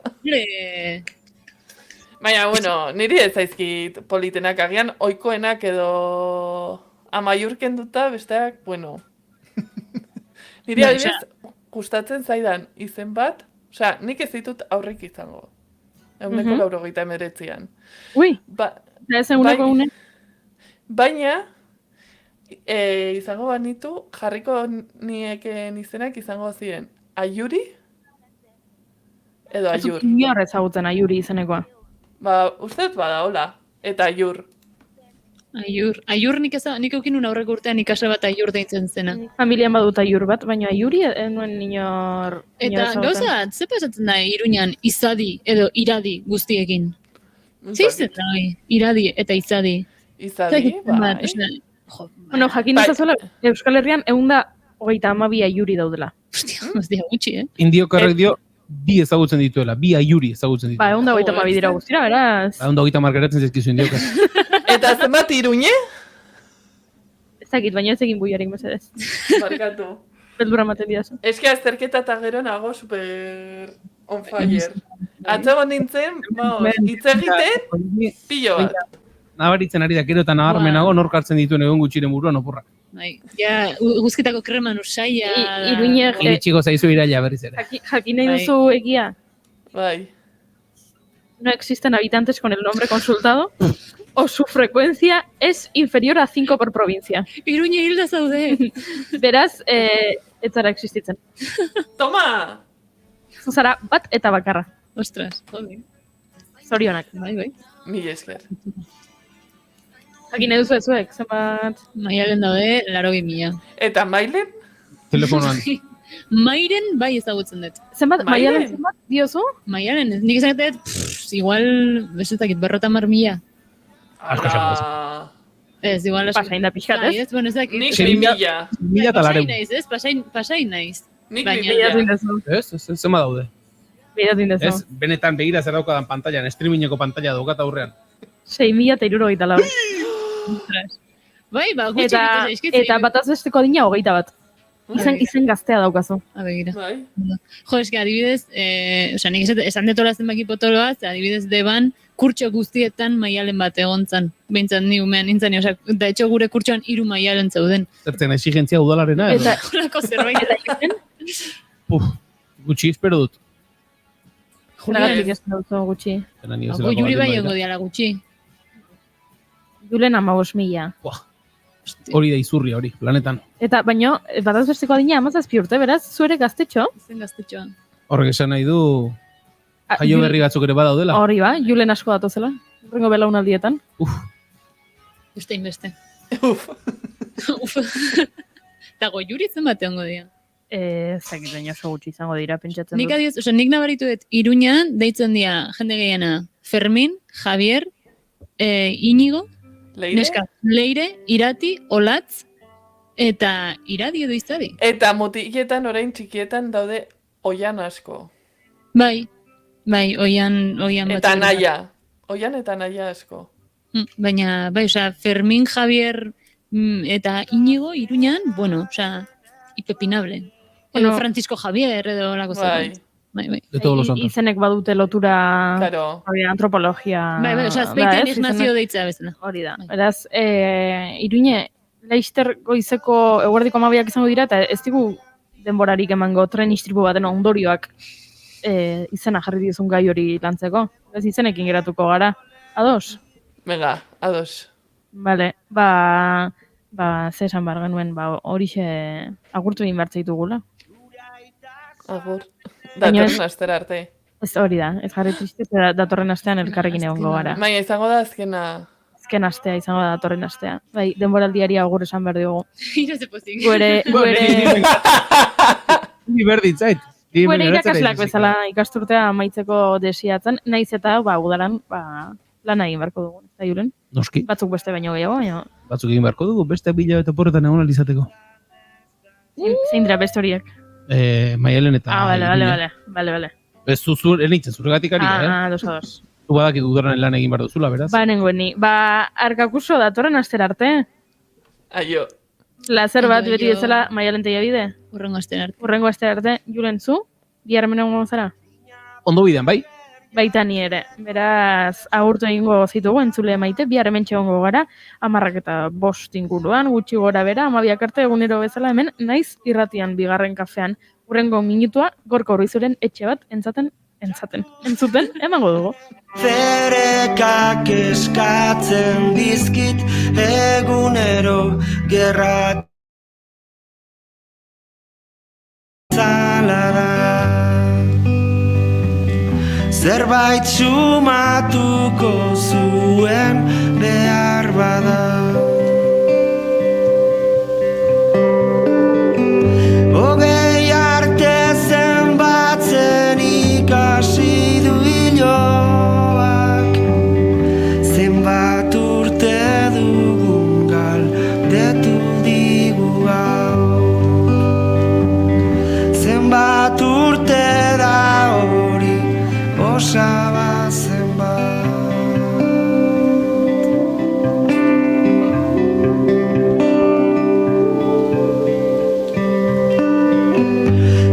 Baina, bueno, niri ez zaizkit politenak agian, oikoenak edo Amaiur kenduta, besteak, bueno. Niri adibidez, gustatzen zaidan izen bat, osea, nik ez ditut aurrik izango. 189an. Ui, ez eguneko une. Baina, izango banitu, jarriko nieken izenak izango ziren Aiuri edo Aiur. Inor ezagutzen Aiuri izenekoa. Uste dut bada, hola, eta Aiur. Aiur nik eukin un aurreko urtean ikasle bat Aiur deitzen zena. Familian badut Aiur bat, baina Aiuri nuen inor... Eta gauza, ze pasatzen da Iruñan izadi edo iradi guztiekin? Zeitzen da, iradi eta izadi. Izadi, bai. Bueno, jakin dezazuela, Euskal Herrian 132 Aiuri daudela. Hostia, gutxi, Indiokarrek dio, bi ezagutzen dituela, bi Aiuri ezagutzen dituela. 132 dira guztira, beraz. 130 geratzen zaizkizu Indiokar. Eta zenbat Iruñe? Ez dakit, baina ez egin buiarik mesedez. Barkatu. Beldura maten didazu. Eski azterketa eta gero nago super on fire. Atzegon nintzen, hitz egiten, pilo bat. Nabaritzen ari da, gero eta nabarmenago nork hartzen dituen egon gutxiren buruan oporrak. Bai, ja, guzketako kreman usaia. Iruñe Iritsiko zaizu iraila berriz ere. jakin nahi Bai. duzu egia. Bai. No existen habitantes con el nombre consultado o su frecuencia es inferior a 5 por provincia. Iruñe hilda zaude. Beraz, ez zara existitzen. Toma! Zuzara bat eta bakarra. Ostras, jode. Zorionak. Bai. Mil esker. Jakin nahi duzu ezuek, zenbat... Maialen daude, 80.000. Eta mailen? Telefonoan. Mairen bai ezagutzen dut. Zenbat, Maialen zenbat diozu? Maialen, nik esan dut, igual, besetakit, 50.000. Asko esan Ez, igual asko. Pasain da pixkat, ez? Bueno, ez dakit. Nik 2000. 2000 eta Pasai 200. naiz, ez? Pasai naiz. Nik Begiratu 2000. indezu. Ez, zema daude. Begiratu indezu. Ez, benetan begira zer daukadan pantailan, streamingeko pantalla daukat aurrean. 6.064. Ostras. Bai, ba, gutxi Eta, egiten eta bataz besteko dina 21. Izen gaztea daukazu. Begira. Bai. Jo, eske, adibidez, osea, nik esan detola zenbaki potoloa, adibidez, deban, kurtso guztietan Maialen bat egon zan. Behintzat ni umean nintzen, osea, da etxo gure kurtsoan 3 Maialen zeuden. Zertzen exigentzia udalarena. Eta, Holako zerbait. Gutxi espero dut. Zeragatik ez duzu gutxi. Hako juri bai ongo diala gutxi. Julen 15.000. Hori da izurria hori, planetan. Eta, baino, bataz besteko adina 17 urte, beraz, zuere gaztetxo? Zen gaztetxoa. Horrek esan nahi du, jaio berri batzuk ere badaudela. Hori ba, Julen asko datozela. Horrengo belaunaldietan. Uste inbeste. Uf. Eta juri zen bate ongo dira. Zakit baino oso gutxi izango dira, pentsatzen Nik dut. adioz, osea, nik nabaritu dut, Iruñan deitzen dira jende gehiena Fermin, Javier, Inigo, Leire? Neska, Leire, Irati, Olatz, eta Iradi edo Izadi. Eta mutiketan, orain txikietan daude oian asko. Bai, oian Eta naia. Oian eta naia asko. Baina, bai, osea, Fermin, Javier eta Inigo, Iruñan, bueno, osea, impepinable. Edo Bueno, Francisco Javier, edo lako Bai. Bai. De todos los santos. Izenek badute lotura Claro. antropologia. Bai, osea, Azpeitian Ignazio deitzea bezala. Hori da. Beraz, Iruñe, Leister goizeko eguerdiko 12ak izango dira, eta ez digu denborarik emango tren istripu baten ondorioak izena jarri dizun gai hori lantzeko. Ez izenekin geratuko gara. Ados? Venga, ados. Vale, ze esan behar genuen, horixe agurtu egin behar zaitugula. Agur. Baina Datorren astera arte. Ez hori da, ez jarri triste, eta datorren astean elkarrekin egongo gara. Baina izango da azkena. Azken astea izango da datorren astea. Bai, denboraldiari agur esan behar diogu. Iro ze pozik. Guere Ni berdin zait. irakasleak bezala ikasturtea amaitzeko desiatzen, naiz eta udaran lan egin beharko dugu, ez da Julen? Noski. Batzuk beste baino gehiago, baina Batzuk egin beharko dugu, beste 1000 eta porretan egon alizateko. zein dira beste horiek? Maialen eta... Bale. Ez zuzur, enitzen, zuregatik ari da, Dos. Tu badakit udaran lan egin behar duzula, beraz? Nengoen ni. Arkakuso datorren astera arte. Aio. Lazer bat beti bezala Maialen Teiabide. Urrengo astera arte. Urrengo astera arte. Julen, zu? Bihar hemen egongo zara? Ondo bidean, bai? Baita ni ere. Beraz, agurtu egingo zitugu entzule maite, bihar hemen txegongo gara, 10:05 inguruan, gutxi gora bera, 12 arte egunero bezala hemen, naiz irratian bigarren kafean. Urrengo minutua, Gorka Urbizuren etxe bat entzuten, emango dugu. Zerekak eskatzen dizkit egunero gerrak zala da. Zerbait sumatuko zuen behar bada. Hogei arte zenbatzen ikasi du iloak, zenbat urte dugun galdetu digu hau. Zenbat urte da hori, osaba zenbat.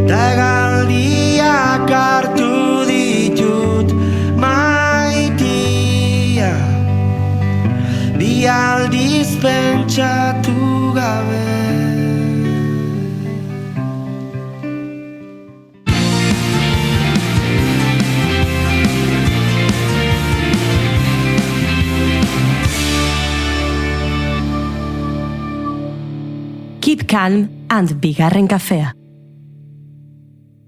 Galdiak hartu ditut maitia, bi aldiz pentsatu gabe. Keep calm and bigarren kafea.